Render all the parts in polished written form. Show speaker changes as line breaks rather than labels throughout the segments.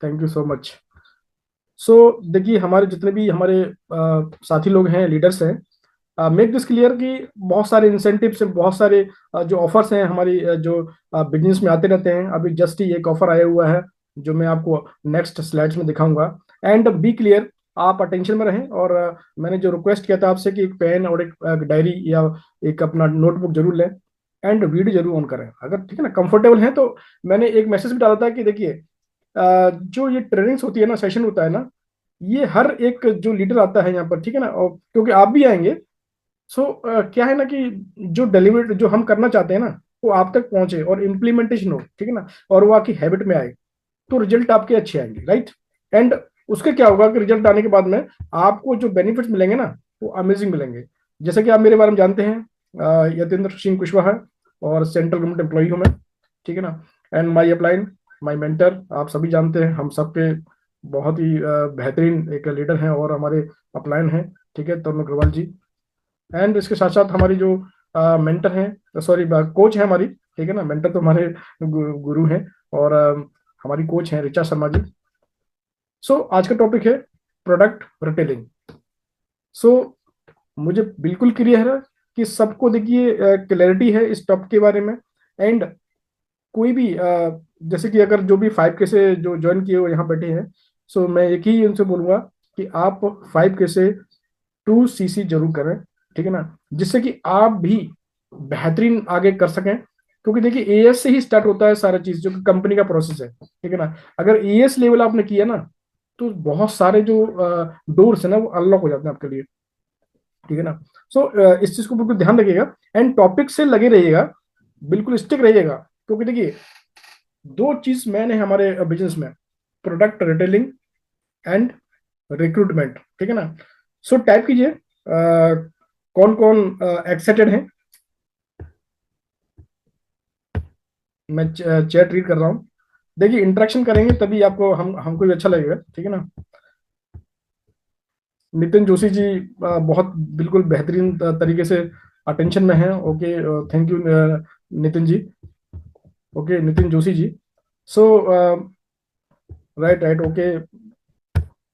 Thank you so much. So देखिए, हमारे जितने भी हमारे साथी लोग हैं, लीडर्स हैं, मेक दिस क्लियर कि बहुत सारे इंसेंटिव्स हैं, बहुत सारे जो ऑफर्स हैं हमारी जो बिजनेस में आते रहते हैं। अभी जस्ट ही एक ऑफर आया हुआ है जो मैं आपको नेक्स्ट स्लाइड्स में दिखाऊंगा। एंड बी क्लियर, आप अटेंशन में रहें। और मैंने जो रिक्वेस्ट किया था आपसे कि एक पेन और एक डायरी या एक अपना नोटबुक जरूर लें एंड वीडियो जरूर ऑन करें, अगर ठीक है ना, कंफर्टेबल हैं तो। मैंने एक मैसेज भी डाला था कि देखिए, जो ये ट्रेनिंग्स होती है ना, सेशन होता है ना, ये हर एक जो लीडर आता है यहाँ पर, ठीक है ना, और क्योंकि आप भी आएंगे। सो क्या है ना कि जो डिलीवर जो हम करना चाहते हैं ना, वो आप तक पहुंचे और इम्प्लीमेंटेशन हो, ठीक है ना, और वो आपकी हैबिट में आए, तो रिजल्ट आपके अच्छे आएंगे, राइट। एंड उसके क्या होगा कि रिजल्ट आने के बाद में आपको जो बेनिफिट्स मिलेंगे ना, वो अमेजिंग मिलेंगे। जैसे कि आप मेरे बारे में जानते हैं, यतेंद्र सिंह कुशवाहा, और सेंट्रल गवर्नमेंट एम्प्लॉई हूँ मैं, ठीक है ना। And my upline, my mentor, आप सभी जानते हैं, हम सबके बहुत ही बेहतरीन एक लीडर हैं और हमारे अपलाइन हैं, ठीक है, तरुण अग्रवाल जी। एंड इसके साथ साथ हमारी जो मेंटर हैं, सॉरी कोच है हमारी, ठीक है ना, मेंटर तो हमारे गुरु हैं, और हमारी कोच हैं ऋचा शर्मा जी। सो आज का टॉपिक है प्रोडक्ट रिटेलिंग। सो मुझे बिल्कुल क्लियर है कि सबको देखिए क्लैरिटी है इस टॉपिक के बारे में। एंड कोई भी जैसे कि अगर जो भी 5K से जो ज्वाइन किए हुए यहाँ बैठे हैं, सो मैं एक ही उनसे बोलूंगा कि आप 5K से 2CC जरूर करें, ठीक है ना, जिससे कि आप भी बेहतरीन आगे कर सकें। क्योंकि देखिए, एएस से ही स्टार्ट होता है सारा चीज, जो कि कंपनी का प्रोसेस है, ठीक है ना। अगर एएस लेवल आपने किया ना, तो बहुत सारे जो डोर्स है ना, वो अनलॉक हो जाते हैं आपके लिए, ठीक है ना। सो इस चीज को बिल्कुल ध्यान रखिएगा एंड टॉपिक से लगे रहिएगा, बिल्कुल स्टिक रहिएगा। क्योंकि देखिए, दो चीज मैंने हमारे बिजनेस में, प्रोडक्ट रिटेलिंग एंड रिक्रूटमेंट, ठीक है ना। सो टाइप कीजिए कौन कौन एक्साइटेड है। मैं चैट रीड कर रहा हूँ। देखिए, इंटरेक्शन करेंगे तभी आपको हमको भी अच्छा लगेगा, ठीक है ना। नितिन जोशी जी बहुत बिल्कुल बेहतरीन तरीके से अटेंशन में है। Okay, thank you Nitin ji. Okay, Nitin Joshi ji. So right right, okay.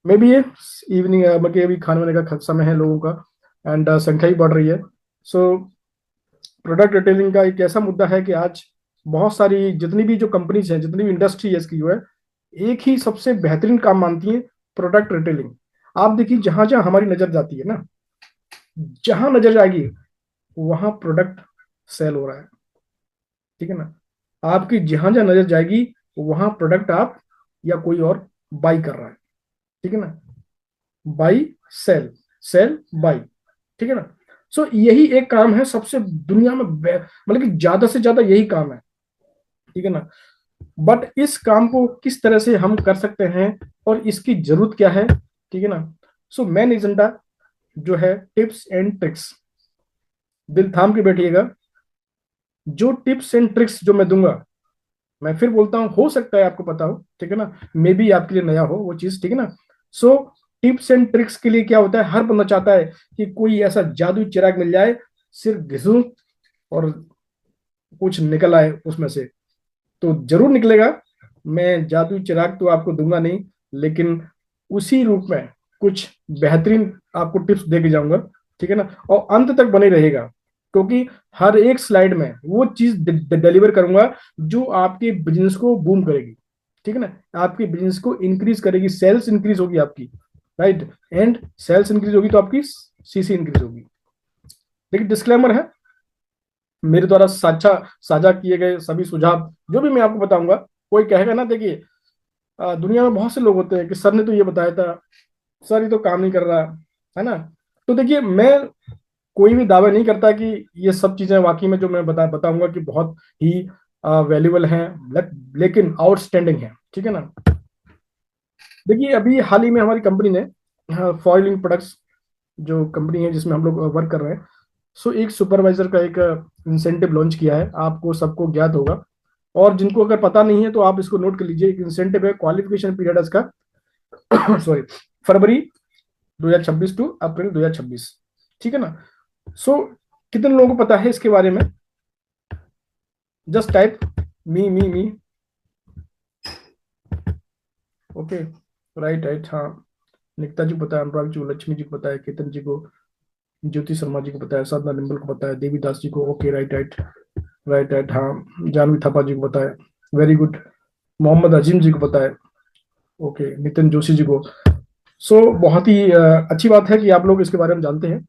Maybe ये इवनिंग, मतलब अभी खाने वाने का समय है लोगों का, एंड संख्या ही बढ़ रही है। सो प्रोडक्ट रिटेलिंग का एक ऐसा मुद्दा है कि आज बहुत सारी जितनी भी जो कंपनीज हैं, जितनी भी इंडस्ट्री है इसकी, जो है एक ही सबसे बेहतरीन काम मानती है, प्रोडक्ट रिटेलिंग। आप देखिए, जहां जहां हमारी नजर जाती है ना, जहां नजर जाएगी वहां प्रोडक्ट सेल हो रहा है, ठीक है ना। आपकी जहां जहां नजर जाएगी वहां प्रोडक्ट आप या कोई और बाई कर रहा है, ठीक है ना। बाई, सेल, सेल, बाई, ठीक है ना। सो यही एक काम है सबसे दुनिया में मतलब कि ज्यादा से ज्यादा यही काम है, ठीक है ना। बट इस काम को किस तरह से हम कर सकते हैं और इसकी जरूरत क्या है, ठीक है ना। सो मेन एजेंडा जो है टिप्स एंड ट्रिक्स, दिल थाम के बैठिएगा। जो टिप्स एंड ट्रिक्स जो मैं दूंगा, मैं फिर बोलता हूं, हो सकता है आपको पता हो, ठीक है ना, मे बी आपके लिए नया हो वो चीज, ठीक है ना। सो टिप्स एंड ट्रिक्स के लिए क्या होता है, हर बंदा चाहता है कि कोई ऐसा जादुई चिराग मिल जाए, सिर्फ घिसू और कुछ निकल आए उसमें से। तो जरूर निकलेगा। मैं जादुई चिराग तो आपको दूंगा नहीं, लेकिन उसी रूप में कुछ बेहतरीन आपको टिप्स दे के जाऊंगा, ठीक है ना। और अंत तक बने रहेगा, क्योंकि हर एक स्लाइड में वो चीज डिलीवर करूंगा जो आपके बिजनेस को बूम करेगी, ठीक है ना, आपके बिजनेस को इंक्रीज करेगी, सेल्स इंक्रीज होगी आपकी, राइट। एंड सेल्स इंक्रीज होगी तो आपकी सीसी इंक्रीज होगी। देखिए, डिस्क्लेमर है, मेरे द्वारा साझा साझा किए गए सभी सुझाव जो भी मैं आपको बताऊंगा, कोई कहेगा ना, देखिए दुनिया में बहुत से लोग होते हैं कि सर ने तो ये बताया था, सर ये तो काम नहीं कर रहा है ना। तो देखिए, मैं कोई भी दावा नहीं करता कि ये सब चीजें वाकई में जो मैं बताऊंगा कि बहुत ही वैल्यूबल हैं, लेकिन आउटस्टैंडिंग है, ठीक है ना। देखिए, अभी हाल ही में हमारी कंपनी ने फॉइलिंग प्रोडक्ट्स जो कंपनी है जिसमें हम लोग वर्क कर रहे हैं, सो एक सुपरवाइजर का एक इंसेंटिव लॉन्च किया है, आपको सबको ज्ञात होगा। और जिनको अगर पता नहीं है तो आप इसको नोट कर लीजिए, एक इंसेंटिव है, क्वालिफिकेशन पीरियड इसका सॉरी, फरवरी 2026 टू अप्रैल 2026, ठीक है ना। सो कितने लोगों को पता है इसके बारे में? जस्ट टाइप मी मी मी। ओके, राइट राइट, हाँ। निकिता जी को पता है, अनुराग जी को, लक्ष्मी जी को पता है, केतन जी को, ज्योति शर्मा जी को पता है, साधना निम्बल को पता है, देवीदास जी को, okay right right, right right, हाँ। जानवी थापा जी को पता है, वेरी गुड। मोहम्मद अजीम जी को पता है, ओके। नितिन जोशी जी को। सो बहुत ही अच्छी बात है कि आप लोग इसके बारे में जानते हैं।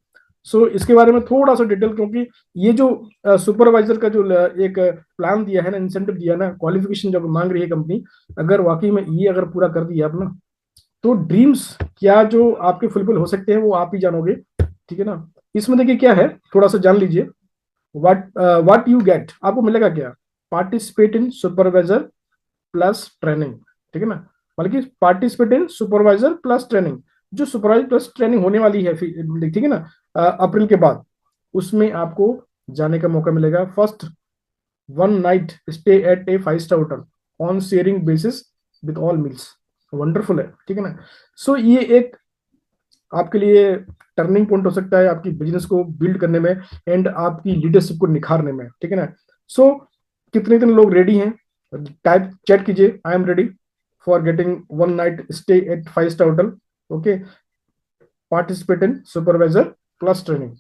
सो इसके बारे में थोड़ा सा डिटेल, क्योंकि ये जो सुपरवाइजर का जो एक प्लान दिया है ना, इंसेंटिव दिया है ना, क्वालिफिकेशन जब मांग रही है कंपनी, अगर वाकई में ये अगर पूरा कर दिया आप ना, तो ड्रीम्स क्या जो आपके फुलफिल हो सकते हैं वो आप ही जानोगे, ठीक है ना। इसमें देखिए क्या है, थोड़ा सा जान लीजिए। व्हाट यू गेट, आपको मिलेगा क्या? Participate in supervisor plus training, ठीक है ना। मतलब कि participate in supervisor plus training, जो सुपरवाइजर प्लस ट्रेनिंग होने वाली है ठीक है ना, अप्रैल के बाद, उसमें आपको जाने का मौका मिलेगा। First, 1 night stay at A 5 star hotel on sharing basis with all meals. Wonderful है, ठीक है ना। सो ये एक आपके लिए टर्निंग पॉइंट हो सकता है आपकी बिजनेस को बिल्ड करने में एंड आपकी लीडरशिप को निखारने में, ठीक है ना। सो कितने दिन लोग रेडी हैं? टाइप चैट कीजिए, I am ready for getting 1 night stay at 5 star hotel, okay, participate in supervisor plus training.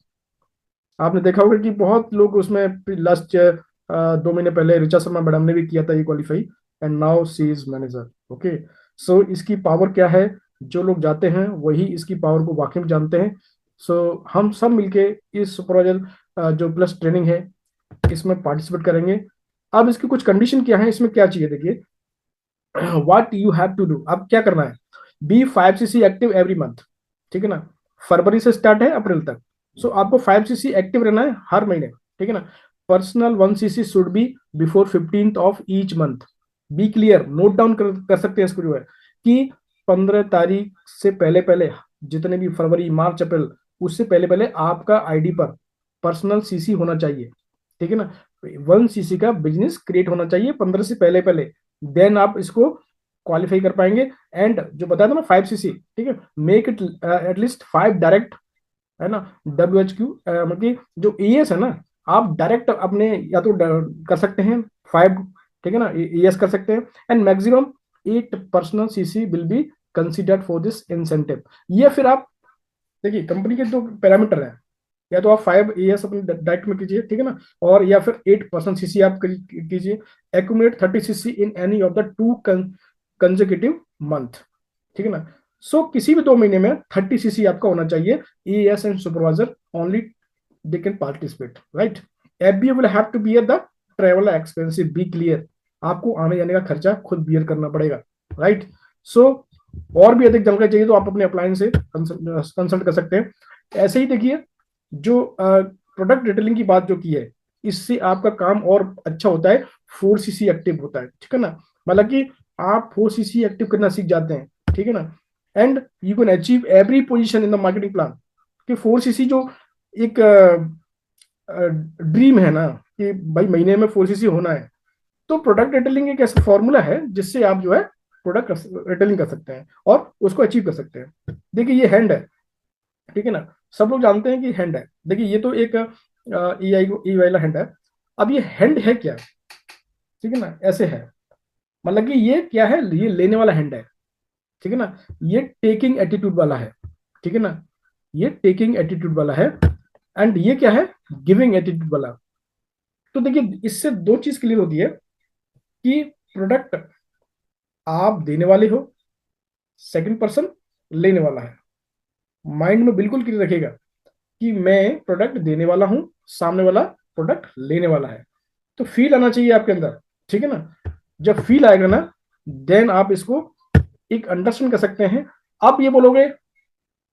आपने देखा होगा कि बहुत लोग उसमें लास्ट 2 महीने पहले ऋचा शर्मा मैडम ने भी किया था ये qualify, and now she is manager, okay. So इसकी पावर क्या है, जो लोग जाते हैं वही इसकी पावर को वाकई में जानते हैं। सो हम सब मिलके इस सुपरवाइजर जो प्लस ट्रेनिंग है इसमें पार्टिसिपेट करेंगे। अब इसकी कुछ कंडीशन क्या है, इसमें क्या चाहिए देखिए, what you have to do, अब क्या करना है? B 5cc active every month, ठीक है ना। फरवरी से स्टार्ट है अप्रैल तक। सो आपको 5cc एक्टिव रहना है हर महीने, ठीक है ना। Personal 1cc should be before 15th of each month. Be clear, note down कर सकते हैं इसको जो है, कि 15 तारीख से पहले पहले, जितने भी फरवरी मार्च अप्रैल, उससे पहले पहले आपका आईडी पर पर्सनल सीसी होना चाहिए, ठीक है ना। 1cc का बिजनेस क्रिएट होना चाहिए 15 से पहले पहले, देन आप इसको क्वालिफाई कर पाएंगे। एंड जो बताया था ना 5cc, ठीक है, मेक इट एटलीस्ट 5 डायरेक्ट, है ना। WHQ मतलब जो ES है ना, आप डायरेक्ट अपने या तो कर सकते हैं 5, ठीक है ना, ES कर सकते हैं। And maximum 8 personal CC will be considered for this incentive. ये फिर आप देखिए कंपनी के जो पैरामीटर हैं, या तो आप 5 ES अपने डाइट में कीजिए, ठीक है ना, और या फिर 8% CC आप कीजिए। Accumulate 30cc in any of the 2 consecutive month, ठीक है ना। सो किसी भी 2 महीने में 30cc आपका होना चाहिए। ES and supervisor only they can participate, right. FBO will have to bear the travel expensive, be clear, आपको आने जाने का खर्चा खुद बियर करना पड़ेगा, राइट। सो और भी अधिक जानकारी चाहिए तो आप अपने अपलाइन से कंसल्ट कर सकते हैं। ऐसे ही देखिए, जो प्रोडक्ट डिटेलिंग की बात जो की है, इससे आपका काम और अच्छा होता है। 4cc एक्टिव होता है, ठीक है ना। मतलब कि आप 4cc एक्टिव करना सीख जाते हैं, ठीक है ना। And you can achieve every position in the marketing plan, कि 4cc जो एक ड्रीम है ना, कि भाई महीने में 4cc होना है, तो प्रोडक्ट डिटेलिंग एक ऐसा फॉर्मूला है जिससे आप जो है प्रोडक्ट डिटेलिंग कर सकते हैं और उसको अचीव कर सकते हैं। देखिए ये हैंड है, ठीक है ना, सब लोग जानते हैं कि हैंड है। देखिए ये तो एक ई वाला हैंड है। अब ये हैंड है क्या, ठीक है ना, ऐसे है, मतलब कि ये क्या है, ये लेने वाला हैंड है, ठीक है ना। ये टेकिंग एटीट्यूड वाला है, ठीक है ना, ये टेकिंग एटीट्यूड वाला है। एंड ये क्या है, गिविंग एटीट्यूड वाला। तो देखिए इससे दो चीज क्लियर होती है कि प्रोडक्ट आप देने वाले हो, सेकंड पर्सन लेने वाला है। माइंड में बिल्कुल क्लियर रखिएगा कि मैं प्रोडक्ट देने वाला हूं, सामने वाला प्रोडक्ट लेने वाला है। तो फील आना चाहिए आपके अंदर, ठीक है ना। जब फील आएगा ना, देन आप इसको एक अंडरस्टैंड कर सकते हैं। आप ये बोलोगे,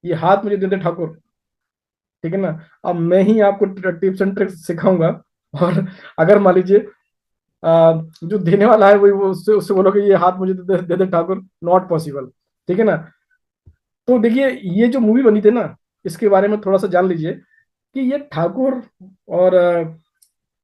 ये हाथ मुझे दे दे ठाकुर, ठीक है ना। अब मैं ही आपको टिप्स एंड ट्रिक्स सिखाऊंगा, और अगर मान लीजिए जो देने वाला है वही वो उससे उससे बोलोगे ये हाथ मुझे दे दे ठाकुर, नॉट पॉसिबल, ठीक है ना। तो देखिए ये जो मूवी बनी थी ना, इसके बारे में थोड़ा सा जान लीजिए कि ये ठाकुर और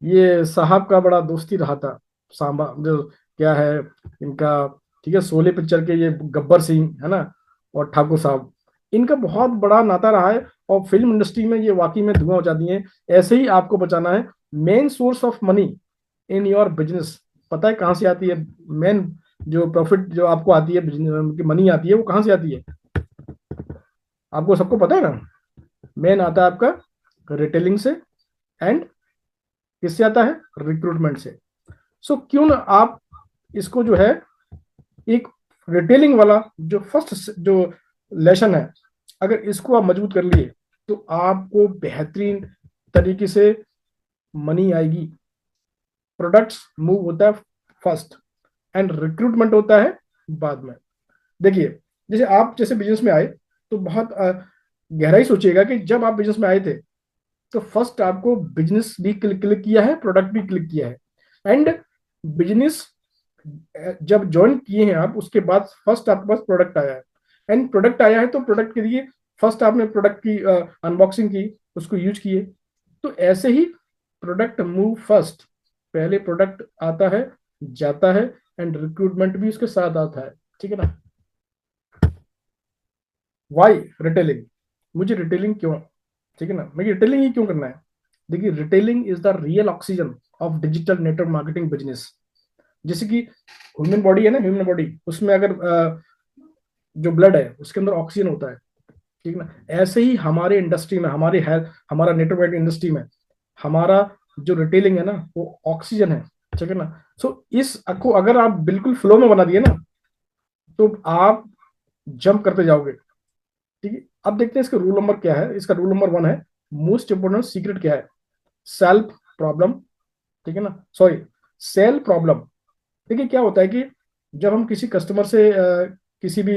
ये साहब का बड़ा दोस्ती रहा था। सांबा जो क्या है इनका, ठीक है, शोले पिक्चर के ये गब्बर सिंह है ना, और ठाकुर साहब, इनका बहुत बड़ा नाता रहा है। और फिल्म इंडस्ट्री में ये वाकई में धुआं हो जाती है। ऐसे ही आपको बचाना है। Main source of money in your business, पता है कहाँ से आती है? मेन जो प्रॉफिट जो आपको आती है, मनी आती है, वो कहाँ से आती है? आपको सबको पता है ना, मेन आता है आपका रिटेलिंग से, एंड किससे आता है? रिक्रूटमेंट से। सो क्यों ना आप इसको जो है, एक रिटेलिंग वाला जो फर्स्ट जो लेसन है, अगर इसको आप मजबूत कर लिए तो आपको बेहतरीन तरीके से मनी आएगी। प्रोडक्ट्स मूव होता है फर्स्ट, एंड रिक्रूटमेंट होता है बाद में। देखिए, जैसे आप जैसे बिजनेस में आए, तो बहुत गहराई सोचिएगा कि जब आप बिजनेस में आए थे, तो फर्स्ट आपको बिजनेस भी क्लिक किया है, प्रोडक्ट भी क्लिक किया है, एंड बिजनेस जब ज्वाइन किए हैं आप, उसके बाद फर्स्ट आपके पास प्रोडक्ट आया है, एंड प्रोडक्ट आया है तो प्रोडक्ट के लिए फर्स्ट आपने प्रोडक्ट की अनबॉक्सिंग की, उसको यूज किए। तो ऐसे ही प्रोडक्ट मूव फर्स्ट, पहले प्रोडक्ट आता है, जाता है, एंड रिक्रूटमेंट भी उसके साथ आता है। ठीक है ना? Y retailing? मुझे रिटेलिंग क्यों, ठीक है ना, मुझे रिटेलिंग ही क्यों करना है? देखिए, retailing is the real oxygen of digital network marketing business. जैसे कि ह्यूमन बॉडी है ना, ह्यूमन बॉडी, उसमें अगर जो ब्लड है उसके अंदर ऑक्सीजन होता है, ठीक है ना, ऐसे ही हमारे इंडस्ट्री में, हमारे हेल्थ, हमारा नेटवर्क इंडस्ट्री में हमारा जो रिटेलिंग है ना, वो ऑक्सीजन है। ठीक है ना? सो इस को अगर आप बिल्कुल फ्लो में बना दिए ना, तो आप जंप करते जाओगे। ठीक है, अब देखते हैं इसका रूल नंबर क्या है। इसका रूल नंबर 1 है, मोस्ट इंपोर्टेंट सीक्रेट क्या है? Self problem. ठीक है ना, सॉरी, सेल प्रॉब्लम। देखिए क्या होता है कि जब हम किसी कस्टमर से किसी भी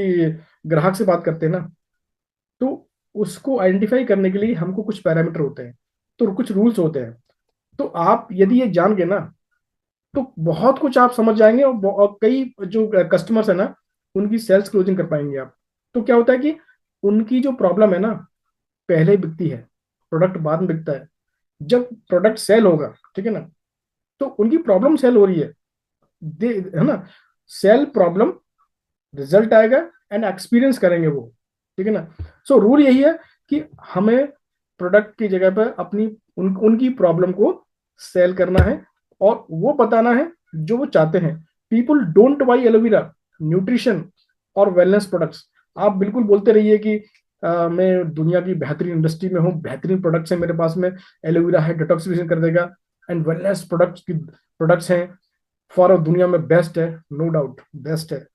ग्राहक से बात करते हैं ना, तो उसको आइडेंटिफाई करने के लिए हमको कुछ पैरामीटर होते हैं, तो कुछ रूल्स होते हैं। तो आप यदि ये जान गए ना, तो बहुत कुछ आप समझ जाएंगे, और कई जो कस्टमर्स है ना, उनकी सेल्स क्लोजिंग कर पाएंगे आप। तो क्या होता है कि उनकी जो प्रॉब्लम है ना, पहले बिकती है, प्रोडक्ट बाद में बिकता है। जब प्रोडक्ट सेल होगा, ठीक है ना, तो उनकी प्रॉब्लम सेल हो रही है, दे है ना, सेल प्रॉब्लम, रिजल्ट आएगा, एंड एक्सपीरियंस करेंगे वो। ठीक है ना? सो रूल यही है कि हमें प्रोडक्ट की जगह पर अपनी उनकी प्रॉब्लम को सेल करना है, और वो बताना है जो वो चाहते हैं। People don't buy aloe vera, nutrition और वेलनेस प्रोडक्ट्स। आप बिल्कुल बोलते रहिए कि मैं दुनिया की बेहतरीन इंडस्ट्री में हूँ, बेहतरीन प्रोडक्ट्स हैं मेरे पास में, एलोवेरा है, डिटॉक्सिफिकेशन कर देगा, एंड वेलनेस प्रोडक्ट्स हैं, फॉर दुनिया में बेस्ट है, नो डाउट बेस्ट है।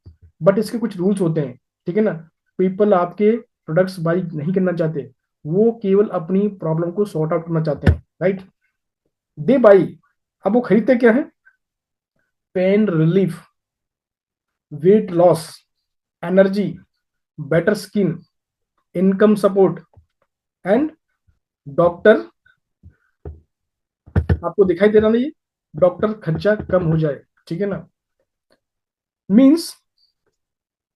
बट इसके कुछ रूल्स होते हैं। ठीक है ना? पीपल आपके प्रोडक्ट्स बाई नहीं करना चाहते, वो केवल अपनी प्रॉब्लम को सॉर्ट आउट करना चाहते हैं, राइट? दे बाई, अब वो खरीदते क्या है? Pain relief, weight loss, energy, better skin, income support, and doctor, आपको दिखाई दे रहा नहीं, डॉक्टर खर्चा कम हो जाए। ठीक है ना? मीन्स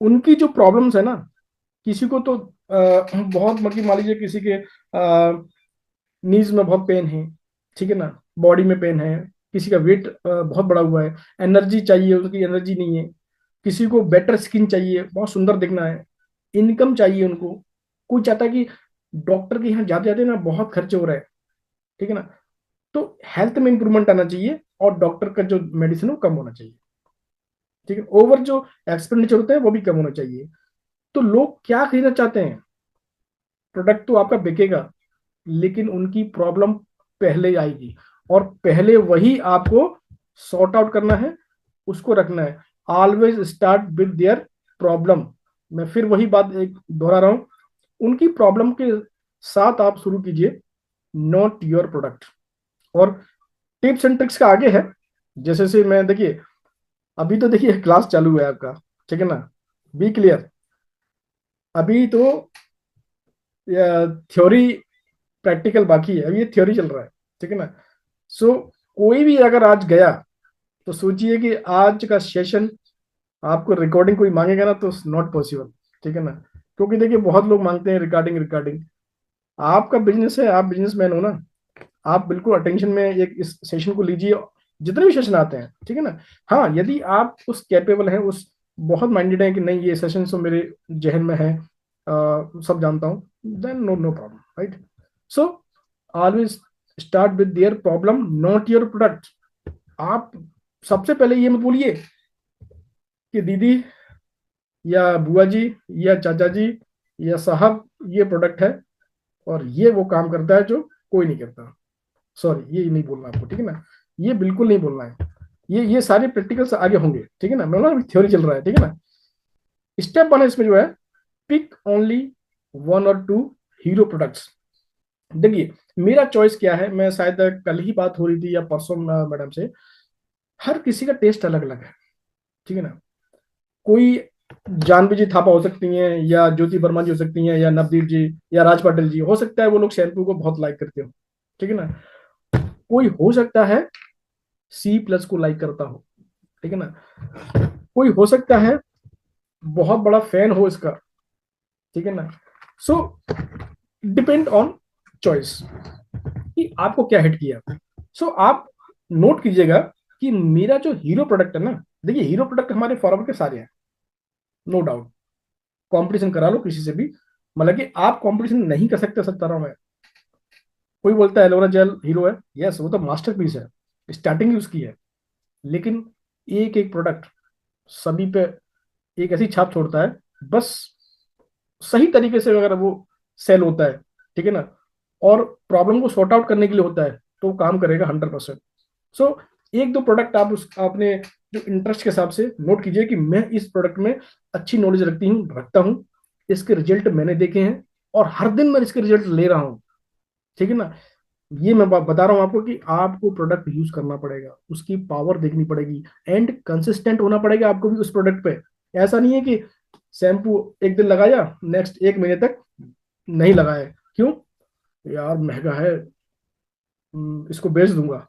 उनकी जो प्रॉब्लम्स है ना, किसी को तो बहुत मतलब मान लीजिए किसी के नीज में बहुत पेन है, ठीक है ना, बॉडी में पेन है, किसी का वेट बहुत बड़ा हुआ है, एनर्जी चाहिए, उनकी एनर्जी नहीं है, किसी को बेटर स्किन चाहिए, बहुत सुंदर दिखना है, इनकम चाहिए उनको, कोई चाहता है कि डॉक्टर के यहाँ जाते जाते ना बहुत खर्चे हो रहे हैं। ठीक है ना? तो हेल्थ में इंप्रूवमेंट आना चाहिए, और डॉक्टर का जो मेडिसिन है वो कम होना चाहिए। ठीक है, ओवर जो एक्सपेंडिचर होता है वो भी कम होना चाहिए। तो लोग क्या खरीदना चाहते हैं? प्रोडक्ट तो आपका बिकेगा, लेकिन उनकी प्रॉब्लम पहले आएगी, और पहले वही आपको सॉर्ट आउट करना है, उसको रखना है। Always start with their problem. मैं फिर वही बात एक दोहरा रहा हूं, उनकी प्रॉब्लम के साथ आप शुरू कीजिए, नॉट योर प्रोडक्ट। और टिप्स एंड ट्रिक्स का आगे है, जैसे से मैं देखिए, अभी तो देखिए क्लास चालू है आपका, ठीक है ना, बी क्लियर। अभी तो थ्योरी प्रैक्टिकल बाकी है, अभी ये थ्योरी चल रहा है। ठीक है ना? सो कोई भी अगर आज गया, तो सोचिए कि आज का सेशन आपको रिकॉर्डिंग कोई मांगेगा ना, तो नॉट पॉसिबल। ठीक है ना? क्योंकि देखिए बहुत लोग मांगते हैं रिकॉर्डिंग रिकॉर्डिंग। आपका बिजनेस है, आप बिजनेसमैन हो ना, आप बिल्कुल अटेंशन में एक इस सेशन को लीजिए, जितने भी सेशन आते हैं। ठीक है ना? हाँ, यदि आप उस कैपेबल हैं, उस बहुत माइंडेड है कि नहीं ये सेशन तो मेरे जहन में है, सब जानता हूँ, then no no problem, right? So always start with their problem, not your product. आप सबसे पहले ये मत बोलिए कि दीदी या बुआ जी या चाचा जी या साहब, ये प्रोडक्ट है और ये वो काम करता है जो कोई नहीं करता। सॉरी, ये नहीं बोलना आपको, ठीक है ना, ये बिल्कुल नहीं बोलना है। ये सारे प्रैक्टिकल्स आगे होंगे, ठीक है ना, मतलब थ्योरी चल रहा है, ठीक है ना। स्टेप वन है इसमें जो है, पिक ओनली वन और टू हीरो प्रोडक्ट्स। देखिए मेरा चॉइस क्या है, मैं शायद कल ही बात हो रही थी या परसों मैडम से, हर किसी का टेस्ट अलग अलग है, ठीक है ना। कोई जानवी जी थापा हो सकती हैं, या ज्योति वर्मा जी हो सकती हैं, या नवदीप जी, या राज पाटिल जी, हो सकता है वो लोग शैम्पू को बहुत लाइक करते हो, ठीक है ना। कोई हो सकता है सी प्लस को लाइक करता हो, ठीक है ना। कोई हो सकता है बहुत बड़ा फैन हो इसका, ठीक है ना। सो डिपेंड ऑन चॉइस कि आपको क्या हिट किया। सो आप नोट कीजिएगा कि मेरा जो हीरो प्रोडक्ट है ना, देखिए हीरो प्रोडक्ट हमारे फॉरवर्ड के सारे हैं, नो डाउट। कंपटीशन करा लो किसी से भी, मतलब कि आप कंपटीशन नहीं कर सकते, सकता रहा हूं मैं। कोई बोलता है एलोवेरा जेल हीरो है, यस वो तो मास्टरपीस है, स्टार्टिंग ही उसकी है। लेकिन एक एक प्रोडक्ट सभी पे एक ऐसी छाप छोड़ता है, बस सही तरीके से अगर वो सेल होता है, ठीक है ना, और प्रॉब्लम को सॉर्ट आउट करने के लिए होता है, तो वो काम करेगा 100%। सो एक दो प्रोडक्ट आप उस अपने जो इंटरेस्ट के हिसाब से नोट कीजिए कि मैं इस प्रोडक्ट में अच्छी नॉलेज रखता हूँ, इसके रिजल्ट मैंने देखे हैं और हर दिन मैं इसके रिजल्ट ले रहा हूँ, ठीक है ना। ये मैं बता रहा हूँ आपको कि आपको प्रोडक्ट यूज करना पड़ेगा, उसकी पावर देखनी पड़ेगी, एंड कंसिस्टेंट होना पड़ेगा आपको भी उस प्रोडक्ट पे। ऐसा नहीं है कि शैम्पू एक दिन लगाया, नेक्स्ट एक महीने तक नहीं लगाया, क्यों, यार महंगा है, इसको बेच दूंगा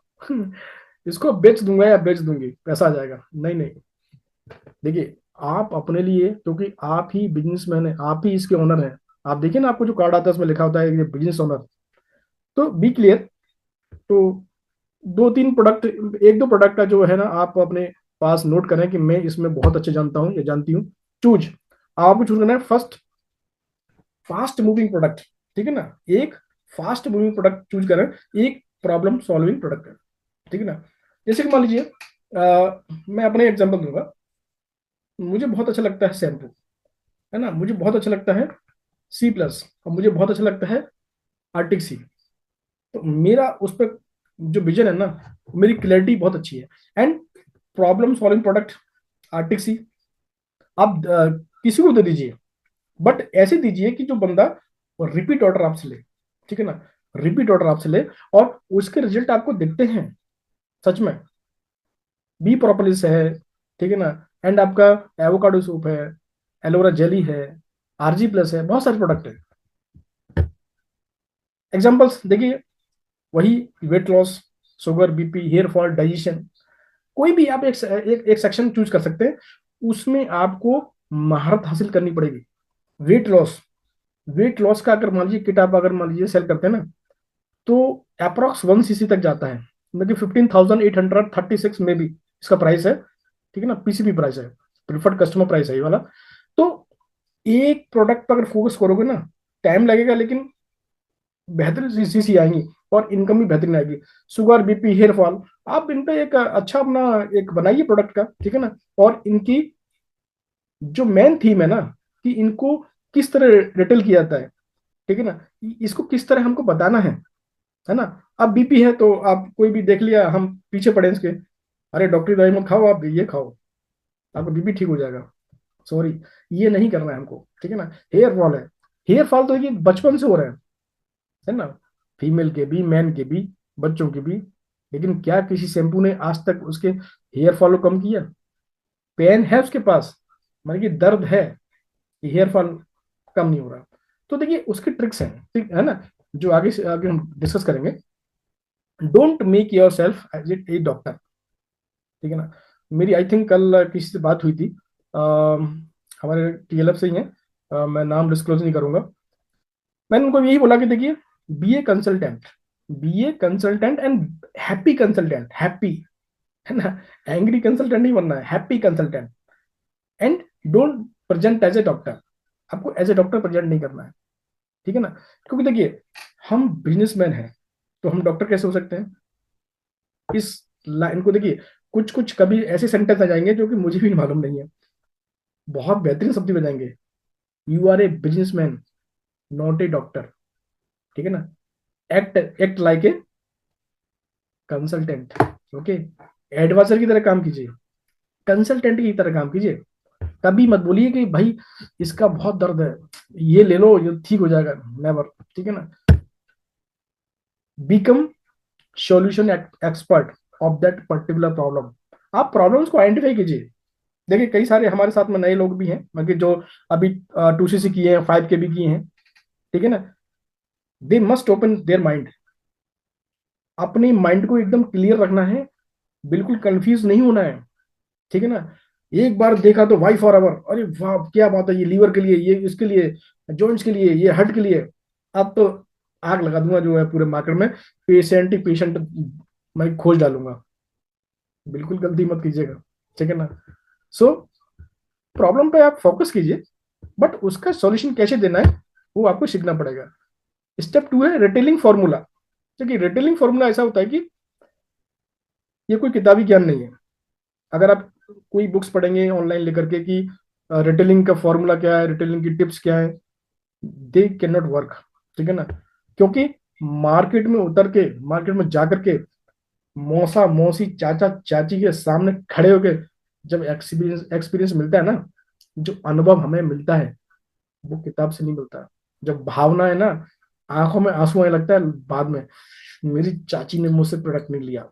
इसको बेच दूंगा या बेच दूंगी, पैसा आ जाएगा, नहीं नहीं। देखिए आप अपने लिए, क्योंकि आप ही बिजनेसमैन है, आप ही इसके ओनर हैं। आप देखिए ना, आपको जो कार्ड आता है उसमें लिखा होता है ये बिजनेस ओनर। तो बी क्लियर। तो दो तीन प्रोडक्ट, एक दो प्रोडक्ट का जो है ना आप अपने पास नोट करें कि मैं इसमें बहुत अच्छे जानता हूँ या जानती हूँ। चूज, आपको चूज करना है फर्स्ट फास्ट मूविंग प्रोडक्ट, ठीक है ना। एक फास्ट मूविंग प्रोडक्ट चूज करें, एक प्रॉब्लम सॉल्विंग प्रोडक्ट है, ठीक है ना। जैसे कि मान लीजिए मैं अपने एग्जांपल दूंगा। मुझे बहुत अच्छा लगता है शैम्पू, है ना, मुझे बहुत अच्छा लगता है सी प्लस, और मुझे बहुत अच्छा लगता है आर्टिक सी। तो मेरा उस पर जो विजन है ना, मेरी क्लैरिटी बहुत अच्छी है। एंड प्रॉब्लम सॉल्विंग प्रोडक्ट आर्टिक सी आप किसी को दे दीजिए, बट ऐसे दीजिए कि जो बंदा रिपीट ऑर्डर आपसे ले, ठीक है ना, रिपीट ऑर्डर आपसे ले, और उसके रिजल्ट आपको दिखते हैं सच में। बी प्रोपोलिस है, ठीक है ना, एंड आपका एवोकाडो सूप है, एलोवेरा जेली है, आरजी प्लस है, बहुत सारे प्रोडक्ट है। एग्जांपल्स देखिए, वही weight loss, sugar, BP, hair fall, digestion, कोई भी आप एक सेक्शन चूज कर सकते हैं। उसमें आपको महारत हासिल करनी पड़ेगी। वेट लॉस, वेट लॉस का अगर मान लीजिए किट आप अगर मान लीजिए सेल करते हैं ना, तो अप्रोक्स 1 cc तक जाता है, मतलब 15,836 में भी इसका प्राइस है, ठीक है ना, पीसीपी प्राइस है, प्रिफर्ड कस्टमर प्राइस है ये वाला। तो एक प्रोडक्ट पर अगर फोकस करोगे ना, टाइम लगेगा लेकिन बेहतर सीसी आएंगी, और इनकम भी बेहतरीन आएगी। शुगर, बीपी, हेयर फॉल, आप इन पे एक अच्छा अपना एक बनाइए प्रोडक्ट का, ठीक है ना। और इनकी जो मेन थीम है ना, कि इनको किस तरह रिटेल किया जाता है, ठीक है ना, इसको किस तरह हमको बताना है ना। अब बीपी है तो आप कोई भी देख लिया, हम पीछे पड़े इसके, अरे डॉक्टरी दवाई मत खाओ, आप ये खाओ, आपका बीपी ठीक हो जाएगा। सॉरी, ये नहीं करना है हमको, ठीक है ना। हेयर फॉल है, हेयर फॉल तो ये बचपन से हो रहा है ना, फीमेल के भी, मैन के भी, बच्चों के भी। लेकिन क्या किसी शैम्पू ने आज तक उसके हेयर फॉल को कम किया? पेन है उसके पास, मतलब कि दर्द है, हेयर फॉल कम नहीं हो रहा। तो देखिए उसकी ट्रिक्स हैं, ठीक है ना, जो आगे से आगे हम डिस्कस करेंगे। Don't make yourself as it a doctor, ठीक है ना। मेरी आई थिंक कल किसी से बात हुई थी, हमारे टीएलएफ से ही है, मैं नाम डिस्क्लोज नहीं करूंगा। मैंने उनको यही बोला कि देखिए, be a consultant, be a consultant and happy consultant, happy, है ना, एंग्री कंसल्टेंट नहीं बनना है, happy consultant. And don't present as a doctor, आपको एज ए डॉक्टर प्रेजेंट नहीं करना है, ठीक है ना। क्योंकि देखिए हम बिजनेसमैन हैं, तो हम डॉक्टर कैसे हो सकते हैं? इस लाइन को देखिए, कुछ कुछ कभी ऐसे सेंटेंस आ जाएंगे जो कि मुझे भी मालूम नहीं है, बहुत बेहतरीन शब्द बजाएंगे। You are a businessman, not a doctor. ठीक है ना। Act act like a consultant. Okay. Advisor की तरह काम कीजिए, कंसल्टेंट की तरह काम कीजिए। कभी मत बोलिए कि भाई इसका बहुत दर्द है, ये ले लो ये ठीक हो जाएगा। नेवर। ठीक है ना। Become solution expert of that particular problem. आप प्रॉब्लम्स को आइडेंटिफाई कीजिए। देखिए कई सारे हमारे साथ में नए लोग भी हैं, मतलब जो अभी 2CC किए हैं, 5 के भी किए हैं। ठीक है ना। They must open their mind. अपने माइंड को एकदम क्लियर रखना है, बिल्कुल कंफ्यूज नहीं होना है। ठीक है ना। एक बार देखा तो वाई फॉर एवर, अरे वाह क्या बात है, ये लीवर के लिए, ये इसके लिए, जॉइंट्स के लिए, ये हार्ट के लिए। अब तो आग लगा दूंगा जो है पूरे मार्केट में, पेशेंट ही पेशेंट मैं खोज डालूंगा। बिल्कुल गलती मत कीजिएगा। ठीक है ना। सो प्रॉब्लम पे आप फोकस कीजिए, बट उसका सॉल्यूशन कैसे देना है वो आपको सीखना पड़ेगा। स्टेप 2 है रिटेलिंग फॉर्मूला। देखिए रिटेलिंग फॉर्मूला ऐसा होता है कि ये कोई किताबी ज्ञान नहीं है। अगर आप कोई बुक्स पढ़ेंगे ऑनलाइन लेकर के कि रिटेलिंग का फॉर्मूला क्या है, रिटेलिंग की टिप्स क्या है, दे कैन नॉट वर्क। ठीक है ना। क्योंकि मार्केट में उतर के, मार्केट में जाकर के मौसा मौसी चाचा चाची के सामने खड़े होके जब एक्सपीरियंस एक्सपीरियंस मिलता है ना, जो अनुभव हमें मिलता है वो किताब से नहीं मिलता। जब भावना है ना, आंखों में आंसू आने लगता है बाद में, मेरी चाची ने मुझसे प्रोडक्ट नहीं लिया,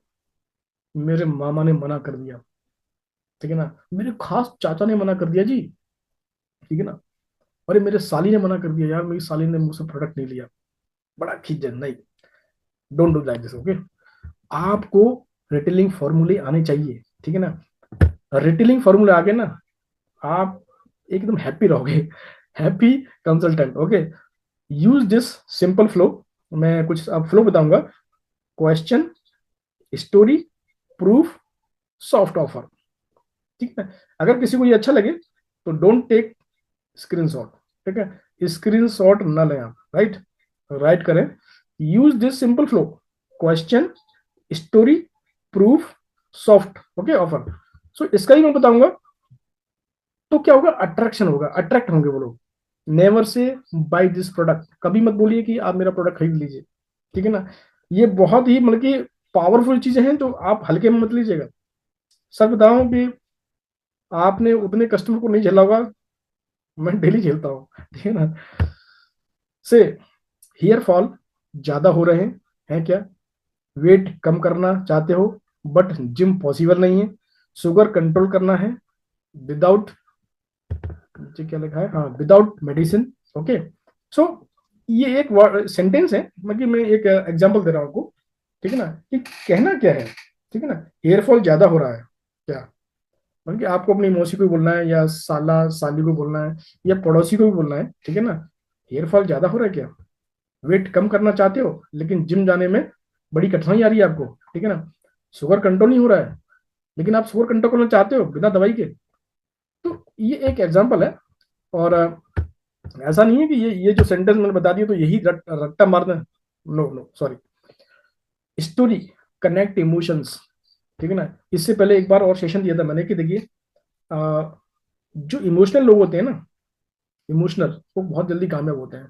मेरे मामा ने मना कर दिया। ठीक है ना। मेरे खास चाचा ने मना कर दिया जी। ठीक है ना। अरे मेरे साली ने मना कर दिया यार, मेरी साली ने मुझसे प्रोडक्ट नहीं लिया, बड़ा खींचन नहीं। Don't do like this. Okay. आपको रिटेलिंग फॉर्मूले आने चाहिए। ठीक है ना। रिटेलिंग फॉर्मूले आगे ना, आप एकदम हैप्पी रहोगे, happy consultant. Okay. Use this simple flow. मैं कुछ अब फ्लो बताऊंगा। Question, story, proof, soft offer. ठीक है। अगर किसी को ये अच्छा लगे तो डोंट टेक स्क्रीनशॉट। ठीक है। स्क्रीनशॉट ना लें आप, राइट। राइट करें। Use this simple flow. Question, story, proof, soft okay offer. So इसका ही मैं बताऊंगा। तो क्या होगा, अट्रैक्शन होगा, अट्रैक्ट होंगे वो लोग। Never say by this product, कभी मत बोलिए कि आप मेरा प्रोडक्ट खरीद लीजिए। ठीक है ना। ये बहुत ही मतलब कि पावरफुल चीजें हैं, तो आप हल्के में मत लीजिएगा। सर बताऊं कि आपने उतने कस्टमर को नहीं झेला होगा, मैं डेली झेलता हूँ। ठीक है ना। से हेयर फॉल ज्यादा हो रहे हैं क्या, वेट कम करना चाहते हो बट जिम पॉसिबल नहीं है, शुगर कंट्रोल करना है विदाउट, नीचे क्या लिखा है, हाँ, विदाउट मेडिसिन। ओके। सो ये एक सेंटेंस है, मतलब मैं एक एग्जांपल दे रहा हूं आपको। ठीक है ना। कि कहना क्या है। ठीक है ना। हेयर फॉल ज्यादा हो रहा है क्या, मतलब कि आपको अपनी मौसी को भी बोलना है, या साला साली को बोलना है, या पड़ोसी को भी बोलना है। ठीक है ना। हेयर फॉल ज्यादा हो रहा है क्या, वेट कम करना चाहते हो लेकिन जिम जाने में बड़ी कठिनाई आ रही है आपको। ठीक है ना। शुगर कंट्रोल नहीं हो रहा है लेकिन आप शुगर कंट्रोल करना चाहते हो बिना दवाई के। तो ये एक एग्जांपल है। और ऐसा नहीं है कि ये जो सेंटेंस मैंने बता दिया तो यही रट्टा मारना। No no sorry. Story, connect emotions. ठीक है ना। इससे पहले एक बार और सेशन दिया था मैंने कि देखिए, अ, जो इमोशनल लोग होते हैं ना, इमोशनल, वो बहुत जल्दी कामयाब होते हैं।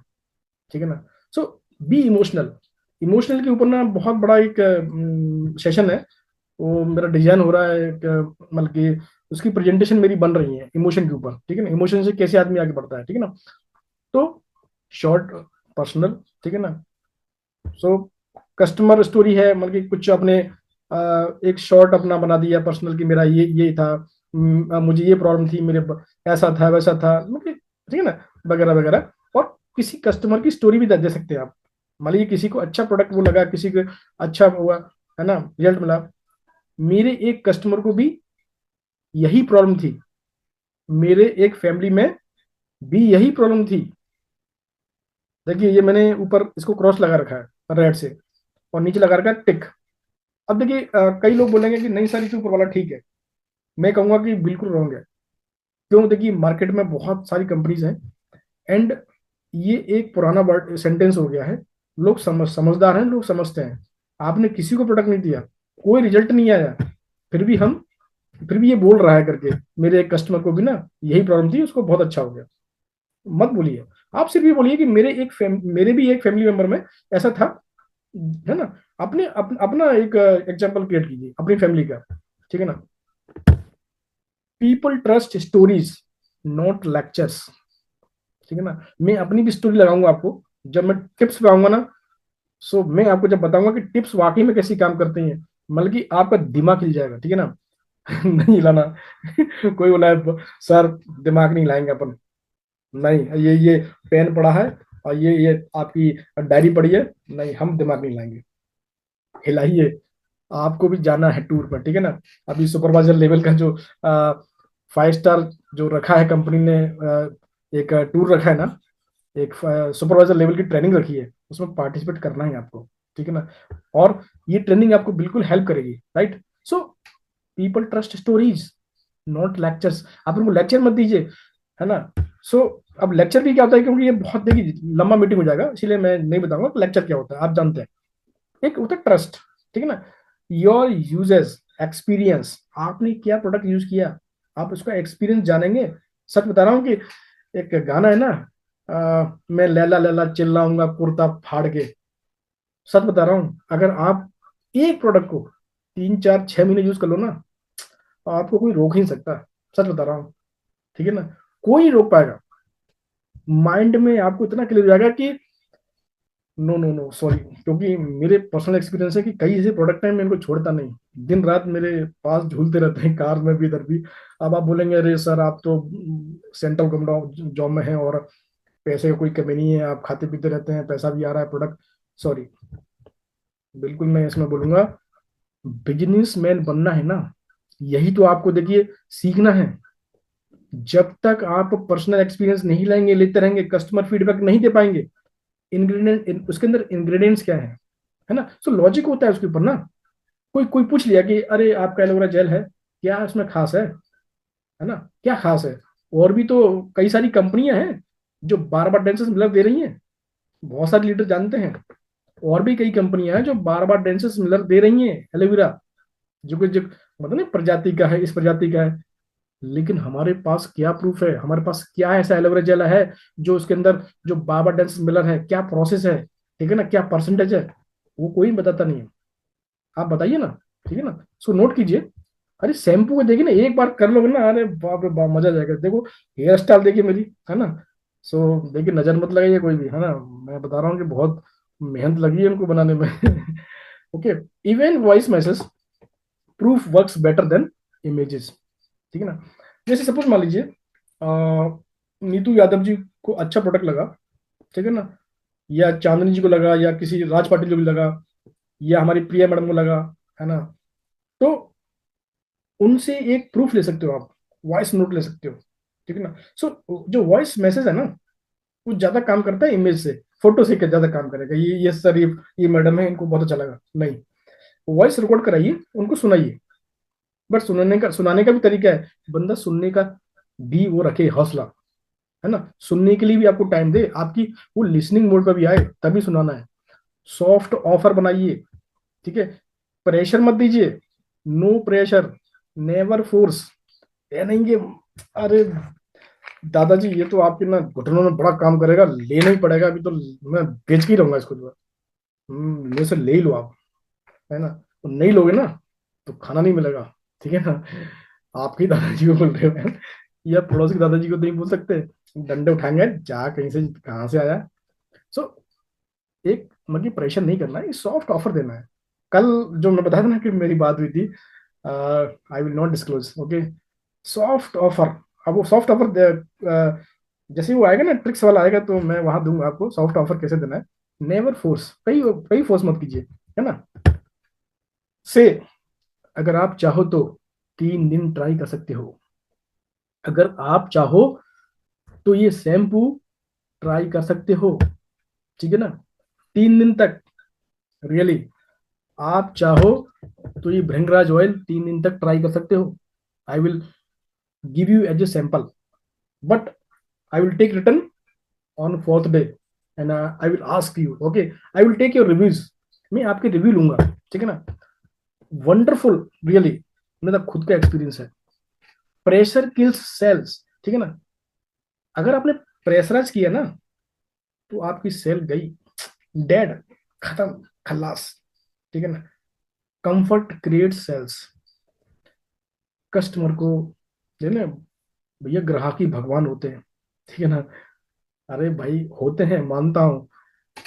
ठीक है ना। सो बी इमोशनल। इमोशनल के ऊपर ना बहुत बड़ा एक सेशन है, वो मेरा डिजाइन हो रहा है मतलब कि उसकी प्रेजेंटेशन मेरी बन रही है इमोशन के ऊपर। ठीक है ना। इमोशन से कैसे आदमी आगे बढ़ता है। ठीक है ना। तो शॉर्ट, पर्सनल। ठीक है ना। सो कस्टमर स्टोरी है, मतलब कि कुछ अपने एक शॉर्ट अपना बना दिया पर्सनल की, मेरा ये था, मुझे ये प्रॉब्लम थी, मेरे ऐसा था वैसा था, मतलब ठीक है ना, वगैरह वगैरह। और किसी कस्टमर की स्टोरी भी दे सकते हैं आप। मान लीजिए किसी को अच्छा प्रोडक्ट वो लगा, किसी को अच्छा हुआ है ना, रिजल्ट मिला। मेरे एक कस्टमर को भी यही प्रॉब्लम थी, मेरे एक फैमिली में भी यही प्रॉब्लम थी। देखिए ये मैंने ऊपर इसको क्रॉस लगा रखा है रेड से, और नीचे लगा रखा है टिक। अब देखिए कई लोग बोलेंगे कि नहीं सर ये तो ऊपर वाला ठीक है। मैं कहूंगा कि बिल्कुल रॉन्ग है। क्यों, देखिए मार्केट में बहुत सारी कंपनीज हैं, एंड ये एक पुराना वर्ड सेंटेंस हो गया है। लोग समझदार हैं, लोग समझते हैं। आपने किसी को प्रोडक्ट नहीं दिया, कोई रिजल्ट नहीं आया, फिर भी हम फिर भी ये बोल रहा है करके। मेरे एक कस्टमर को भी ना यही प्रॉब्लम थी, उसको बहुत अच्छा हो गया। मत बोलिए, आप सिर्फ ये बोलिए कि मेरे भी एक फैमिली मेंबर में ऐसा था, है ना। अपना एक एग्जांपल क्रिएट कीजिए अपनी फैमिली का, ठीक है ना। People trust stories, not lectures, ठीक है ना। मैं अपनी भी स्टोरी लगाऊंगा आपको, जब मैं टिप्स पे आऊंगा ना। सो मैं आपको जब बताऊंगा कि टिप्स वाकई में कैसी काम करते हैं, मतलब कि आपका दिमाग हिल जाएगा, ठीक है ना। नहीं हिलाना। कोई बोला है सर दिमाग नहीं हिलाएंगे अपन, नहीं ये पेन पड़ा है और ये आपकी डायरी पड़ी है, नहीं हम दिमाग नहीं हिलाएंगे, हिलाइए। आपको भी जाना है टूर पर, ठीक है ना। अभी सुपरवाइजर लेवल का जो 5 स्टार जो रखा है कंपनी ने, एक टूर रखा है ना, एक सुपरवाइजर लेवल की ट्रेनिंग रखी है, उसमें पार्टिसिपेट करना है आपको, ठीक है ना। और ये ट्रेनिंग आपको बिल्कुल हेल्प करेगी, right. So people trust stories, not lectures. आप उनको लेक्चर मत दीजिए, है ना। सो अब लेक्चर भी क्या होता है, क्योंकि ये बहुत देखिए लंबा मीटिंग हो जाएगा, इसीलिए मैं नहीं बताऊंगा लेक्चर क्या होता है, आप जानते हैं। एक होता है ट्रस्ट, ठीक है ना। योर यूजेस एक्सपीरियंस, आपने क्या प्रोडक्ट यूज किया, आप उसका एक्सपीरियंस जानेंगे। सच बता रहा हूँ कि एक गाना है ना, मैं लैला लैला चिल्लाऊंगा कुर्ता फाड़ के। सच बता रहा हूँ, अगर आप एक प्रोडक्ट को 3 4 6 महीने यूज कर लो ना, तो आपको कोई रोक ही नहीं सकता। सच बता रहा हूँ, ठीक है ना। कोई नहीं रोक पाएगा। माइंड में आपको इतना क्लियर हो जाएगा कि नो नो नो सॉरी, क्योंकि मेरे पर्सनल एक्सपीरियंस है कि कई ऐसे प्रोडक्ट हैं मैं इनको छोड़ता नहीं, दिन रात मेरे पास झूलते रहते हैं, कार में भी इधर भी। अब आप बोलेंगे अरे सर आप तो सेंट्रल गवर्नमेंट जॉब में हैं और पैसे की कोई कमी नहीं है, आप खाते पीते रहते हैं, पैसा भी आ रहा है प्रोडक्ट। सॉरी, बिल्कुल मैं इसमें बोलूंगा, बिजनेसमैन बनना है ना, यही तो आपको देखिए सीखना है। जब तक आप पर्सनल एक्सपीरियंस नहीं लाएंगे, लेते रहेंगे, कस्टमर फीडबैक नहीं दे पाएंगे, इंग्रेडिएंट उसके अंदर इंग्रेडिएंट्स क्या है ना। सो लॉजिक होता है उसके ऊपर ना। कोई कोई पूछ लिया कि अरे आपका एलोवेरा जेल है, क्या उसमें खास है ना, क्या खास है। और भी तो कई सारी कंपनियां हैं जो बार बार डेंसेस मिलर दे रही हैं, बहुत सारे लीडर जानते हैं। और भी कई कंपनियां हैं जो बार बार डेंसेस मिलर दे रही हैं एलोवेरा, जो मतलब नहीं प्रजाति का है, इस प्रजाति का है। लेकिन हमारे पास क्या प्रूफ है, हमारे पास क्या ऐसा एलोवेरा जेल है जो उसके अंदर जो बाबा डेंस मिलर है, क्या प्रोसेस है, ठीक है ना, क्या परसेंटेज है, वो कोई बताता नहीं है। आप बताइए ना, ठीक है ना। सो नोट कीजिए। अरे शैम्पू को देखिए ना, एक बार कर लोगे ना, अरे बाप रे बाप मजा आ जाएगा। देखो हेयर स्टाइल देखिए मेरी, है ना। सो देखिए नजर मत लगाइए कोई भी, है ना। मैं बता रहा हूँ कि बहुत मेहनत लगी है इनको बनाने में। Okay. Even voice message proof works better than images, ठीक है ना। जैसे सपोज मान लीजिए नीतू यादव जी को अच्छा प्रोडक्ट लगा, ठीक है ना, या चांदनी जी को लगा, या किसी राज पाटिल को भी लगा, या हमारी प्रिया मैडम को लगा, है ना। तो उनसे एक प्रूफ ले सकते हो आप, वॉइस नोट ले सकते हो, ठीक है ना। सो जो वॉइस मैसेज है ना, वो ज्यादा काम करता है इमेज से, फोटो से क्या ज्यादा काम करेगा। ये सर ये मैडम है, इनको बहुत अच्छा लगा, नहीं। वॉइस रिकॉर्ड कराइए, उनको सुनाइए। बट सुनाने का भी तरीका है, बंदा सुनने का भी वो रखे हौसला, है ना। सुनने के लिए भी आपको टाइम दे, आपकी वो लिसनिंग मोड पर भी आए, तभी सुनाना है। सॉफ्ट ऑफर बनाइए, ठीक है। प्रेशर मत दीजिए, नो प्रेशर, नेवर फोर्स। ये नहीं कि अरे दादाजी ये तो आपके ना घुटनों में बड़ा काम करेगा, लेना ही पड़ेगा, अभी तो मैं बेच के ही रहूंगा इसको जो है। मेरे से ले ही लो आप, है ना। तो नहीं लोगे ना तो खाना नहीं मिलेगा, ठीक है ना। आपके दादाजी को बोल रहे हो, या पड़ोसी के दादाजी को तो नहीं बोल सकते, डंडे उठाएंगे जा कहीं से कहाँ से आया। सो एक मतलब प्रेशर नहीं करना है, सॉफ्ट ऑफर देना है। कल जो मैं बताया था ना कि मेरी बात हुई थी, I will not disclose, okay. Soft offer, अब वो सॉफ्ट ऑफर जैसे ही वो आएगा ना, ट्रिक्स वाला आएगा, तो मैं वहां दूंगा आपको सॉफ्ट ऑफर कैसे देना है। नेवर फोर्स, कहीं कहीं फोर्स मत कीजिए, है ना। से अगर आप चाहो तो 3 दिन ट्राई कर सकते हो। अगर आप चाहो तो ये शैम्पू ट्राई कर सकते हो, ठीक है ना, 3 दिन तक। रियली आप चाहो तो ये भृंगराज ऑयल 3 दिन तक ट्राई कर सकते हो। I will give you as a sample, but I will take return on 4th day, and I will ask you, okay. I will take your reviews, मैं आपके रिव्यू लूंगा, ठीक है ना। Wonderful, really. मेरा खुद का एक्सपीरियंस है। प्रेशर किल्स सेल्स, ठीक है ना। अगर आपने प्रेशराइज किया ना, तो आपकी सेल गई, डेड, खत्म, खल्लास, ठीक है ना। Comfort create sales. कस्टमर को देने, भैया ग्राहक ही भगवान होते हैं, ठीक है ना। अरे भाई होते हैं, मानता हूँ,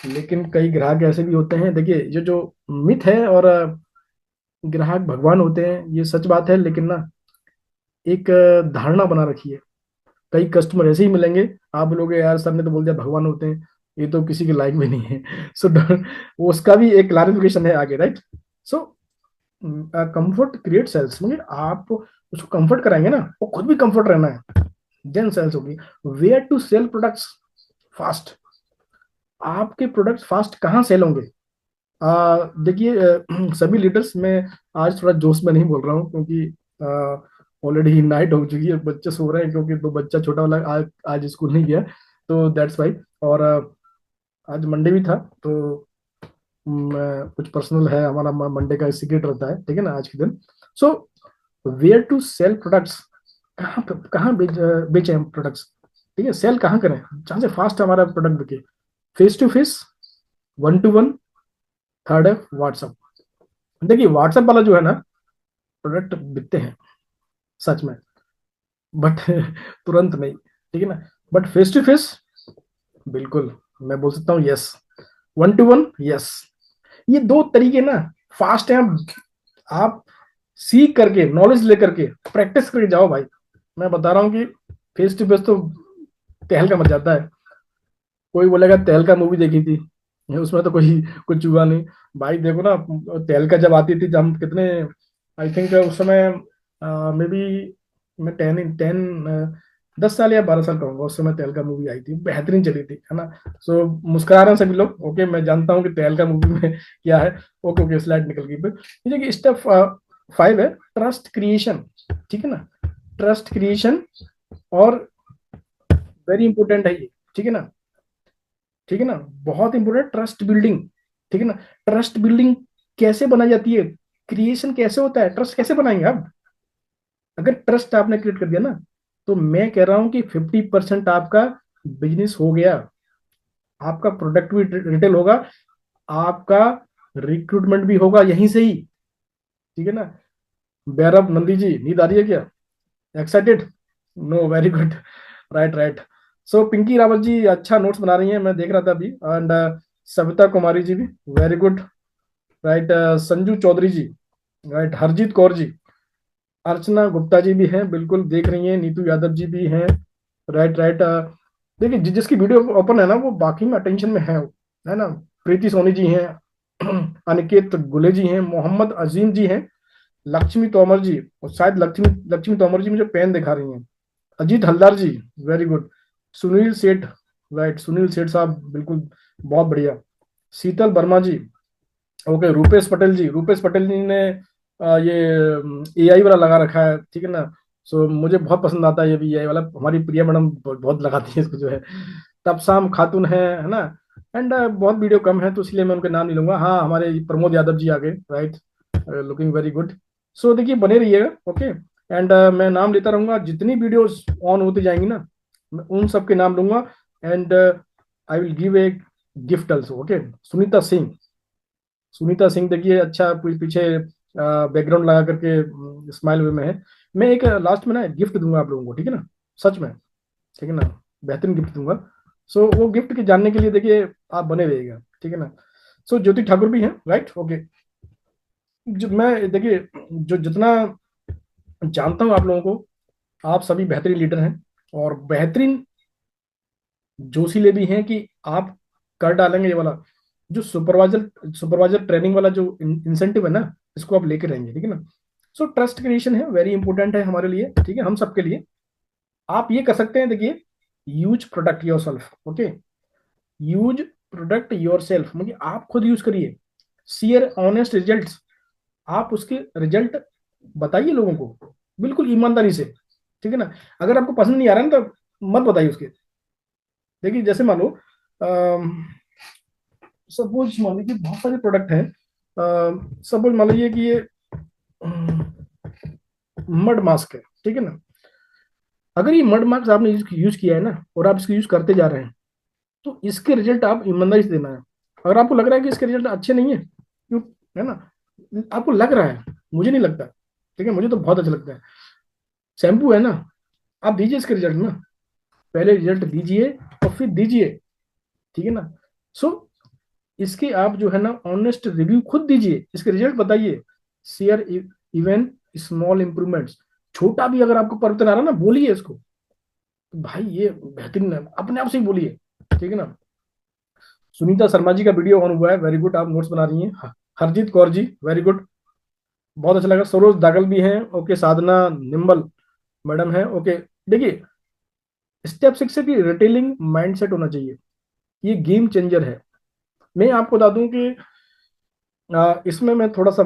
लेकिन कई ग्राहक ऐसे भी होते हैं। देखिए ये जो मिथ है, और ग्राहक भगवान होते हैं, ये सच बात है, लेकिन ना एक धारणा बना रखी है। कई कस्टमर ऐसे ही मिलेंगे, आप बोलोगे यार सर ने तो बोल दिया भगवान होते हैं, ये तो किसी के लायक भी नहीं है। सो वो उसका भी एक क्लैरिफिकेशन है आगे, राइट। सो कंफर्ट क्रिएट सेल्स, मतलब आप उसको कंफर्ट कराएंगे ना, वो खुद भी कंफर्ट रहना है, देन सेल्स होगी। Where to sell products fast. आपके प्रोडक्ट्स फास्ट कहाँ सेल होंगे? देखिए सभी लीडर्स में, आज थोड़ा जोश में नहीं बोल रहा हूँ, क्योंकि ऑलरेडी नाइट हो चुकी है, बच्चे सो रहे हैं, क्योंकि दो बच्चा छोटा वाला आज स्कूल नहीं गया, तो दैट्स वाई। और आज मंडे भी था, तो कुछ पर्सनल है हमारा, मंडे का सीक्रेट रहता है, ठीक है ना, आज के दिन। So where to sell products, कहाँ बेचे हम प्रोडक्ट्स, ठीक है, सेल कहाँ करें जहाँ से फास्ट हमारा प्रोडक्ट बिके? Face to face, one to one, third है व्हाट्सअप। देखिए व्हाट्सएप वाला जो है ना, प्रोडक्ट बिकते हैं सच में, बट तुरंत नहीं, ठीक है ना। बट फेस टू फेस, बिल्कुल, मैं बोल सकता हूँ yes. One to one, yes. ये दो तरीके ना फास्ट हैं। आप सीख करके, नॉलेज लेकर के, प्रैक्टिस करके जाओ भाई। मैं बता रहा हूँ कि फेस टू फेस तो तहलका मच जाता है। कोई बोलेगा तहलका मूवी देखी थी, उसमें तो कोई कुछ हुआ नहीं। भाई देखो ना, तहलका जब आती थी, जब हम कितने, आई थिंक उस समय मे बी मैं 10 साल या 12 साल का होगा, उस समय तहलका मूवी आई थी, बेहतरीन चली थी, है ना। सो मुस्कुरा रहे हैं सभी लोग, ओके, मैं जानता हूँ कि तहलका मूवी में क्या है। ओके ओके, स्लाइड निकल गई। फिर देखिए स्टेप 5 है ट्रस्ट क्रिएशन, ठीक है ना। ट्रस्ट क्रिएशन, और वेरी इंपॉर्टेंट है ये, ठीक है ना, ठीक है ना, बहुत इंपॉर्टेंट, ट्रस्ट बिल्डिंग, ठीक है ना। ट्रस्ट बिल्डिंग कैसे बनाई जाती है, क्रिएशन कैसे होता है, ट्रस्ट कैसे बनाएंगे आप? अगर ट्रस्ट आपने क्रिएट कर दिया ना, तो मैं कह रहा हूं कि 50% आपका बिजनेस हो गया। आपका प्रोडक्ट भी रिटेल होगा, आपका रिक्रूटमेंट भी होगा यहीं से ही, ठीक है ना। बैरब नंदी जी, नींद आ रही है क्या? Excited? No, very good, right right. So Pinky Rawat ji अच्छा नोट्स बना रही हैं, मैं देख रहा था अभी, एंड सविता कुमारी जी भी, very good, right. Sanju Chaudhary ji, right. Harjeet Kaur ji, Archana Gupta ji भी हैं, बिल्कुल देख रही हैं। नीतू यादव जी भी हैं, राइट राइट। देखिए जिसकी वीडियो ओपन है ना, वो बाकी में अटेंशन में है ना। प्रीति सोनी जी हैं, अनिकेत गुले जी हैं, मोहम्मद अजीम जी हैं, लक्ष्मी तोमर जी, और शायद लक्ष्मी लक्ष्मी तोमर जी मुझे पेन दिखा रही हैं। अजीत हलदार जी, वेरी गुड। सुनील सेठ, राइट, सुनील सेठ साहब, बिल्कुल, बहुत बढ़िया। शीतल वर्मा जी, ओके। रूपेश पटेल जी, रूपेश पटेल जी ने ये एआई वाला लगा रखा है, ठीक है ना। सो मुझे बहुत पसंद आता है ये भी एआई वाला, हमारी प्रिया मैडम बहुत लगाती है इसको जो है। तबसाम खातून है ना। एंड बहुत वीडियो कम है, तो इसलिए मैं उनके नाम नहीं लूंगा। हाँ, हमारे प्रमोद यादव जी आ गए, राइट, लुकिंग वेरी गुड। सो देखिए बने रहिएगा, ओके। एंड मैं नाम लेता रहूंगा, जितनी वीडियोस ऑन होती जाएंगी ना, मैं उन सबके नाम लूंगा। And I will give a gift also, okay. Sunita Singh, Sunita Singh देखिए, अच्छा पीछे बैकग्राउंड लगा करके स्माइल वे में है। मैं एक लास्ट में ना गिफ्ट दूंगा आप लोगों को, ठीक है ना, सच में, ठीक है ना, बेहतरीन गिफ्ट दूंगा। सो वो गिफ्ट के जानने के लिए देखिए आप बने रहिएगा, ठीक है ना। सो ज्योति ठाकुर भी हैं, राइट, ओके। जो मैं देखिए, जो जितना जानता हूँ आप लोगों को, आप सभी बेहतरीन लीडर हैं, और बेहतरीन जोशीले भी हैं कि आप कर डालेंगे ये वाला जो सुपरवाइजर सुपरवाइजर ट्रेनिंग वाला जो इंसेंटिव है ना, इसको आप लेके रहेंगे, ठीक है ना। सो ट्रस्ट क्रिएशन है, वेरी इंपॉर्टेंट है हमारे लिए, ठीक है, हम सबके लिए। आप ये कर सकते हैं, देखिए, use product your self, okay. Use product your self, मतलब आप खुद यूज करिए। शेयर ऑनेस्ट रिजल्ट्स, आप उसके रिजल्ट बताइए लोगों को, बिल्कुल ईमानदारी से, ठीक है ना। अगर आपको पसंद नहीं आ रहा है ना, तो मत बताइए उसके। देखिए जैसे मान लो, सपोज मान लीजिए बहुत सारे प्रोडक्ट हैं, सपोज मान लीजिए कि ये मड मास्क है, ठीक है ना। अगर ये मड मास्क आपने यूज किया है ना, और आप इसको यूज करते जा रहे हैं, तो इसके रिजल्ट आप ईमानदारी से देना है। अगर आपको लग रहा है कि इसके रिजल्ट अच्छे नहीं है, क्यों, है ना, आपको लग रहा है, मुझे नहीं लगता, ठीक है, मुझे तो बहुत अच्छा लगता है। शैम्पू है ना, आप दीजिए इसके रिजल्ट ना, पहले रिजल्ट दीजिए और फिर दीजिए, ठीक है ना। सो इसके आप जो है ना ऑनेस्ट रिव्यू खुद दीजिए, इसके रिजल्ट बताइए, शेयर इवन स्मॉल इंप्रूवमेंट्स, छोटा भी अगर आपको परिवर्तन आ रहा है ना, बोलिए इसको, तो भाई ये बेहतरीन है, अपने आप से ही बोलिए, ठीक है ना। सुनीता शर्मा जी का वीडियो ऑन हुआ है, वेरी गुड, आप नोट्स बना रही हैं। हरजीत कौर जी, वेरी गुड, बहुत अच्छा लगा। सरोज दागल भी हैं, ओके। साधना निम्बल मैडम है, ओके। देखिए, स्टेप 6 है कि रिटेलिंग माइंडसेट होना चाहिए, ये गेम चेंजर है। मैं आपको बता दूं कि इसमें मैं थोड़ा सा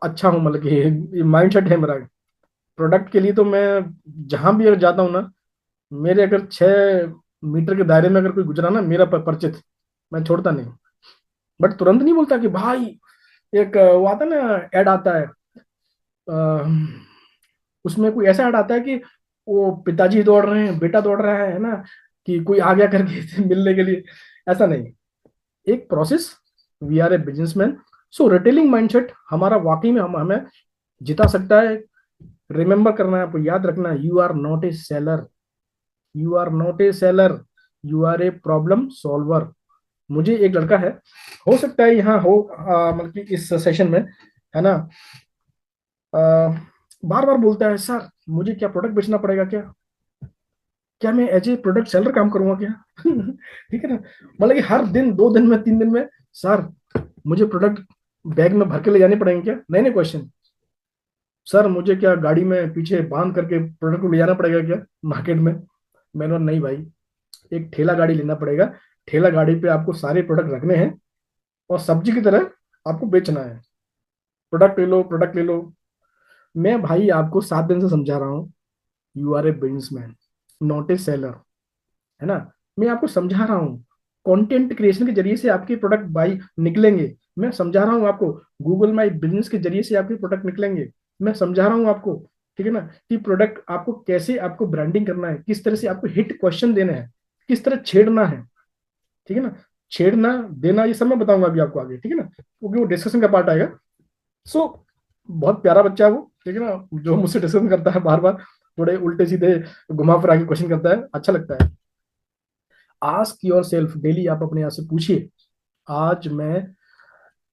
अच्छा हूँ, मतलब कि माइंड सेट है मेरा। प्रोडक्ट के लिए तो मैं जहां भी अगर जाता हूँ ना, मेरे अगर 6 मीटर के दायरे में अगर कोई गुजरा ना मेरा परिचित, मैं छोड़ता नहीं। बट तुरंत नहीं बोलता कि भाई, एक वो आता ना, ऐड आता है, अ, उसमें कोई ऐसा ऐड आता है कि वो पिताजी दौड़ रहे हैं, बेटा दौड़ रहा है ना, कि कोई आ गया करके मिलने के लिए, ऐसा नहीं। एक process, we are a businessman. So retailing mindset हमारा वाकई में हम हमें जिता सकता है। रिमेंबर करना है आपको, याद रखना है, you are not a seller, you are not a seller, you are a problem solver. मुझे एक लड़का है, हो सकता है यहाँ हो, मतलब कि इस सेशन में, है ना, बार बार बोलता है, सर मुझे क्या प्रोडक्ट बेचना पड़ेगा क्या, क्या मैं एज ए प्रोडक्ट सेलर काम करूंगा क्या? ठीक है ना, मतलब कि हर दिन, 2 दिन में, 3 दिन में, सर मुझे प्रोडक्ट बैग में भर के ले जाने पड़ेंगे क्या, नए नए क्वेश्चन। सर मुझे क्या गाड़ी में पीछे बांध करके प्रोडक्ट को ले जाना पड़ेगा क्या मार्केट में? मैंने बोला, नहीं भाई, एक ठेला गाड़ी लेना पड़ेगा, ठेला गाड़ी पे आपको सारे प्रोडक्ट रखने हैं, और सब्जी की तरह आपको बेचना है। प्रोडक्ट ले लो, प्रोडक्ट ले लो। मैं भाई आपको 7 दिन से समझा रहा हूँ, you are a businessman, not a seller, है ना। मैं आपको समझा रहा हूँ, कंटेंट क्रिएशन के जरिए से आपके प्रोडक्ट बाई निकलेंगे। मैं समझा रहा हूँ आपको, गूगल माई बिजनेस के जरिए से आपके प्रोडक्ट निकलेंगे। मैं समझा रहा हूँ आपको, ठीक है ना, कि प्रोडक्ट आपको कैसे, आपको ब्रांडिंग करना है, किस तरह से आपको हिट क्वेश्चन देने हैं, किस तरह छेड़ना है, ठीक है ना। छेड़ना, देना, ये सब मैं बताऊंगा अभी आपको आगे, ठीक है ना, क्योंकि वो डिस्कशन का पार्ट आएगा। सो बहुत प्यारा बच्चा है वो, ठीक है ना, जो मुझसे डिस्कशन करता है बार बार, थोड़े उल्टे सीधे घुमा फिरा के क्वेश्चन करता है, अच्छा लगता है। आस्क योर सेल्फ डेली, आप अपने आप से पूछिए, आज मैं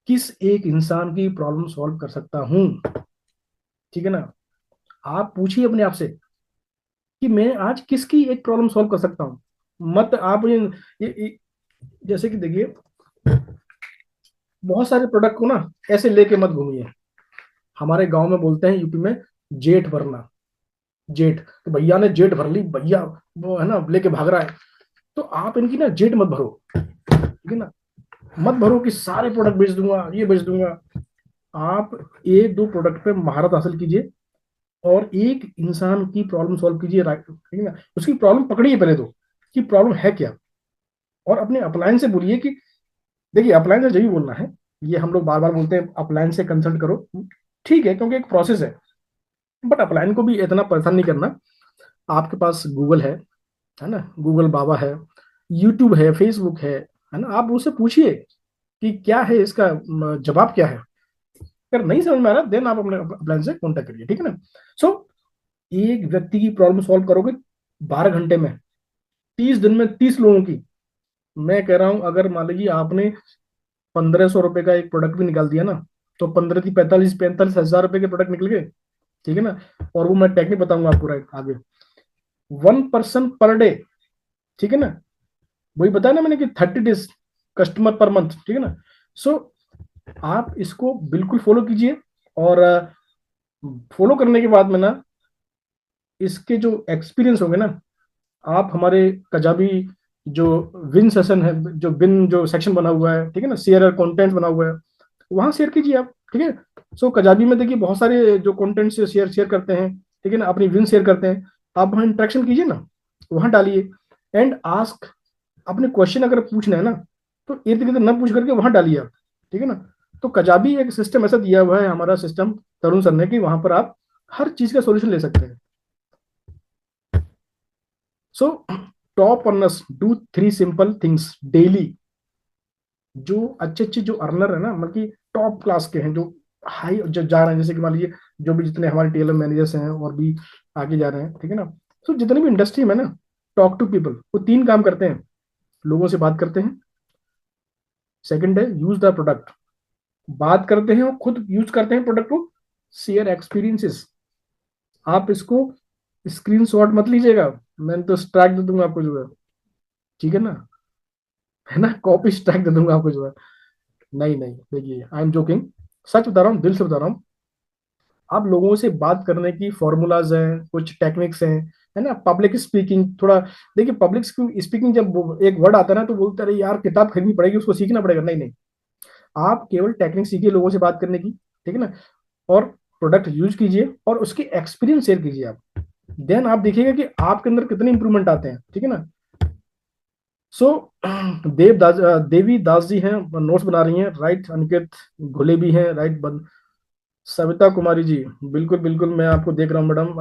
किस एक इंसान की प्रॉब्लम सॉल्व कर सकता हूँ, ठीक है ना। आप पूछिए अपने आप से कि मैं आज किसकी एक प्रॉब्लम सॉल्व कर सकता हूँ। मत आप जैसे कि देखिए, बहुत सारे प्रोडक्ट को ना ऐसे लेके मत घूमिए। हमारे गांव में बोलते हैं, यूपी में, जेठ भरना, जेठ, तो भैया ने जेठ भर ली, भैया वो है ना लेके भाग रहा है। तो आप इनकी ना जेठ मत भरो, ठीक है ना। मत भरो कि सारे प्रोडक्ट बेच दूंगा, ये बेच दूंगा। आप एक दो प्रोडक्ट पे महारत हासिल कीजिए, और एक इंसान की प्रॉब्लम सॉल्व कीजिए, राइट, ठीक है ना। उसकी प्रॉब्लम पकड़िए पहले तो, कि प्रॉब्लम है क्या, और अपने अपलायन से बोलिए कि, देखिए अपलायन से यही बोलना है, ये हम लोग बार बार बोलते हैं अपलायन से कंसल्ट करो, ठीक है, क्योंकि एक प्रोसेस है, बट अपलायन को भी इतना परेशान नहीं करना। आपके पास गूगल है ना, गूगल बाबा है, यूट्यूब है, फेसबुक है ना, आप उससे पूछिए कि क्या है इसका जवाब क्या है। अगर नहीं समझ में आ रहा, देन आप अपने अपलायन से कॉन्टेक्ट करिए, ठीक है ना। सो एक व्यक्ति की प्रॉब्लम सॉल्व करोगे 12 घंटे में, 30 दिन में 30 लोगों की। मैं कह रहा हूं, अगर मान लीजिए आपने 1500 रुपए का एक प्रोडक्ट भी निकाल दिया ना, तो 15 थी 45 45 हजार रुपए के प्रोडक्ट निकल गए, ठीक है ना। और वो मैं टेक्निक बताऊंगा आपको राइट आगे, 1 पर्सन पर डे, ठीक है ना। वही बताया ना मैंने कि 30 डेज कस्टमर पर मंथ, ठीक है ना। सो आप इसको बिल्कुल फॉलो कीजिए, और फॉलो करने के बाद में ना, इसके जो एक्सपीरियंस होंगे ना, आप हमारे कजाबी जो विन सेशन है, जो विन जो सेक्शन बना हुआ है, ठीक है ना, शेयर कंटेंट बना हुआ है, वहां शेयर कीजिए आप, ठीक है। सो कजाबी में देखिए बहुत सारे जो कंटेंट से शेयर शेयर करते हैं, ठीक है ना, अपनी विन शेयर करते हैं। आप वहाँ इंटरेक्शन कीजिए ना, वहां डालिए, एंड आस्क, अपने क्वेश्चन अगर पूछना है ना, तो इर्द गिर्द ना पूछ करके वहां डालिए आप, ठीक है ना। तो कजाबी एक सिस्टम ऐसा दिया हुआ है, हमारा सिस्टम, तरुण सर ने, कि वहां पर आप हर चीज का सॉल्यूशन ले सकते हैं। So top earners do 3 simple things daily. जो अच्छे अच्छे जो अर्नर है ना, मतलब कि टॉप क्लास के हैं, जो हाई जो जा रहे हैं, जैसे कि मान लीजिए जो भी जितने हमारे टीएलएम मैनेजर्स हैं और भी आगे जा रहे हैं, ठीक है ना। तो जितने भी इंडस्ट्री में ना, टॉक टू पीपल, वो 3 काम करते हैं। लोगों से बात करते हैं, सेकंड है यूज द प्रोडक्ट, बात करते हैं और खुद यूज करते हैं प्रोडक्ट को, शेयर एक्सपीरियंसेस। आप इसको स्क्रीनशॉट मत लीजिएगा, मैं तो स्ट्राइक दे दूंगा आपको जो है, ठीक है ना, है ना, कॉपी स्ट्राइक दे दूंगा आपको जो है। नहीं नहीं, देखिए आई एम जोकिंग, सच बता रहा हूँ, दिल से बता रहा हूँ। आप लोगों से बात करने की फॉर्मूलाज हैं, कुछ टेक्निक्स हैं, है ना, पब्लिक स्पीकिंग थोड़ा। देखिए पब्लिक स्पीकिंग जब एक वर्ड आता है ना, तो बोलते रहे यार किताब खरीदनी पड़ेगी, उसको सीखना पड़ेगा, नहीं नहीं। आप केवल टेक्निक सीखिए लोगों से बात करने की, ठीक है ना, और प्रोडक्ट यूज कीजिए और उसकी एक्सपीरियंस शेयर कीजिए आप। देन आप देखिएगा कि आपके अंदर कितने इंप्रूवमेंट आते हैं, ठीक है ना। सो देवी दास जी हैं, नोट्स बना रही हैं, राइट। अनिकेत घुले भी हैं, राइट। सविता कुमारी जी, बिल्कुल बिल्कुल, मैं आपको देख रहा हूँ मैडम।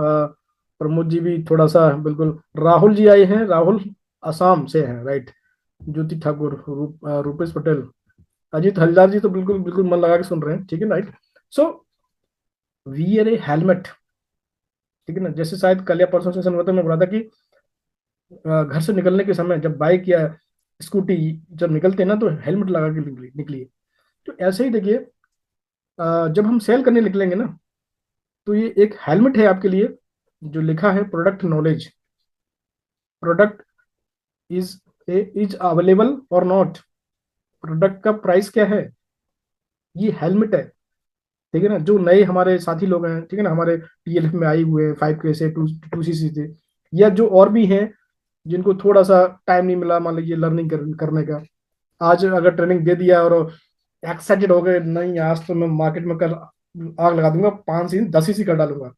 प्रमोद जी भी थोड़ा सा, बिल्कुल। राहुल जी आए हैं, राहुल असम से हैं, राइट। ज्योति ठाकुर, रूपेश पटेल, अजीत हलदार जी तो बिल्कुल बिल्कुल मन लगा के सुन रहे हैं, ठीक है, राइट। सो वियर ए हेलमेट, ठीक है ना, जैसे शायद कल या परसों सेशन हुआ था, मैं बोला था कि घर से निकलने के समय जब बाइक या स्कूटी जब निकलते हैं ना, तो हेलमेट लगा के निकलिए। तो ऐसे ही देखिए, जब हम सेल करने निकलेंगे ना, तो ये एक हेलमेट है आपके लिए, जो लिखा है product knowledge. Product is is available और नॉट, प्रोडक्ट का प्राइस क्या है, ये हेलमेट है, ठीक है ना। जो नए हमारे साथी लोग हैं, ठीक है ना, हमारे टीएलएफ में आए हुए हैं, 5K से, 2CC से, या जो और भी हैं जिनको थोड़ा सा टाइम नहीं मिला मान लीजिए लर्निंग करने का, आज अगर ट्रेनिंग दे दिया और एक्साइटेड हो गए, नहीं आज तो मैं मार्केट में कल आग लगा दूंगा, 5 से 10 कर डालूंगा।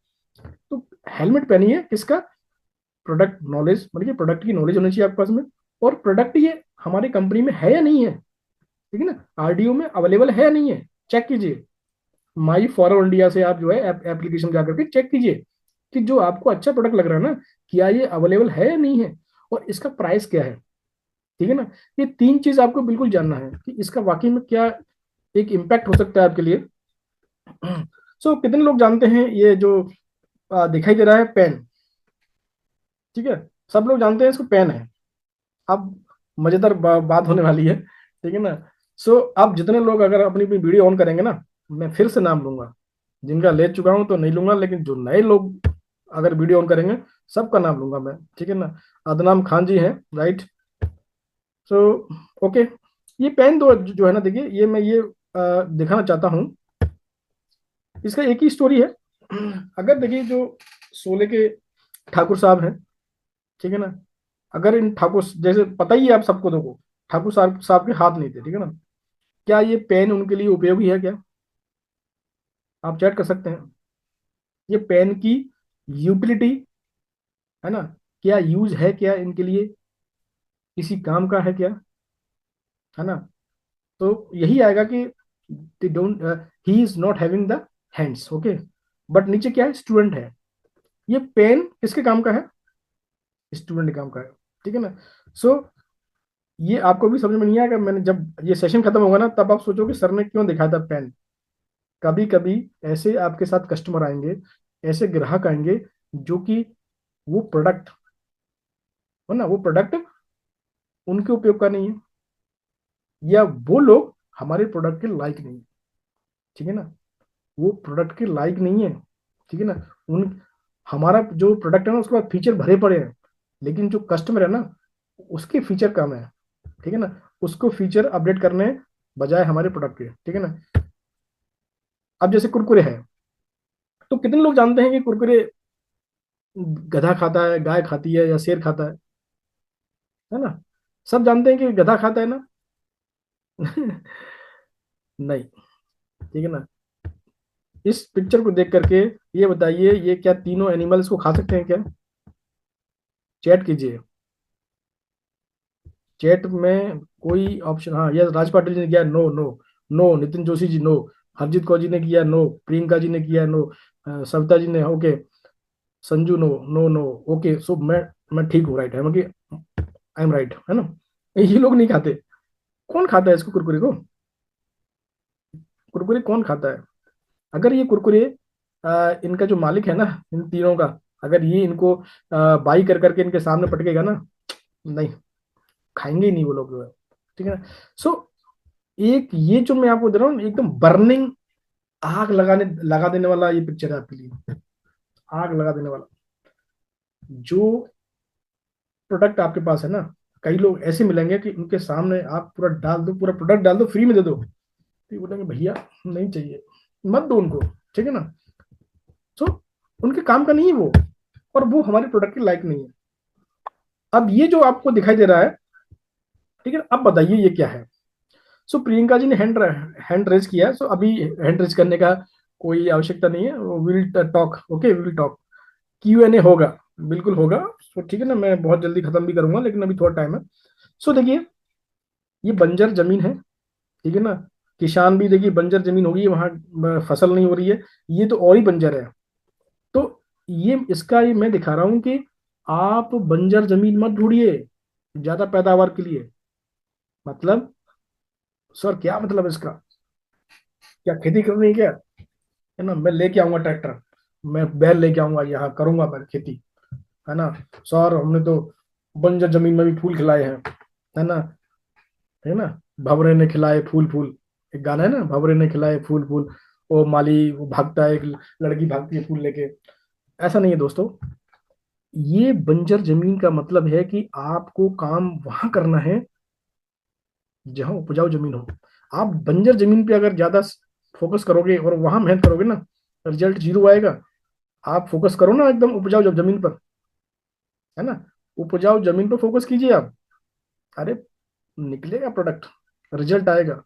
तो हेलमेट पहनिए, किसका, प्रोडक्ट नॉलेज, मतलब प्रोडक्ट की नॉलेज होनी चाहिए आपके पास में। और प्रोडक्ट ये हमारी कंपनी में है या नहीं है, ठीक है ना, आरडीओ में अवेलेबल है या नहीं है, चेक कीजिए। माई फॉर इंडिया से आप जो है एप्लीकेशन जा करके चेक कीजिए कि जो आपको अच्छा प्रोडक्ट लग रहा है ना, क्या ये अवेलेबल है या नहीं है, और इसका प्राइस क्या है, ठीक है ना। ये 3 चीज आपको बिल्कुल जानना है कि इसका वाकई में क्या एक इम्पैक्ट हो सकता है आपके लिए। कितने लोग जानते हैं ये जो दिखाई दे रहा है, पेन, ठीक है, सब लोग जानते हैं इसको पेन है। अब मजेदार बात होने वाली है, ठीक है ना। अब जितने लोग अगर अपनी अपनी वीडियो ऑन करेंगे ना, मैं फिर से नाम लूंगा, जिनका ले चुका हूं तो नहीं लूंगा, लेकिन जो नए लोग अगर वीडियो ऑन करेंगे, सबका नाम लूंगा मैं, ठीक है ना। अदनाम खान जी हैं, राइट। सो ओके, ये पेन दो जो है ना, देखिए ये मैं ये दिखाना चाहता हूँ। इसका एक ही स्टोरी है। अगर देखिए जो शोले के ठाकुर साहब हैं, ठीक है ना, अगर इन ठाकुर, जैसे पता ही है आप सबको, देखो ठाकुर साहब के हाथ नहीं थे, ठीक है ना, क्या ये पेन उनके लिए उपयोगी है क्या, आप चैट कर सकते हैं। ये पेन की यूटिलिटी, है ना, क्या यूज है क्या इनके लिए, किसी काम का है क्या, है ना। तो यही आएगा कि they don't, he is not having the hands, okay. But नीचे क्या है, स्टूडेंट है। ये पेन किसके काम का है, स्टूडेंट के काम का है, ठीक है ना। सो ये आपको भी समझ में नहीं आएगा, मैंने जब ये सेशन खत्म होगा ना, तब आप सोचोगे सर ने क्यों दिखाया था पेन। कभी कभी ऐसे आपके साथ कस्टमर आएंगे, ऐसे ग्राहक आएंगे, जो कि वो प्रोडक्ट, है ना, वो प्रोडक्ट उनके उपयोग का नहीं है, या वो लोग हमारे प्रोडक्ट के लायक नहीं है, ठीक है ना, वो प्रोडक्ट के लायक नहीं है, ठीक है ना। उन हमारा जो प्रोडक्ट है ना, उसके बाद फीचर भरे पड़े हैं, लेकिन जो कस्टमर है ना, उसके फीचर कम है, ठीक है ना, उसको फीचर अपडेट करने बजाय हमारे प्रोडक्ट के, ठीक है ना। अब जैसे कुरकुरे है, तो कितने लोग जानते हैं कि कुरकुरे गधा खाता है, गाय खाती है, या शेर खाता है ना। सब जानते हैं कि गधा खाता है ना। नहीं, ठीक है ना। इस पिक्चर को देख करके ये बताइए, ये क्या तीनों एनिमल्स को खा सकते हैं क्या, चैट कीजिए। चैट में कोई ऑप्शन, हाँ यस, राज पाटिल जी ने किया, no no no, Nitin Joshi ji no, Harjeet Kaur ji ने किया, नो। प्रियंका जी ने किया, नो। सविता जी ने, okay. Sanju, no. No no. Okay, so मैं ठीक हूँ, राइट है, आई एम राइट, है ना। ये लोग नहीं खाते। कौन खाता है इसको, कुरकुरे को? कुरकुरे कौन खाता है? अगर ये कुरकुरे इनका जो मालिक है ना, इन तीनों का, अगर ये इनको बाई कर करके इनके सामने पटकेगा ना, नहीं, खाएंगे ही नहीं वो लोग जो है। ठीक है ना। सो एक ये जो मैं आपको दे रहा हूँ, एकदम बर्निंग, आग लगा देने वाला ये पिक्चर है आपके लिए। आग लगा देने वाला जो प्रोडक्ट आपके पास है ना, कई लोग ऐसे मिलेंगे कि उनके सामने आप पूरा डाल दो, पूरा प्रोडक्ट डाल दो, फ्री में दे दो, तो ये बोलेंगे भैया नहीं चाहिए, मत दो उनको। ठीक है ना। सो उनके काम का नहीं है वो, और वो हमारे प्रोडक्ट के लायक नहीं है। अब ये जो आपको दिखाई दे रहा है, ठीक है, अब बताइए ये क्या है? सो प्रियंका जी ने हैंड रेज किया है, सो अभी हैंड रेज करने का कोई आवश्यकता नहीं है। Will talk, okay, will talk. Q&A होगा, बिल्कुल होगा। सो ठीक है ना, मैं बहुत जल्दी खत्म भी करूंगा, लेकिन अभी थोड़ा टाइम है। सो देखिए, ये बंजर जमीन है, ठीक है ना। किसान भी देखिए, बंजर जमीन होगी वहां, फसल नहीं हो रही है, ये तो और ही बंजर है। तो ये मैं दिखा रहा हूं कि आप बंजर जमीन मत ढूंढिए ज्यादा पैदावार के लिए। मतलब, सर क्या मतलब इसका? क्या खेती करनी है क्या? है ना, मैं लेके आऊंगा ट्रैक्टर, मैं बैल लेके आऊंगा, यहाँ करूंगा मैं खेती, है ना। सर हमने तो बंजर जमीन में भी फूल खिलाए हैं, है ना। है ना, भंवरे ने खिलाए फूल फूल, एक गाना है ना, भंवरे ने खिलाए फूल फूल। वो माली वो भागता है, एक लड़की भागती है फूल लेके। ऐसा नहीं है दोस्तों। ये बंजर जमीन का मतलब है कि आपको काम वहां करना है जहां उपजाऊ जमीन हो। आप बंजर जमीन पे अगर ज्यादा फोकस करोगे और वहां मेहनत करोगे ना, रिजल्ट जीरो आएगा। आप फोकस करो ना एकदम उपजाऊ जमीन पर, है ना। उपजाऊ जमीन पर फोकस कीजिए आप। अरे, निकलेगा प्रोडक्ट, रिजल्ट आएगा।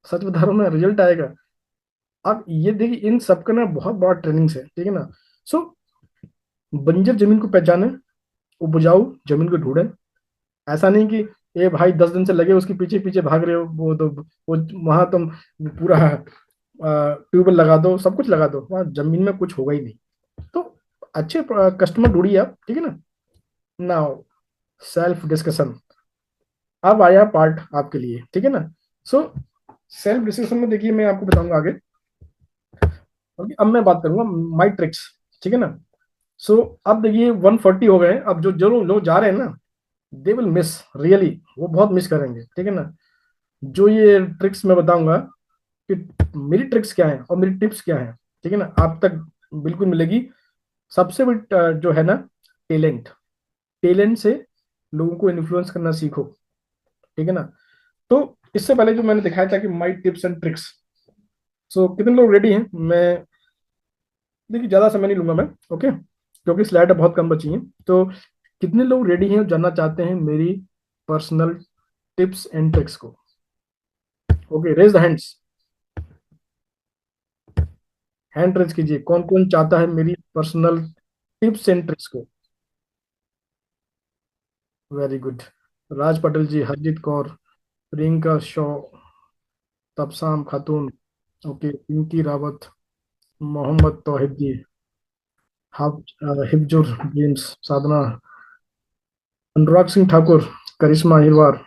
सच बता रहा हूँ ना, रिजल्ट आएगा। आप ये देखिए, इन सबका ना बहुत बड़ा ट्रेनिंग्स है, ठीक है ना। सो बंजर जमीन को पहचाने, उपजाऊ जमीन को ढूंढे। ऐसा नहीं कि ये भाई 10 दिन से लगे उसके पीछे पीछे भाग रहे हो, वो तो वो वहां तुम पूरा ट्यूबवेल लगा दो, सब कुछ लगा दो, वहां जमीन में कुछ होगा ही नहीं। तो अच्छे कस्टमर ढूंढिए आप, ठीक है ना। नाउ, सेल्फ डिस्कशन, अब आया पार्ट आपके लिए, ठीक है ना। सो सेल्फ डिस्कशन में देखिए, मैं आपको बताऊंगा आगे। ओके, अब मैं बात करूंगा माई ट्रिक्स, ठीक है ना। सो अब देखिए 140 हो गए, अब जो जो लोग जा रहे हैं ना, दे विल मिस, रियली वो बहुत मिस करेंगे, ठीक है ना। जो ये ट्रिक्स मैं बताऊंगा कि मेरी ट्रिक्स क्या है और मेरी टिप्स क्या है, ठीक है ना, आप तक बिल्कुल मिलेगी। सबसे बड़ी जो है ना, टैलेंट। टैलेंट से लोगों को इन्फ्लुएंस करना सीखो, ठीक है ना। तो इससे पहले जो मैंने दिखाया था कि माई टिप्स एंड ट्रिक्स, सो कितने लोग रेडी हैं? मैं देखिए ज्यादा समय नहीं लूंगा मैं, ओके, क्योंकि स्लाइड बहुत कम बची हैं। तो कितने लोग रेडी हैं, जानना चाहते हैं मेरी पर्सनल टिप्स एंड ट्रिक्स को? Okay, raise the hands, hand raise कीजिए, कौन कौन चाहता है मेरी पर्सनल टिप्स एंड ट्रिक्स को? Very good. Raj Patel ji, Harjeet Kaur, Priyanka Shaw, Tabassum Khatoon, okay, Pinky Rawat, Mohammad Tauhid ji, Hibjur James, Sadhana, Anurag Singh Thakur, Karishma Hirwar,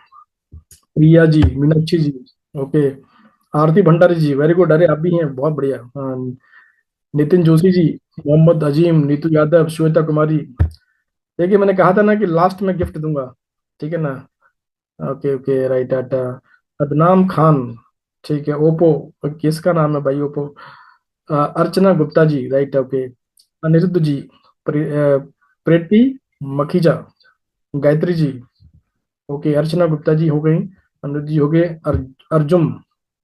Priya ji, Meenakshi ji, okay, Aarti Bhandari ji, very good. अरे आप भी हैं, बहुत बढ़िया। नितिन जोशी जी, मोहम्मद अजीम, नीतू यादव, श्वेता कुमारी। देखिए मैंने कहा था ना कि लास्ट में गिफ्ट दूंगा, ठीक है ना। ओके ओके, राइट आटा, अदनाम खान, ठीक है। ओप्पो, किसका नाम है भाई ओप्पो? अर्चना गुप्ता जी, राइट, ओके। अनिरुद्ध जी, प्रीति मखीजा, गायत्री जी, ओके। अर्चना गुप्ता जी हो गई, अनिरुद्ध जी हो गए, अर्जुम,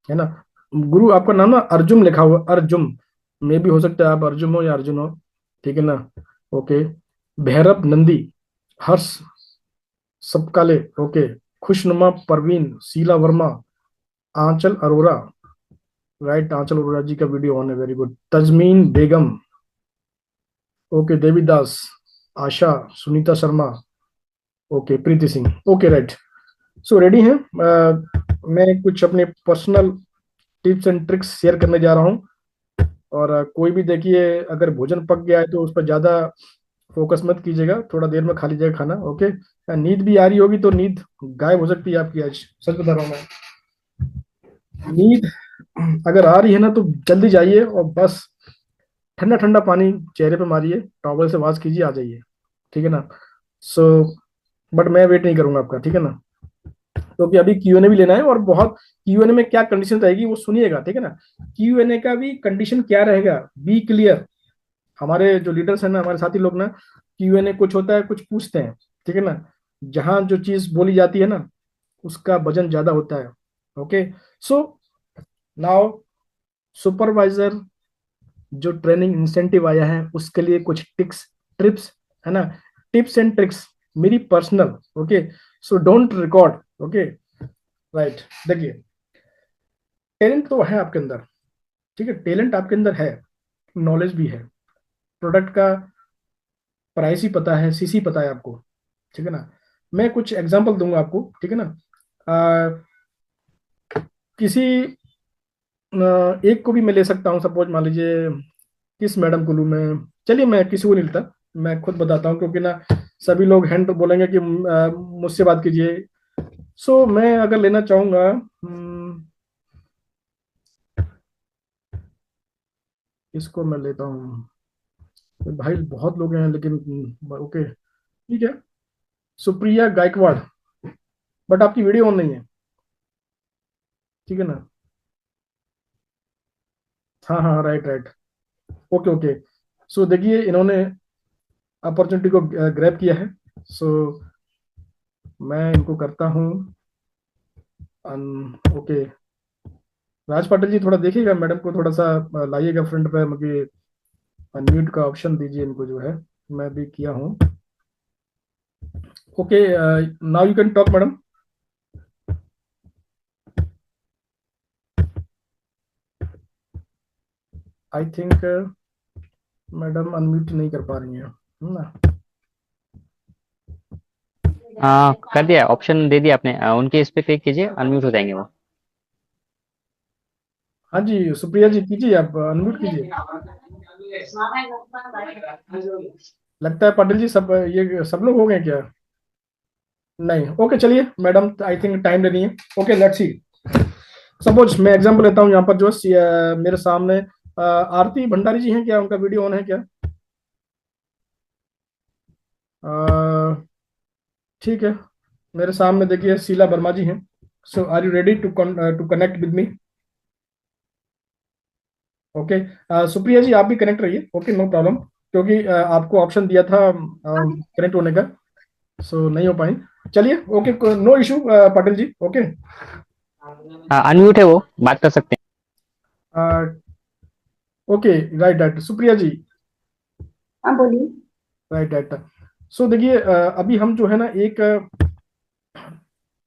है ना। गुरु आपका नाम ना अर्जुम लिखा हुआ, अर्जुम, मे भी हो सकता है आप अर्जुम हो या अर्जुन हो, ठीक है ना। Okay, Bhairav Nandi, Harsh Sabkale, okay, Khushnuma Parveen, Sheela Verma, Aanchal Arora, right, Aanchal Arora ji का वीडियो ऑन है, very good. Tazmeen Begum, okay, Devidas, Asha, Sunita Sharma, okay, Preeti Singh, okay, right. So ready हैं? मैं कुछ अपने personal tips and tricks share करने जा रहा हूँ। और कोई भी देखिए, अगर भोजन पक गया है तो उस पर ज़्यादा फोकस मत कीजिएगा, थोड़ा देर में खा लीजिएगा खाना, ओके। नींद भी आ रही होगी तो नींद गायब हो सकती है आपकी आज, सच बता रहा हूँ मैं। नींद अगर आ रही है ना तो जल्दी जाइए और बस ठंडा ठंडा पानी चेहरे पे मारिए, टॉवल से वॉश कीजिए, आ जाइए, ठीक है ना। सो बट मैं वेट नहीं करूंगा आपका, ठीक है ना, क्योंकि अभी क्यूएनए भी लेना है। और बहुत क्यूएनए में क्या कंडीशन रहेगी वो सुनिएगा, ठीक है ना। क्यूएनए का भी कंडीशन क्या रहेगा, बी क्लियर। हमारे जो लीडर्स हैं ना, हमारे साथी लोग ना, क्यूएनए कुछ होता है, कुछ पूछते हैं, ठीक है ना। जहां जो चीज बोली जाती है ना, उसका वजन ज्यादा होता है, ओके। सो नाउ सुपरवाइजर जो ट्रेनिंग इंसेंटिव आया है उसके लिए कुछ टिक्स ट्रिप्स है ना, टिप्स एंड ट्रिक्स मेरी personal, okay. So don't record, okay, right. देखिए, टैलेंट तो है आपके अंदर, ठीक है, टैलेंट आपके अंदर है, नॉलेज भी है, प्रोडक्ट का प्राइस ही पता है, सीसी पता है आपको, ठीक है ना। मैं कुछ एग्जांपल दूंगा आपको, ठीक है ना। किसी एक को भी मैं ले सकता हूँ, सपोज मान लीजिए, किस मैडम को लूँ मैं, चलिए मैं किसी को नहीं लेता, मैं खुद बताता हूँ, क्योंकि ना सभी लोग हैंड तो बोलेंगे कि मुझसे बात कीजिए। सो मैं अगर लेना चाहूंगा, इसको मैं लेता हूँ। भाई बहुत लोग हैं लेकिन, ओके, ठीक है। सुप्रिया गायकवाड़, बट आपकी वीडियो ऑन नहीं है, ठीक है ना। हाँ हाँ, राइट राइट, ओके ओके। सो देखिए, इन्होंने अपॉर्चुनिटी को ग्रैब किया है। सो मैं इनको करता हूँ ओके। राज पाटिल जी थोड़ा देखिएगा, मैडम को थोड़ा सा लाइएगा फ्रंट पे, मुझे अनम्यूट का ऑप्शन दीजिए इनको जो है, मैं भी किया हूँ, okay. Now you can talk madam. I think madam unmute नहीं कर पा रही हैं, है ना।
कर दिया, ऑप्शन दे दिया आपने। उनके इस पे क्लिक कीजिए, अनम्यूट हो जाएंगे वो।
हाँ जी, सुप्रिया जी कीजिए, आप अनम्यूट कीजिए। लगता है पाटिल जी सब ये सब लोग हो गए क्या? नहीं, ओके चलिए मैडम, आई थिंक टाइम लेनी है, ओके लेट्स सी। सपोज मैं एग्जांपल लेता हूँ, यहाँ पर जो है मेरे सामने आरती भंडारी जी हैं क्या, उनका वीडियो ऑन है क्या? अ, ठीक है, मेरे सामने देखिए शीला वर्मा जी हैं। So are you ready to to connect with me? Okay, Supriya ji आप भी कनेक्ट रहिए, ओके, नो प्रॉब्लम, क्योंकि आपको ऑप्शन दिया था कनेक्ट होने का, सो नहीं हो पाई। चलिए, ओके, नो इशू पटेल जी, ओके।
अनम्यूट है वो, बात कर सकते
ओके, राइट राइट, सुप्रिया जी,
हाँ बोलिए।
Right right. सो देखिए, अभी हम जो है ना एक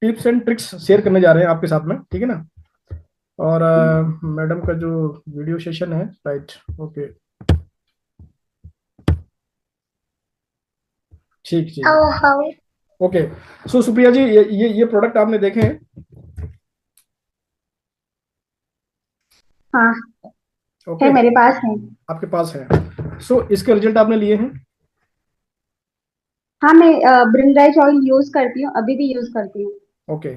टिप्स एंड ट्रिक्स शेयर करने जा रहे हैं आपके साथ में, ठीक है ना। और मैडम का जो वीडियो सेशन है, राइट, ओके, ठीक ठीक, ओके। सो सुप्रिया जी, ये प्रोडक्ट आपने देखे हैं?
हाँ, है
ओके,
मेरे पास है।
आपके पास है। सो इसके रिजल्ट आपने लिए हैं?
हाँ, मैं ब्रिंगराइच ऑयल यूज करती हूँ, अभी भी यूज करती हूँ।
ओके,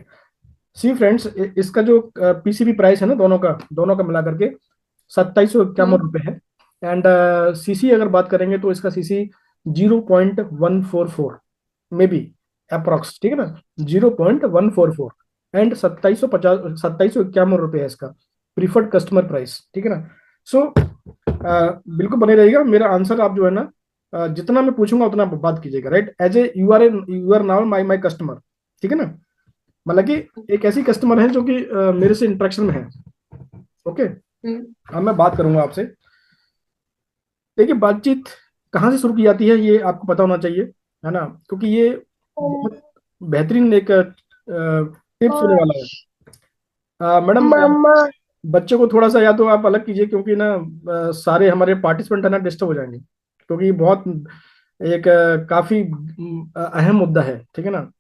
सी फ्रेंड्स, इसका जो पीसीबी प्राइस है ना, दोनों का मिला करके 2751 रुपये है। एंड सीसी अगर बात करेंगे तो इसका सीसी 0.144 मे बी, अप्रोक्स, ठीक है ना, 0.144। एंड 2751 रुपये है इसका प्रीफर्ड कस्टमर प्राइस, ठीक है ना। सो बिल्कुल बने रहिएगा, मेरा आंसर आप जो है ना, जितना मैं पूछूंगा उतना आप बात कीजिएगा, right, as a you are now my my customer, ठीक है ना। मतलब कि एक ऐसी कस्टमर है जो कि मेरे से इंटरेक्शन में है, ओके।
हम्म।
अब मैं बात करूंगा आपसे। देखिए, बातचीत कहाँ से शुरू की जाती है ये आपको पता होना चाहिए, है ना, क्योंकि ये बहुत बेहतरीन एक टिप्स होने वाला है। मैडम, बच्चे को थोड़ा सा या तो आप अलग कीजिए, क्योंकि ना सारे हमारे पार्टिसिपेंट है ना डिस्टर्ब हो जाएंगे, क्योंकि ये बहुत एक काफी अहम मुद्दा है, ठीक है ना।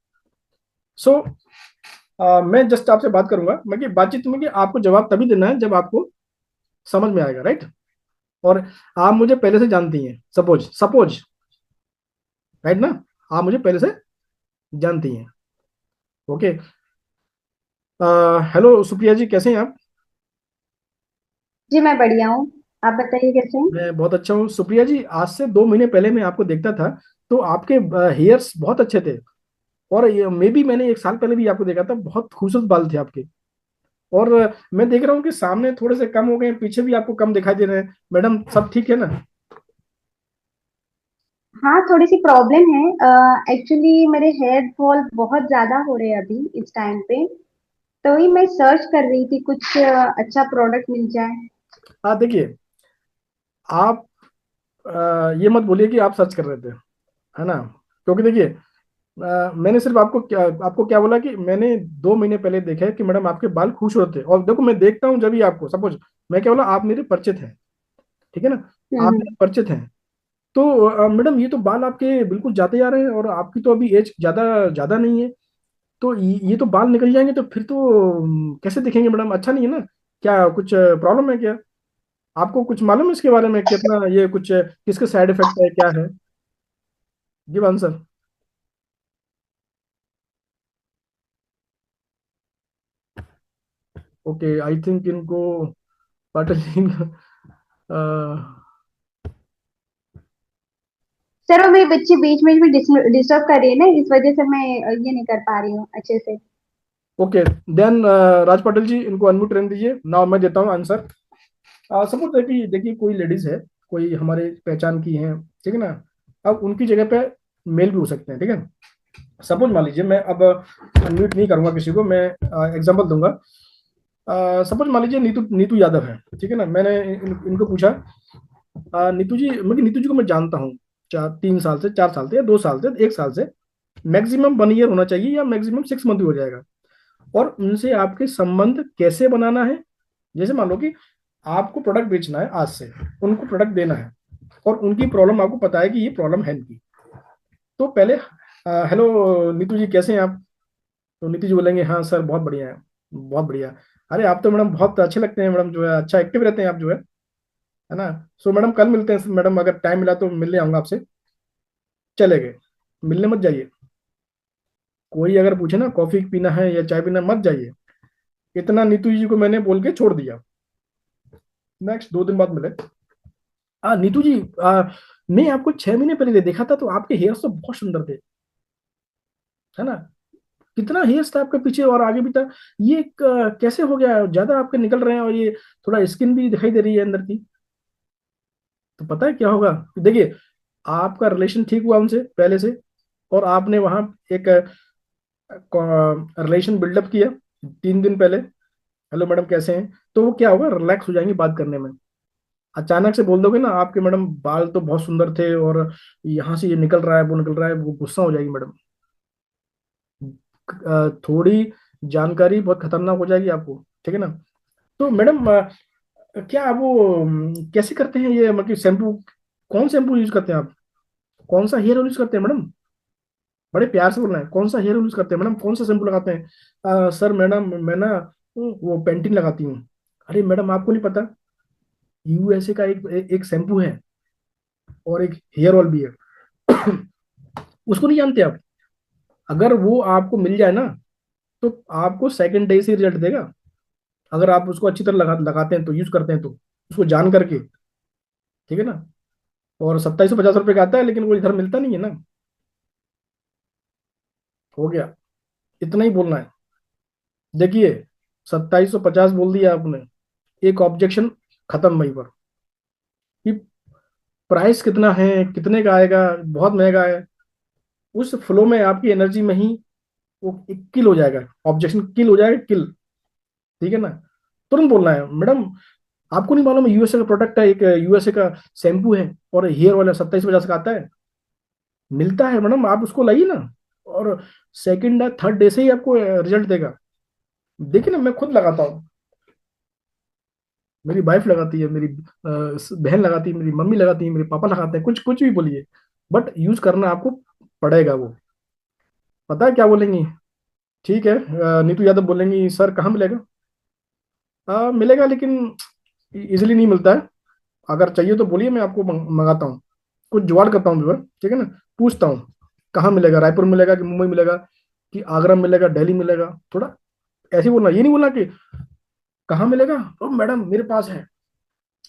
सो मैं जस्ट आपसे बात करूंगा, मैं कि बातचीत में कि आपको जवाब तभी देना है जब आपको समझ में आएगा, राइट? और आप मुझे पहले से जानती हैं, सपोज सपोज, राइट ना? आप मुझे पहले से जानती हैं। ओके। हेलो सुप्रिया जी, कैसे हैं आप?
जी मैं बढ़िया हूँ। आप बताइए कैसे हैं?
मैं बहुत अच्छा हूँ सुप्रिया जी। आज से 2 महीने पहले मैं आपको देखता था, तो आपके हेयर्स बहुत अच्छे थे। और मे बी मैंने 1 साल पहले भी आपको देखा था, बहुत खूबसूरत बाल थे आपके। और मैं देख रहा हूँ कि सामने थोड़े से कम हो गए हैं, पीछे भी आपको कम दिखाई दे रहे हैं। मैडम सब ठीक है ना?
हाँ, थोड़ी सी प्रॉब्लम है। एक्चुअली मेरे हेयर फॉल बहुत ज्यादा हो रहे हैं अभी इस टाइम पे। तो ही मैं सर्च कर रही थी कुछ अच्छा प्रोडक्ट मिल जाए।
हाँ देखिए, आप ये मत बोलिए कि आप सर्च कर रहे थे, है ना? क्योंकि देखिए, मैंने सिर्फ आपको क्या बोला कि मैंने 2 महीने पहले देखा है कि मैडम आपके बाल खूबसूरत थे। और देखो, मैं देखता हूँ जब भी आपको, सपोज मैं क्या बोला, आप मेरे परिचित हैं, ठीक है ना? आप
हम्म।
मेरे परिचित हैं। तो मैडम, ये तो बाल आपके बिल्कुल जाते जा रहे हैं, और आपकी तो अभी एज ज्यादा ज्यादा नहीं है। तो ये तो बाल निकल जाएंगे, तो फिर तो कैसे दिखेंगे मैडम? अच्छा नहीं है ना? क्या कुछ प्रॉब्लम है क्या? आपको कुछ मालूम है इसके बारे में, कितना ये कुछ किसके साइड इफेक्ट है, क्या है? Give answer. Okay, I think इनको पाटिल जी
सर वो मेरी बच्ची बीच में भी डिस्टर्ब कर रही है ना, इस वजह से मैं ये नहीं कर पा रही हूँ अच्छे से।
ओके, देन राज पाटिल जी, इनको अनम्यूट रहने दीजिए। नाउ मैं देता हूँ आंसर। सपोज देखिए देखिए, कोई लेडीज है, कोई हमारे पहचान की है, ठीक है ना? अब उनकी जगह पे मेल भी हो सकते हैं, ठीक है? सपोज मान लीजिए, मैं अब अनम्यूट नहीं करूंगा किसी को, मैं एग्जांपल दूंगा। सपोज मान लीजिए नीतू नीतू यादव है, ठीक है ना? मैंने इनको पूछा, नीतू जी, मतलब नीतू जी को मैं जानता हूँ 3 साल से, 4 साल से, या 2 साल से, 1 साल से, मैक्सिमम 1 ईयर होना चाहिए, या मैक्सिमम 6 मंथ भी हो जाएगा। और उनसे आपके संबंध कैसे बनाना है? जैसे मान लो कि आपको प्रोडक्ट बेचना है, आज से उनको प्रोडक्ट देना है, और उनकी प्रॉब्लम आपको पता है कि ये प्रॉब्लम है इनकी। तो पहले, हेलो नीतू जी, कैसे हैं आप? तो नीतू जी बोलेंगे, हाँ सर बहुत बढ़िया है, बहुत बढ़िया। अरे आप तो मैडम बहुत अच्छे लगते हैं मैडम, जो है अच्छा एक्टिव रहते हैं आप, जो है ना? सो मैडम कल मिलते हैं मैडम, अगर टाइम मिला तो मिलने आऊंगा आपसे। चले गए, मिलने मत जाइए। कोई अगर पूछे ना कॉफी पीना है या चाय पीना, मत जाइए। इतना नीतू जी को मैंने बोल के छोड़ दिया। नेक्स्ट 2 दिन बाद मिले, नीतू जी, मैं आपको 6 महीने पहले देखा था, तो आपके हेयर्स तो बहुत सुंदर थे, है ना? कितना हेयर्स था आपके पीछे और आगे भी था। ये कैसे हो गया, ज्यादा आपके निकल रहे हैं, और ये थोड़ा स्किन भी दिखाई दे रही है अंदर की। तो पता है क्या होगा? देखिए, आपका रिलेशन ठीक हुआ उनसे पहले से, और आपने वहां एक रिलेशन बिल्डअप किया 3 दिन पहले। हेलो मैडम कैसे हैं? तो वो क्या होगा, रिलैक्स हो जाएंगे बात करने में। अचानक से बोल दोगे ना, आपके मैडम बाल तो बहुत सुंदर थे, और यहाँ से ये निकल रहा है, वो निकल रहा है, वो गुस्सा हो जाएगी मैडम। थोड़ी जानकारी बहुत खतरनाक हो जाएगी आपको, ठीक है ना? तो मैडम, क्या वो कैसे करते हैं ये, मतलब शैम्पू, कौन शैम्पू यूज करते हैं आप? कौन सा हेयर ऑयल यूज करते हैं मैडम? बड़े प्यार से बोलना है, कौन सा हेयर ऑयल यूज करते हैं मैडम, कौन सा शैम्पू लगाते हैं? सर मैडम, मैं ना वो पेंटिन लगाती हूँ। अरे मैडम, आपको नहीं पता, यूएसए का एक शैम्पू है, और एक हेयर ऑयल भी है। उसको नहीं जानते आप? अगर वो आपको मिल जाए ना, तो आपको सेकंड डे से रिजल्ट देगा। अगर आप उसको अच्छी तरह लगाते हैं, तो यूज करते हैं, तो उसको जान करके, ठीक है ना? और 2750 रुपये का आता है, लेकिन वो इधर मिलता नहीं है ना। हो गया, इतना ही बोलना है। देखिए, 2750 बोल दिया आपने, एक ऑब्जेक्शन खत्म वहीं पर, कि प्राइस कितना है, कितने का आएगा, बहुत महंगा है। उस फ्लो में, आपकी एनर्जी में ही वो किल हो जाएगा, ऑब्जेक्शन किल हो जाएगा, किल। ठीक है ना? तुरंत बोलना है, मैडम आपको नहीं मालूम, यूएसए का प्रोडक्ट है, एक यूएसए का शैम्पू है, और हेयर वाला 2750 का आता है। मिलता है मैडम, आप उसको लाइए ना। और सेकंड या थर्ड डे से ही आपको रिजल्ट देगा। देखिए ना, मैं खुद लगाता हूँ, मेरी वाइफ लगाती है, मेरी बहन लगाती है, मेरी मम्मी लगाती है, मेरे पापा लगाते हैं, कुछ कुछ भी बोलिए, बट यूज करना आपको पड़ेगा वो। पता है क्या बोलेंगी? ठीक है, नीतू यादव बोलेंगी सर कहाँ मिलेगा? मिलेगा, लेकिन इजीली नहीं मिलता है। अगर चाहिए तो बोलिए, मैं आपको मंगाता हूँ, कुछ जुगाड़ करता हूँ विवर, ठीक है ना। पूछता हूँ कहाँ मिलेगा, रायपुर मिलेगा कि मुंबई मिलेगा कि आगरा मिलेगा, दिल्ली मिलेगा, थोड़ा ऐसे ही बोलना, ये नहीं बोलना कि कहाँ मिलेगा। ओ मैडम मेरे पास है,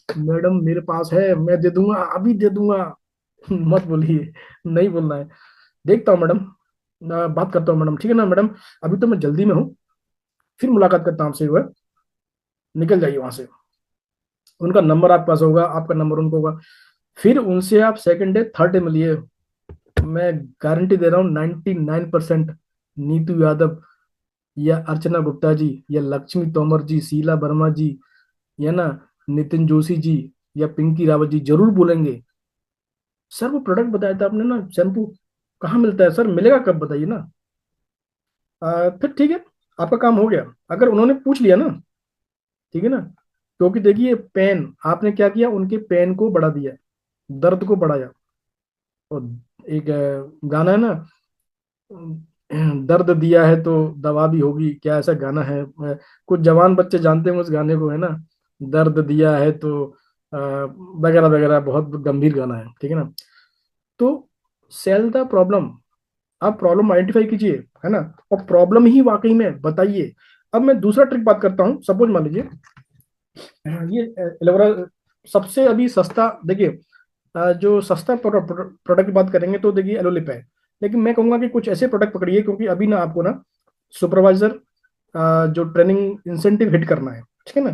मैडम मेरे पास है, मैं दे दूंगा, अभी दे दूंगा। मत बोलिए, नहीं बोलना है। देखता हूँ मैडम, बात करता हूँ मैडम, ठीक है ना मैडम। अभी तो मैं जल्दी में हूँ, फिर मुलाकात करता हूँ आपसे विवर। निकल जाइए वहां से। उनका नंबर आपके पास होगा, आपका नंबर उनको होगा, फिर उनसे आप सेकंड डे थर्ड डे मिलिए। मैं गारंटी दे रहा हूँ 99%। नीतू यादव या अर्चना गुप्ता जी या लक्ष्मी तोमर जी, शीला वर्मा जी, या ना नितिन जोशी जी या पिंकी रावत जी जरूर बोलेंगे सर वो प्रोडक्ट बताया था आपने ना, शैम्पू कहाँ मिलता है सर, मिलेगा कब बताइए ना। फिर ठीक है, आपका काम हो गया। अगर उन्होंने पूछ लिया ना, ठीक है ना, क्योंकि देखिए पेन आपने क्या किया, उनके पेन को बढ़ा दिया, दर्द को बढ़ाया। और एक गाना है ना, दर्द दिया है तो दवा भी होगी, क्या ऐसा गाना है? कुछ जवान बच्चे जानते हैं उस गाने को, है ना। दर्द दिया है तो वगैरह वगैरह, बहुत गंभीर गाना है, ठीक है ना। तो सेल द प्रॉब्लम, आप प्रॉब्लम आइडेंटिफाई कीजिए, है ना, और प्रॉब्लम ही वाकई में बताइए। अब मैं दूसरा ट्रिक बात करता हूँ। सपोज मान लीजिए ये एलोवेरा सबसे अभी सस्ता, देखिए जो सस्ता प्रोडक्ट की बात करेंगे तो देखिए एलोलिप है। लेकिन मैं कहूंगा कि कुछ ऐसे प्रोडक्ट पकड़िए, क्योंकि अभी ना आपको ना सुपरवाइजर जो ट्रेनिंग इंसेंटिव हिट करना है, ठीक है ना।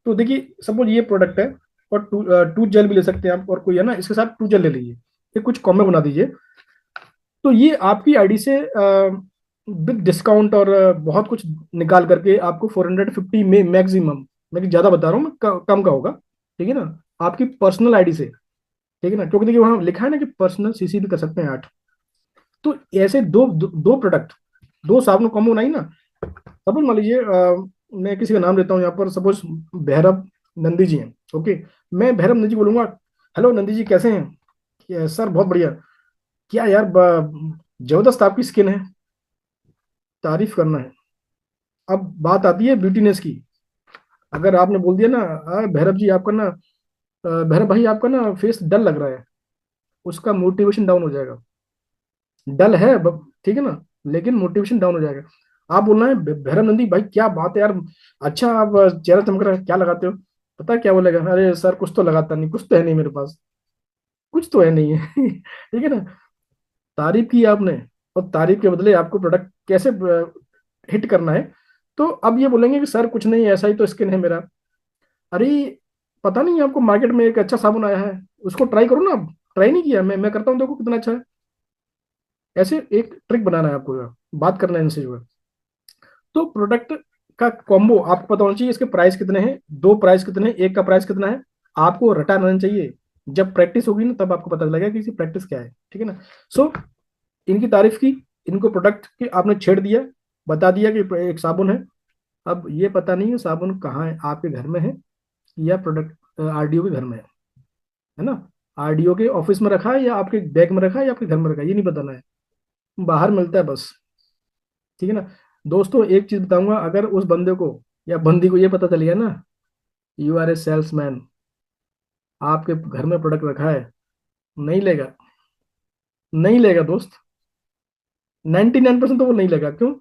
तो देखिए सपोज ये प्रोडक्ट है, और टू जेल भी ले सकते हैं आप, और कोई है ना इसके साथ टू जेल ले लीजिए, ये कुछ कॉम्बो बना दीजिए। तो ये आपकी आईडी से विद डिस्काउंट और बहुत कुछ निकाल करके आपको 450 में मैक्सिमम, मैं ज्यादा बता रहा हूँ, मैं कम का होगा, ठीक है ना, आपकी पर्सनल आईडी से, ठीक है ना, क्योंकि देखिए वहां लिखा है ना कि पर्सनल सीसी भी कर सकते हैं 8। तो ऐसे दो प्रोडक्ट, दो साबुन कॉम्बो बनाई ना। सपोज मान लीजिए मैं किसी का नाम लेता हूँ यहाँ पर, सपोज भैरव नंदी जी हैं, ओके। मैं भैरव नंदी जी बोलूंगा, हेलो नंदी जी कैसे हैं? सर बहुत बढ़िया। क्या यार जबरदस्त आपकी स्किन है, तारीफ करना है। अब बात आती है ब्यूटीनेस की। अगर आपने बोल दिया ना, भैरव जी आपका ना, भैरव भाई आपका ना फेस डल लग रहा है, उसका मोटिवेशन डाउन हो जाएगा। डल है ठीक है ना, लेकिन मोटिवेशन डाउन हो जाएगा। आप बोलना है भैरव नंदी भाई क्या बात है यार, अच्छा आप चेहरा चमक रहा है, क्या लगाते हो? पता है क्या बोलेगा? अरे सर कुछ तो लगाता नहीं, कुछ तो है नहीं मेरे पास, कुछ तो है नहीं है। ठीक है ना। तारीफ की आपने, और तारीफ के बदले आपको प्रोडक्ट कैसे हिट करना है। तो अब ये बोलेंगे कि सर कुछ नहीं, ऐसा ही तो स्किन है मेरा। अरे पता नहीं आपको मार्केट में एक अच्छा साबुन आया है, उसको ट्राई करो ना। आप ट्राई नहीं किया, मैं करता हूँ, देखो कितना अच्छा है। ऐसे एक ट्रिक बनाना है आपको, बात करना है इनसे जो है। तो प्रोडक्ट का कॉम्बो आपको पता होना चाहिए, इसके प्राइस कितने हैं, दो प्राइस कितने हैं, एक का प्राइस कितना है, आपको रटा रहना चाहिए। जब प्रैक्टिस होगी ना तब आपको पता लगेगा कि इसकी प्रैक्टिस क्या है, ठीक है ना। सो इनकी तारीफ की, इनको प्रोडक्ट की आपने छेड़ दिया, बता दिया कि एक साबुन है। अब ये पता नहीं है साबुन कहाँ है, आपके घर में है या प्रोडक्ट आरडीओ के घर में है ना। आरडीओ के ऑफिस में रखा है या आपके बैग में रखा है या आपके घर में रखा है, ये नहीं बताना है, बाहर मिलता है बस, ठीक है ना। दोस्तों एक चीज बताऊंगा, अगर उस बंदे को या बंदी को ये पता चल गया ना, यू आर ए सेल्समैन, आपके घर में प्रोडक्ट रखा है, नहीं लेगा, नहीं लेगा दोस्त। 99% तो वो नहीं लेगा, क्यों?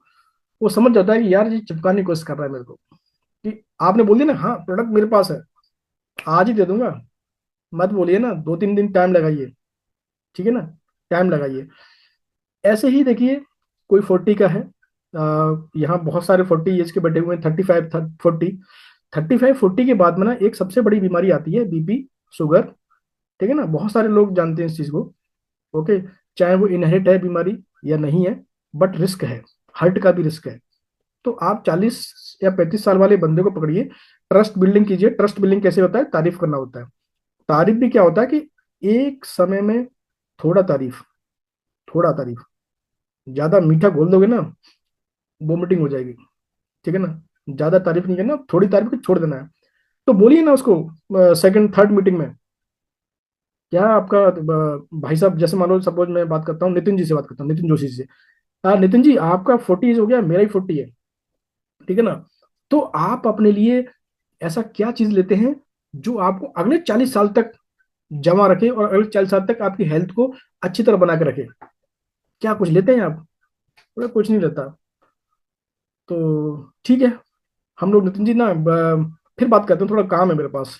वो समझ जाता है कि यार ये चिपकाने की कोशिश कर रहा है मेरे को, कि आपने बोल दिया ना हाँ प्रोडक्ट मेरे पास है, आज ही दे दूंगा, मत बोलिए ना 2-3 दिन टाइम लगाइए, ठीक है ना, टाइम लगाइए। ऐसे ही देखिए, कोई 40 का है, यहाँ बहुत सारे 40 एज के बैठे हुए हैं, 35 40, 35-40 के बाद में ना एक सबसे बड़ी बीमारी आती है, बीपी, शुगर, ठीक है ना, बहुत सारे लोग जानते हैं इस चीज को, ओके। चाहे वो इनहेरिट है बीमारी या नहीं है, बट रिस्क है, हार्ट का भी रिस्क है। तो आप 40 या 35 साल वाले बंदे को पकड़िए, ट्रस्ट बिल्डिंग कीजिए। ट्रस्ट बिल्डिंग कैसे होता है? तारीफ करना होता है। तारीफ भी क्या होता है कि एक समय में थोड़ा तारीफ, थोड़ा तारीफ, ज्यादा मीठा घोल दोगे ना वोमिटिंग हो जाएगी, ठीक है ना। ज्यादा तारीफ नहीं करना, थोड़ी तारीफ को छोड़ देना है। तो बोलिए ना उसको सेकंड थर्ड मीटिंग में, क्या आपका भाई साहब, जैसे मान लो सपोज मैं बात करता हूँ नितिन जी से, बात करता हूँ नितिन जोशी जी से, नितिन जी, आपका 40 हो गया, मेरा ही 40 है, ठीक है ना? तो आप अपने लिए ऐसा क्या चीज लेते हैं जो आपको अगले 40 साल तक जमा रखे और अगले 40 साल तक आपकी हेल्थ को अच्छी तरह बना के रखे? क्या कुछ लेते हैं आप? मैं कुछ नहीं लेता। तो ठीक है, हम लोग नितिन जी ना फिर बात करते हैं, थोड़ा काम है मेरे पास।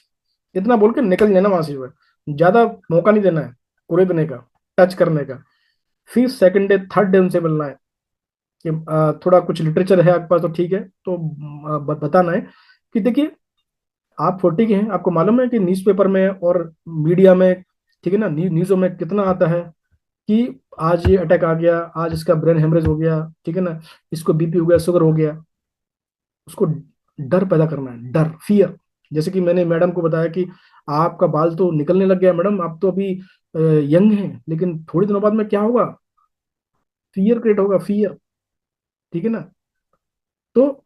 इतना बोल के निकल जाना वहां से, ज्यादा मौका नहीं देना है कुरेदने का, टच करने का। फिर सेकंड डे थर्ड डे उनसे मिलना है कि थोड़ा कुछ लिटरेचर है आपके पास तो ठीक है, तो बताना है कि देखिए, आप 40 के हैं, आपको मालूम है कि न्यूज़पेपर में और मीडिया में, ठीक है ना, न्यूज़ों में कितना आता है कि आज ये अटैक आ गया, आज इसका ब्रेन हेमरेज हो गया, ठीक है ना, इसको बीपी हो गया, शुगर हो गया। उसको डर पैदा करना है, डर, फियर। जैसे कि मैंने मैडम को बताया कि आपका बाल तो निकलने लग गया मैडम, आप तो अभी यंग हैं, लेकिन थोड़ी दिनों बाद में क्या होगा? फियर क्रिएट होगा, फियर, ठीक है ना? तो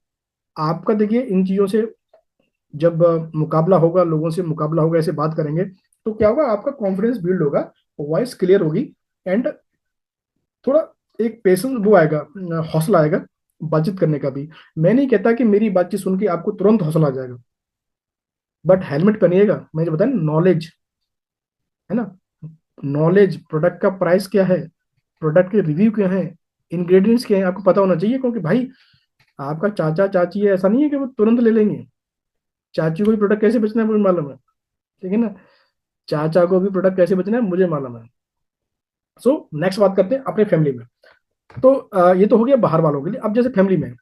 आपका देखिए, इन चीजों से जब मुकाबला होगा, लोगों से मुकाबला होगा, ऐसे बात करेंगे, तो क्या होगा? आपका कॉन्फिडेंस बिल्ड होगा, वॉइस क्लियर होगी, एंड थोड़ा एक पेशेंस वो आएगा, हौसला आएगा बातचीत करने का भी। मैं नहीं कहता कि मेरी बातचीत सुन के आपको तुरंत हौसला आ जाएगा, बट हेलमेट पहनिएगा। मैं जो बताया, नॉलेज है ना, नॉलेज, प्रोडक्ट का प्राइस क्या है, प्रोडक्ट के रिव्यू क्या है, इंग्रेडिएंट्स क्या है, आपको पता होना चाहिए। क्योंकि भाई, आपका चाचा चाची है, ऐसा नहीं है कि वो तुरंत ले लेंगे। चाची को भी प्रोडक्ट कैसे बेचना है मुझे मालूम है, ठीक है ना? चाचा को भी प्रोडक्ट कैसे बेचना है मुझे मालूम है। सो नेक्स्ट बात करते हैं अपने फैमिली में। तो ये तो हो गया बाहर वालों के लिए। अब जैसे फैमिली में,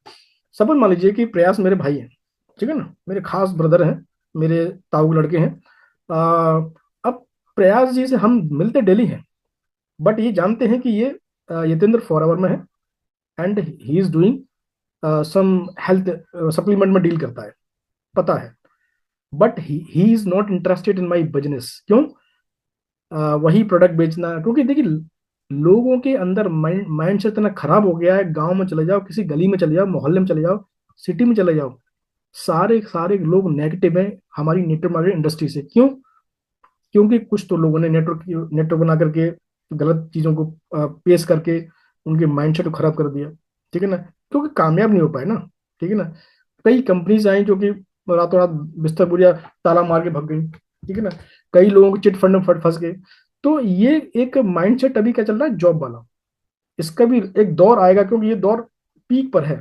सपोज मान लीजिए कि प्रयास मेरे भाई हैं, ठीक है ना, मेरे खास ब्रदर हैं, मेरे ताऊ के लड़के हैं। अब प्रयास जी से हम मिलते डेली हैं, बट ये जानते हैं कि ये यतेंद्र फॉरएवर में है, and he is doing some health supplement में डील करता है, पता है। But he is not interested in my business. क्यों? वही प्रोडक्ट बेचना, क्योंकि देखिए, लोगों के अंदर माइंड से इतना खराब हो गया है। गांव में चले जाओ, किसी गली में चले जाओ, मोहल्ले में चले जाओ, सिटी में चले जाओ, सारे सारे लोग नेगेटिव हैं हमारी नेटवर्क मार्केटिंग इंडस्ट्री से। क्यों? क्योंकि कुछ तो लोगों ने नेटवर्क नेटवर्क बना करके गलत चीजों को पेश करके उनके माइंडसेट को खराब कर दिया, ठीक है ना? क्योंकि कामयाब नहीं हो पाए ना, ठीक है ना? कई कंपनीज आई जो कि रातों रात बिस्तर बुरिया ताला मार के भग गई, ठीक है ना? कई लोगों को चिट फंड में फंस गए। तो ये एक माइंडसेट अभी क्या चल रहा है, जॉब वाला। इसका भी एक दौर आएगा, क्योंकि ये दौर पीक पर है।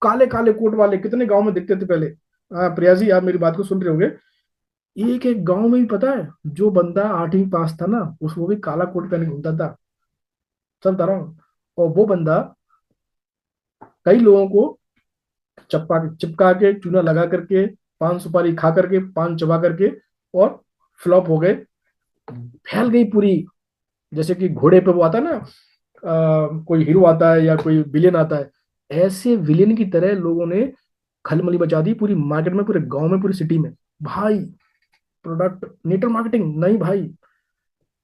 काले काले कोट वाले कितने गांव में दिखते थे पहले। प्रिया जी, आप मेरी बात को सुन रहे होंगे। एक एक गांव में भी पता है, जो बंदा 8वीं पास था ना, उस वो भी काला कोट पहन के घूमता था, सब बता रहा हूँ। और वो बंदा कई लोगों को चप्पा चिपका के, चूना लगा करके, पान सुपारी खा करके, पान चबा करके, और फ्लॉप हो गए, फैल गई पूरी। जैसे कि घोड़े पे वो आता है ना, कोई हीरो आता है या कोई विलेन आता है, ऐसे विलेन की तरह लोगों ने खलबली मचा दी पूरी मार्केट में, पूरे गांव में, पूरी सिटी में। भाई, प्रोडक्ट नेटवर्क मार्केटिंग नहीं भाई।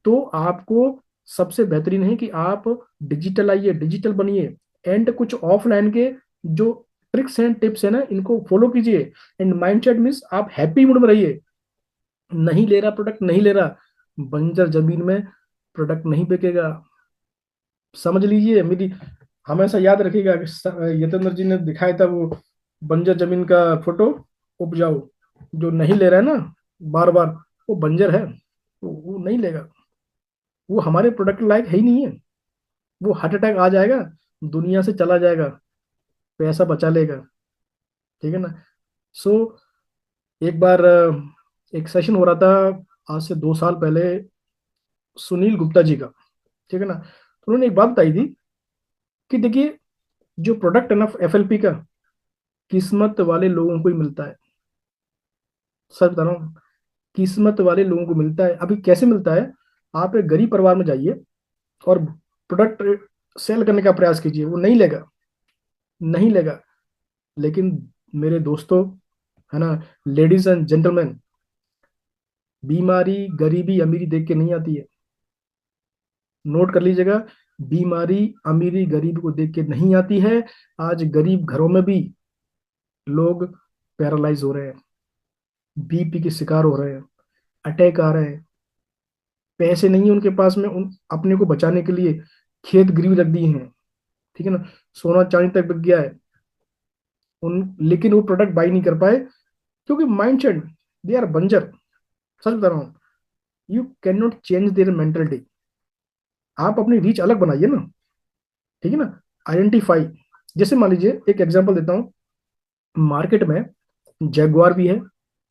तो आपको सबसे बेहतरीन है कि आप डिजिटल आइए, डिजिटल बनिए, एंड कुछ ऑफलाइन के जो ट्रिक्स एंड टिप्स है ना, इनको फॉलो कीजिए। एंड माइंडसेट मीन्स आप हैप्पी मूड में रहिए। नहीं ले रहा प्रोडक्ट, नहीं ले रहा, बंजर जमीन में प्रोडक्ट नहीं बिकेगा। समझ लीजिए मेरी, हमेशा याद रखिएगा कि यतेंद्र जी ने दिखाया था वो बंजर जमीन का फोटो, उपजाऊ। जो नहीं ले रहा है ना बार बार, वो बंजर है, वो नहीं लेगा, वो हमारे प्रोडक्ट लायक है ही नहीं है। वो हार्ट अटैक आ जाएगा, दुनिया से चला जाएगा, पैसा बचा लेगा, ठीक है ना? सो एक बार एक सेशन हो रहा था आज से 2 साल पहले, सुनील गुप्ता जी का, ठीक है ना? तो उन्होंने एक बात बताई थी कि देखिए, जो प्रोडक्ट है ना एफएलपी का, किस्मत वाले लोगों को ही मिलता है। सच बता रहा हूँ, किस्मत वाले लोगों को मिलता है। अभी कैसे मिलता है? आप एक गरीब परिवार में जाइए और प्रोडक्ट सेल करने का प्रयास कीजिए, वो नहीं लेगा, नहीं लेगा। लेकिन मेरे दोस्तों, है ना, लेडीज एंड जेंटलमैन, बीमारी गरीबी अमीरी देख के नहीं आती है। नोट कर लीजिएगा, बीमारी अमीरी गरीबी को देख के नहीं आती है। आज गरीब घरों में भी लोग पैरालाइज हो रहे हैं, बीपी के शिकार हो रहे हैं, अटैक आ रहे हैं। पैसे नहीं है उनके पास में उन अपने को बचाने के लिए, खेत गिरवी रख दिए हैं, ठीक है ना, सोना चांदी तक बिक गया है उन, लेकिन वो प्रोडक्ट बाई नहीं कर पाए क्योंकि माइंडसेट, दे आर बंजर। सच बता रहा हूँ, you can not change their mentality. आप अपनी रीच अलग बनाइए ना, ठीक है ना, आइडेंटिफाई। जैसे मान लीजिए एक एग्जांपल देता हूँ, मार्केट में जैगुआर भी है,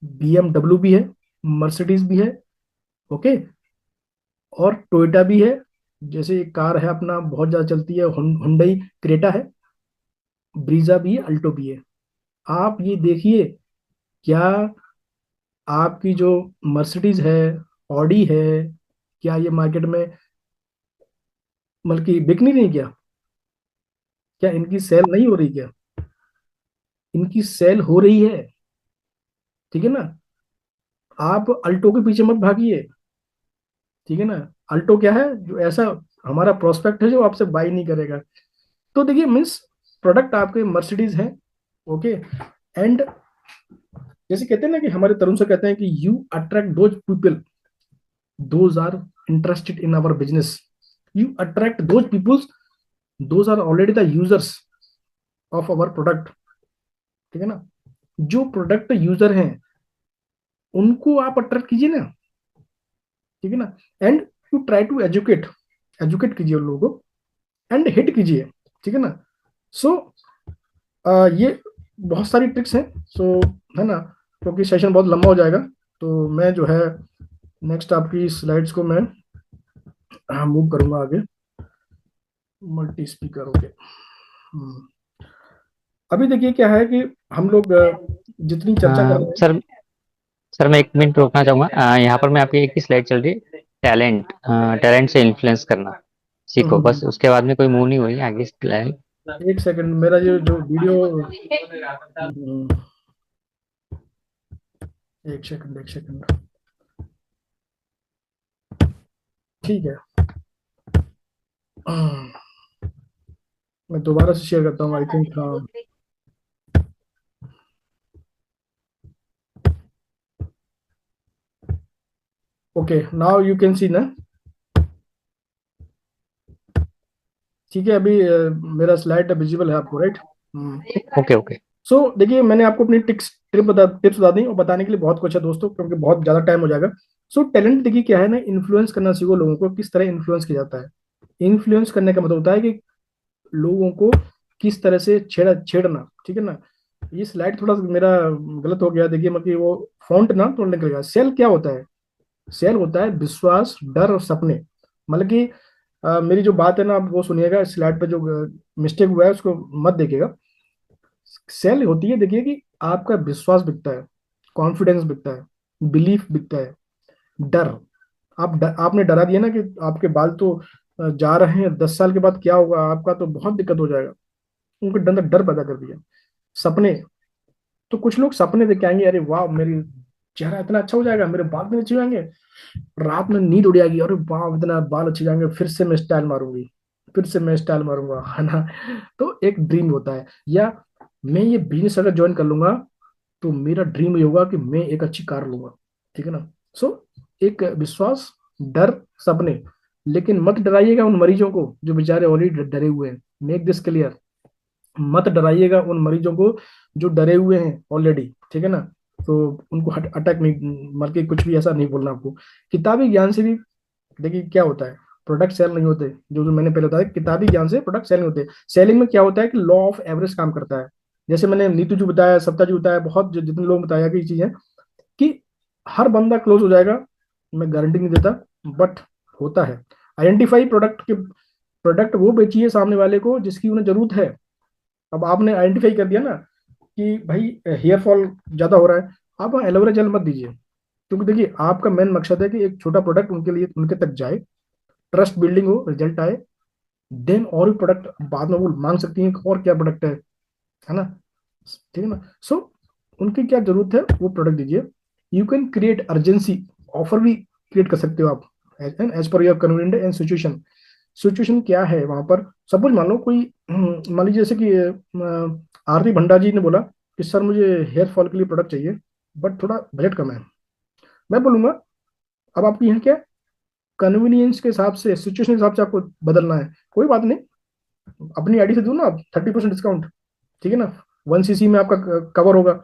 बीएमडब्ल्यू भी है, मर्सिडीज भी है, ओके, और टोयोटा भी है। जैसे एक कार है अपना बहुत ज्यादा चलती है, हुंडई क्रेटा है, ब्रीजा भी है, अल्टो भी है। आप ये देखिए, क्या आपकी जो मर्सिडीज है, ऑडी है, क्या ये मार्केट में मतलब कि बिक नहीं रही क्या? क्या इनकी सेल नहीं हो रही क्या? इनकी सेल हो रही है, ठीक है ना। आप अल्टो के पीछे मत भागिए, ठीक है ना। अल्टो क्या है, जो ऐसा हमारा प्रोस्पेक्ट है जो आपसे बाई नहीं करेगा। तो देखिए मीन्स प्रोडक्ट आपके मर्सिडीज हैं, ओके। एंड जैसे कहते हैं ना कि हमारे तरुण सर कहते हैं कि you attract those people those are interested in our business. You attract those peoples those are already the users of our product, ठीक है ना। जो प्रोडक्ट यूजर हैं उनको आप अट्रैक्ट कीजिए ना, ठीक है ना। And you try to educate, educate कीजिए उन लोगों को, एंड हिट कीजिए, ठीक है ना। सो ये बहुत सारी ट्रिक्स हैं, सो है ना, क्योंकि सेशन बहुत लंबा हो जाएगा, तो मैं जो है नेक्स्ट आपकी स्लाइड्स को मैं मूव करूंगा आगे। Multi speaker, okay. अभी देखिए क्या है कि हम लोग जितनी चर्चा कर रहे हैं।
सर, सर मैं 1 मिनट रोकना चाहूंगा। यहाँ पर मैं आपकी एक ही स्लाइड चल रही है, टैलेंट, टैलेंट से इन्फ्लुएंस करना सीखो, बस उसके बाद में कोई मूव नहीं हुई आगे स्लाइड।
एक सेकंड, मेरा ये जो वीडियो, एक सेकंड एक सेकंड, ठीक है। मैं दोबारा से शेयर करता हूँ, आई थिंक, हाँ। Okay, now you can see ना, ठीक है। अभी मेरा स्लाइड विजिबल है आपको, राइट?
Okay okay.
सो देखिए मैंने आपको अपनी टिप्स बता दी, और बताने के लिए बहुत कुछ है दोस्तों, क्योंकि बहुत ज्यादा टाइम हो जाएगा। सो टैलेंट देखिए क्या है ना, इन्फ्लुएंस करना सीखो लोगों को, किस तरह इन्फ्लुएंस किया जाता है। इन्फ्लुएंस करने का मतलब होता है कि लोगों को किस तरह से छेड़ना, ठीक है ना। ये स्लाइड थोड़ा सा मेरा गलत हो गया, देखिए मतलब कि वो फॉन्ट ना थोड़ा निकल गया। सेल क्या होता है? सेल होता है विश्वास, डर और सपने। मतलब कि मेरी जो बात है ना, आप वो सुनिएगा, स्लाइड पे जो मिस्टेक हुआ है उसको मत देखिएगा। सेल होती है, देखिए कि आपका विश्वास बिकता है, कॉन्फिडेंस बिकता है, बिलीफ बिकता है, डर। आपने डरा दिया ना कि आपके बाल तो जा रहे हैं, 10 साल के बाद क्या होगा आपका, तो बहुत दिक्कत हो जाएगा। उनको डर डर पैदा कर दिया। सपने, तो कुछ लोग सपने देख के आएंगे, अरे वाह मेरी चेहरा इतना अच्छा हो जाएगा, मेरे बाल इतने अच्छे हो जाएंगे, रात में नींद उड़ जाएगी, अरे वाह इतना बाल अच्छे जाएंगे, फिर से मैं स्टाइल मारूंगी, फिर से मैं स्टाइल मारूंगा, है ना। तो एक ड्रीम होता है। या मैं ये बिजनेस अगर ज्वाइन कर लूंगा तो मेरा ड्रीम ये होगा कि मैं एक अच्छी कार लूंगा, ठीक है ना। सो एक विश्वास, डर, सपने। लेकिन मत डराइएगा उन मरीजों को जो बेचारे ऑलरेडी डरे हुए हैं, मेक दिस क्लियर। मत डराइएगा उन मरीजों को जो डरे हुए हैं ऑलरेडी, ठीक है ना। तो उनको अटैक नहीं, मतलब कि कुछ भी ऐसा नहीं बोलना आपको। किताबी ज्ञान से भी देखिए क्या होता है, प्रोडक्ट सेल नहीं होते। जो मैंने पहले बताया, किताबी ज्ञान से प्रोडक्ट सेल नहीं होते। सेलिंग में क्या होता है कि लॉ ऑफ एवरेज काम करता है। जैसे मैंने नीतू जी बताया, सप्ता जी बताया, बहुत जितने लोग बताया कि चीजें कि हर बंदा क्लोज हो जाएगा, मैं गारंटी नहीं देता, बट होता है। आइडेंटिफाई प्रोडक्ट के, प्रोडक्ट वो बेचिए सामने वाले को जिसकी उन्हें जरूरत है। अब आपने आइडेंटिफाई कर दिया ना कि भाई हेयर फॉल ज्यादा हो रहा है, आप एलोवेरा जेल मत दीजिए, क्योंकि देखिए आपका मेन मकसद है कि एक छोटा प्रोडक्ट उनके लिए, उनके तक जाए, ट्रस्ट बिल्डिंग हो, रिजल्ट आए। देन और भी प्रोडक्ट बाद में वो मांग सकती हैं कि और क्या प्रोडक्ट है ना, ठीक है ना। सो उनकी क्या जरूरत है वो प्रोडक्ट दीजिए। You can create urgency, offer भी क्रिएट कर सकते हो आप, as per your convenient and situation. Situation क्या है वहां पर, सपोज मान लो कोई मान लीजिए जैसे कि आरती भंडा जी ने बोला कि सर मुझे हेयर फॉल के लिए प्रोडक्ट चाहिए, बट थोड़ा बजट कम है। मैं बोलूंगा अब आपकी यहाँ क्या, कन्वीनियंस के हिसाब से, सिचुएशन के हिसाब से आपको बदलना है, कोई बात नहीं, अपनी आईडी से दूं ना आप 30% डिस्काउंट, ठीक है ना, 1 सीसी में आपका कवर होगा।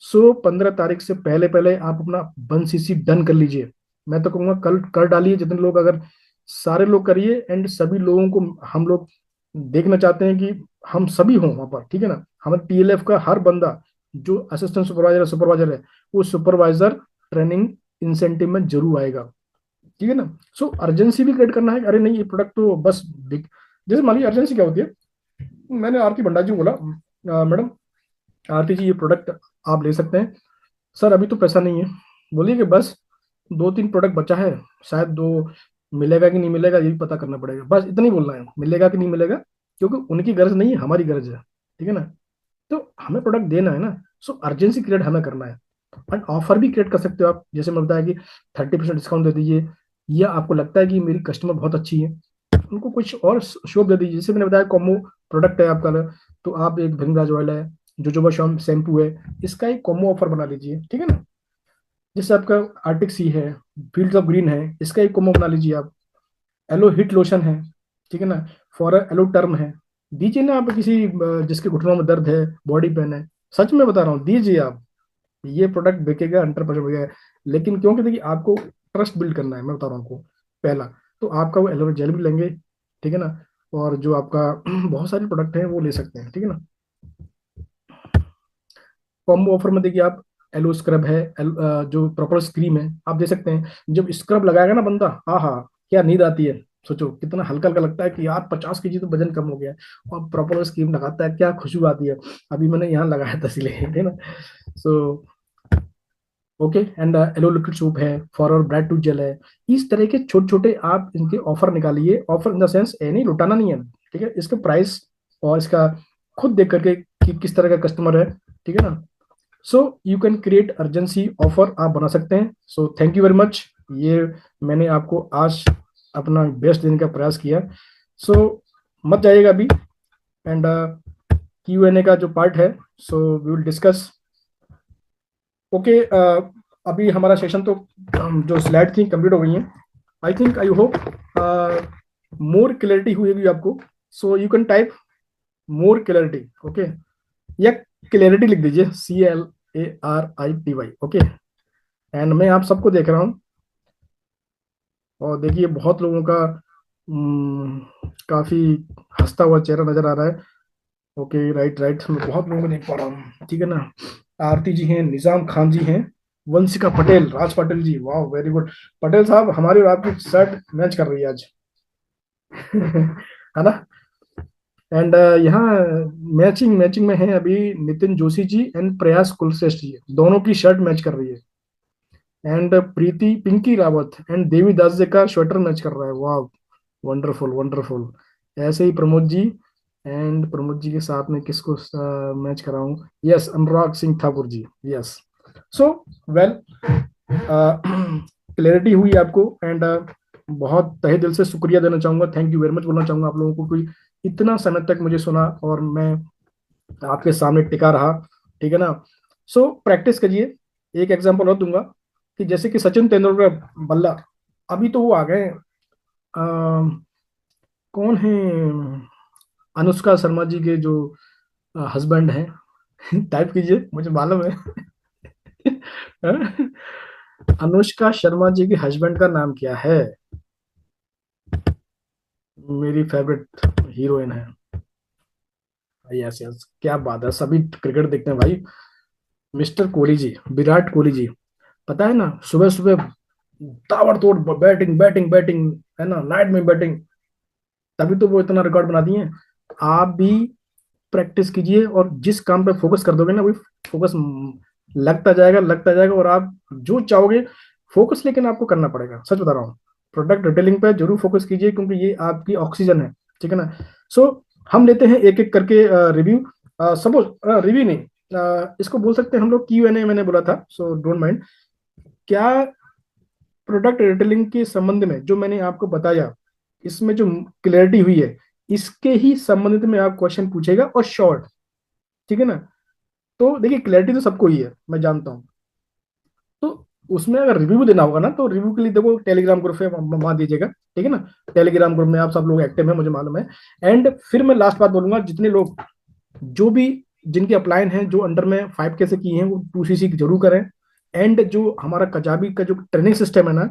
सो 15 तारीख से पहले पहले आप अपना 1 सीसी डन कर लीजिए। मैं तो कहूँगा कल कर डालिए, जितने लोग, अगर सारे लोग करिए, एंड सभी लोगों को हम लोग देखना चाहते हैं कि हम सभी हों वहाँ पर, ठीक है ना। हमारे टीएलएफ का हर बंदा जो असिस्टेंट सुपरवाइजर है, वो सुपरवाइजर ट्रेनिंग इंसेंटिव में जरूर आएगा, ठीक है ना। सो अर्जेंसी भी क्रिएट करना है, अरे नहीं ये प्रोडक्ट तो बस जैसे मान लीजिए अर्जेंसी क्या होती है। मैंने आरती भंडारी जी को बोला, मैडम आरती जी ये प्रोडक्ट आप ले सकते हैं, सर अभी तो पैसा नहीं है। बोलिए कि बस 2-3 प्रोडक्ट बचा है, शायद दो, मिलेगा कि नहीं मिलेगा ये भी पता करना पड़ेगा, बस इतना ही बोलना है, मिलेगा कि नहीं मिलेगा, क्योंकि उनकी गरज नहीं है, हमारी गरज है, ठीक है ना। तो हमें प्रोडक्ट देना है ना। सो अर्जेंसी क्रिएट हमें करना है। एंड ऑफर भी क्रिएट कर सकते हो आप, जैसे मैं बताया कि 30% डिस्काउंट दे दीजिए, या आपको लगता है कि मेरी कस्टमर बहुत अच्छी है, उनको कुछ और शॉप दे दीजिए। जैसे मैंने बताया कॉम्बो प्रोडक्ट है आपका, तो आप एक भृंगराज ऑयल है, जोजोबा शॉम शैम्पू है, इसका एक कॉम्बो ऑफर बना लीजिए, ठीक है ना। जैसे आपका आर्टिक सी है, फील्ड्स ऑफ ग्रीन है, इसका एक कॉम्बो बना लीजिए आप। एलो हिट लोशन है, ठीक है ना, फॉर एलो टर्म है, दीजिए ना आप किसी जिसके घुटनों में दर्द है, बॉडी पेन है, सच में बता रहा हूँ दीजिए आप। ये प्रोडक्ट बिकेगा, 100% बिकेगा। लेकिन क्योंकि देखिए आपको ट्रस्ट बिल्ड करना है, मैं बता रहा हूँ आपको। पहला तो आपका वो एलोवेरा जेल भी लेंगे, ठीक है ना, और जो आपका बहुत सारे प्रोडक्ट हैं वो ले सकते हैं, ठीक है ना। कॉम्बो ऑफर में देखिए आप, एलो स्क्रब है, जो प्रॉपर क्रीम है आप दे सकते हैं। जब स्क्रब लगाएगा ना बंदा, हाँ हाँ, क्या नींद आती है, सोचो कितना हल्का हल्का लगता है कि यार 50 kg तो वजन कम हो गया है। और प्रॉपर क्रीम लगाता है, क्या खुशबू आती है। अभी मैंने यहाँ लगाया था इसलिए, है ना। So okay, and aloe liquid soup है, फॉर ब्राइट टूथ जेल है। इस तरह के छोटे छोटे आप इनके ऑफर निकालिए, ऑफर इन द सेंस ये नहीं लुटाना नहीं है, ठीक है, इसका प्राइस और इसका खुद देख करके कि किस तरह का कस्टमर है, ठीक है ना। So you can create urgency offer आप बना सकते हैं। So thank you very much. ये मैंने आपको आज अपना बेस्ट देने का प्रयास किया। सो मत जाइएगा अभी, एंड Q&A का जो पार्ट है, so we will discuss. Okay, अभी हमारा सेशन तो जो स्लाइड थी कंप्लीट हो गई है। I think, I hope more clarity हुई होगी आपको। So you can type more clarity, okay, या क्लैरिटी लिख दीजिए, CLARITY, ओके। एंड मैं आप सबको देख रहा हूँ, और देखिए बहुत लोगों का काफी हंसता हुआ चेहरा नजर आ रहा है। ओके, राइट राइट, मैं बहुत लोगों को देख पा रहा हूँ, ठीक है ना। आरती जी हैं, निजाम खान जी हैं, वंशिका पटेल, राज पाटिल जी, वाह वेरी गुड। पटेल साहब, हमारी और आपकी शर्ट मैच कर रही है आज। है ना। एंड यहाँ मैचिंग मैचिंग में है अभी नितिन जोशी जी एंड प्रयास कुलश्रेष्ठ जी, दोनों की शर्ट मैच कर रही है। एंड प्रीति पिंकी रावत एंड देवी दास जी का स्वेटर मैच कर रहा है, वाह, वंडरफुल वंडरफुल। ऐसे ही प्रमोद जी, एंड प्रमोद जी के साथ में किसको मैच कराऊं, यस, अनुराग सिंह ठाकुर जी, यस। सो वेल, क्लैरिटी हुई आपको, एंड बहुत तहे दिल से शुक्रिया देना चाहूंगा, थैंक यू वेरी मच बोलना चाहूंगा आप लोगों को, कोई इतना समय तक मुझे सुना और मैं आपके सामने टिका रहा, ठीक है ना। सो प्रैक्टिस करिए। एक एग्जांपल और दूंगा कि जैसे कि सचिन तेंदुलकर, बल्ला, अभी तो वो आ गए, कौन है, अनुष्का शर्मा जी के जो हस्बैंड हैं। टाइप कीजिए, मुझे मालूम है। अनुष्का शर्मा जी के हस्बैंड का नाम क्या है, मेरी फेवरेट हीरोइन है। यस यस, क्या बात है, सभी क्रिकेट देखते हैं भाई। मिस्टर कोहली जी, विराट कोहली जी, पता है ना, सुबह सुबह ताबड़तोड़ बैटिंग बैटिंग बैटिंग, है ना, नाइट में बैटिंग, तभी तो वो इतना रिकॉर्ड बना दिए हैं। आप भी प्रैक्टिस कीजिए, और जिस काम पे फोकस कर दोगे ना, वही फोकस लगता जाएगा, और आप जो चाहोगे फोकस, लेकिन आपको करना पड़ेगा, सच बता रहा हूँ। प्रोडक्ट डिटेलिंग पे जरूर फोकस कीजिए, क्योंकि ये आपकी ऑक्सीजन है, ठीक है ना। सो हम लेते हैं एक एक करके रिव्यू। सपोज रिव्यू नहीं, इसको बोल सकते हैं हम लोग Q&A, मैंने बोला था, सो डोंट माइंड। क्या प्रोडक्ट डिटेलिंग के संबंध में जो मैंने आपको बताया, इसमें जो क्लैरिटी हुई है, इसके ही संबंधित में आप क्वेश्चन पूछेगा, और शॉर्ट, ठीक है ना। तो देखिए क्लैरिटी तो सबको ही है, मैं जानता हूँ। तो उसमें अगर रिव्यू देना होगा ना, तो रिव्यू के लिए देखो टेलीग्राम ग्रुप है, वहां दीजिएगा, ठीक है ना। टेलीग्राम ग्रुप में आप सब लोग एक्टिव हैं, मुझे मालूम है। एंड फिर मैं लास्ट बात बोलूंगा, जितने लोग जो भी जिनके अपलाइन हैं, जो अंडर में 5K से किए हैं, वो 2CC जरूर करें। एंड जो हमारा कजाबी का जो ट्रेनिंग सिस्टम है ना,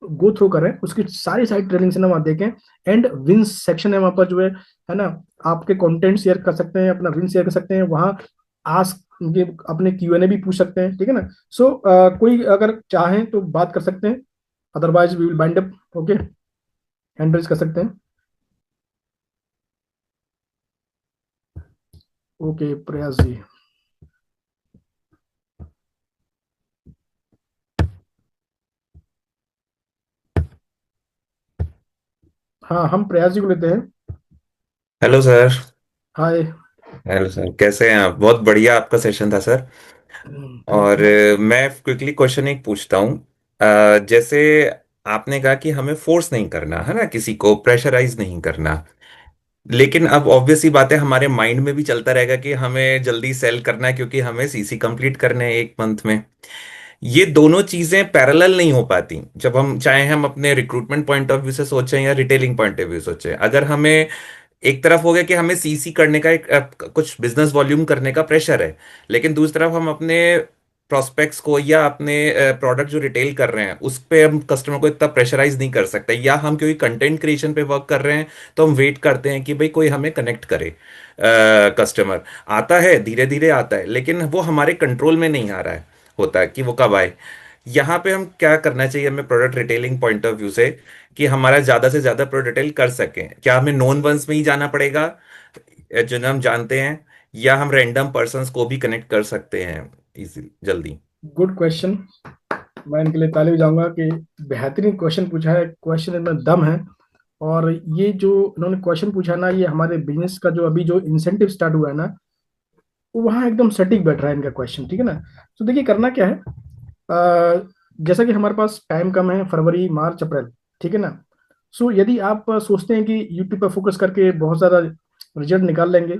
गो थ्रू करें, उसकी सारी सारी ट्रेनिंग से ना वहाँ देखें। एंड विंस सेक्शन है वहाँ पर, जो है ना, आपके कंटेंट शेयर कर सकते हैं, अपना विन शेयर कर सकते हैं वहाँ। आस्क, ये अपने Q&A भी पूछ सकते हैं, ठीक है ना। सो कोई अगर चाहें तो बात कर सकते हैं, otherwise we will wind up. Okay, hand raise कर सकते हैं। ओके प्रयास जी। हाँ, हम प्रयास जी को लेते हैं।
Hello sir.
Hi.
Hello sir, कैसे हैं आप? बहुत बढ़िया आपका सेशन था सर।
थैंक
और
यू।
मैं क्विकली क्वेश्चन एक पूछता हूँ। जैसे आपने कहा कि हमें फोर्स नहीं करना है ना, किसी को प्रेशराइज नहीं करना। लेकिन अब ऑब्वियस सी बात है, हमारे माइंड में भी चलता रहेगा कि हमें जल्दी सेल करना है क्योंकि हमें सीसी कंप्लीट करने हैं एक मंथ में। ये दोनों चीजें पैरेलल नहीं हो पाती। जब हम चाहे हम अपने रिक्रूटमेंट पॉइंट ऑफ व्यू से सोचें या रिटेलिंग पॉइंट ऑफ व्यू सोचें, अगर हमें एक तरफ हो गया कि हमें सीसी करने का एक कुछ बिजनेस वॉल्यूम करने का प्रेशर है, लेकिन दूसरी तरफ हम अपने प्रोस्पेक्ट्स को या अपने प्रोडक्ट जो रिटेल कर रहे हैं उस पे हम कस्टमर को इतना प्रेशराइज नहीं कर सकते, या हम क्योंकि कंटेंट क्रिएशन पे वर्क कर रहे हैं तो हम वेट करते हैं कि भाई कोई हमें कनेक्ट करे। कस्टमर आता है, धीरे धीरे आता है, लेकिन वो हमारे कंट्रोल में नहीं आ रहा है, होता है कि वो कब आए। यहाँ पे हम क्या करना चाहिए हमें product retailing point of view से, कि हमारा ज्यादा से ज्यादा प्रोडक्ट रिटेल कर सकें? क्या हमें नोन वंस में ही जाना पड़ेगा जिन्हें हम जानते हैं, या हम रैंडम पर्सन्स को भी कनेक्ट कर सकते हैं इजी जल्दी?
Good question. मैं इनके लिए ताली बजाऊंगा कि बेहतरीन क्वेश्चन पूछा है, क्वेश्चन इनमें दम है। और ये जो इन्होंने क्वेश्चन पूछा ना, ये हमारे बिजनेस का जो अभी जो इंसेंटिव स्टार्ट हुआ है ना, वो वहाँ एकदम सटीक बैठ रहा है इनका क्वेश्चन, ठीक है ना। तो देखिए करना क्या है, जैसा कि हमारे पास टाइम कम है, फरवरी मार्च अप्रैल, ठीक है ना। सो यदि आप सोचते हैं कि यूट्यूब पर फोकस करके बहुत ज़्यादा रिजल्ट निकाल लेंगे,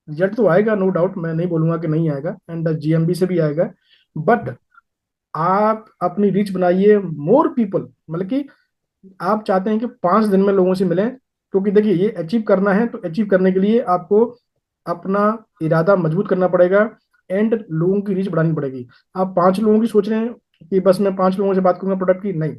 रिजल्ट तो आएगा, नो डाउट, मैं नहीं बोलूंगा कि नहीं आएगा, एंड GMB से भी आएगा। बट आप अपनी रीच बनाइए, मोर पीपल, मतलब कि आप चाहते हैं कि 5 दिन में लोगों से मिलें, क्योंकि देखिए ये अचीव करना है, तो अचीव करने के लिए आपको अपना इरादा मजबूत करना पड़ेगा। एंड लोगों की रीच बढ़ानी पड़ेगी। आप 5 लोगों की सोच रहे हैं कि बस मैं 5 लोगों से बात करूंगा प्रोडक्ट की, नहीं।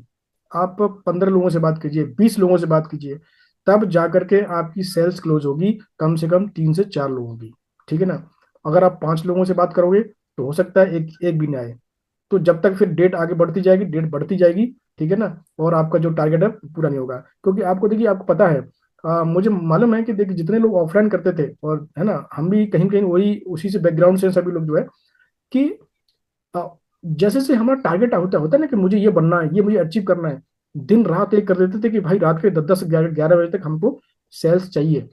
आप 15 लोगों से बात कीजिए, 20 लोगों से बात कीजिए, तब जा करके आपकी सेल्स क्लोज होगी, कम से कम 3 से 4 लोगों की, ठीक है ना। अगर आप 5 लोगों से बात करोगे तो हो सकता है एक एक भी ना आए। तो जब तक फिर डेट आगे बढ़ती जाएगी, डेट बढ़ती जाएगी, ठीक है ना, और आपका जो टारगेट है पूरा नहीं होगा। क्योंकि आपको देखिए, आपको पता है, मुझे मालूम है कि देखिए जितने लोग ऑफलाइन करते थे, और है ना, हम भी कहीं कहीं वही उसी से बैकग्राउंड से सभी लोग जो है कि अ, जैसे से हमारा टारगेट होता होता है ना कि मुझे ये बनना है, ये मुझे अचीव करना है, दिन रात एक कर देते थे कि भाई रात के 10 10 11 11 बजे तक हमको सेल्स चाहिए,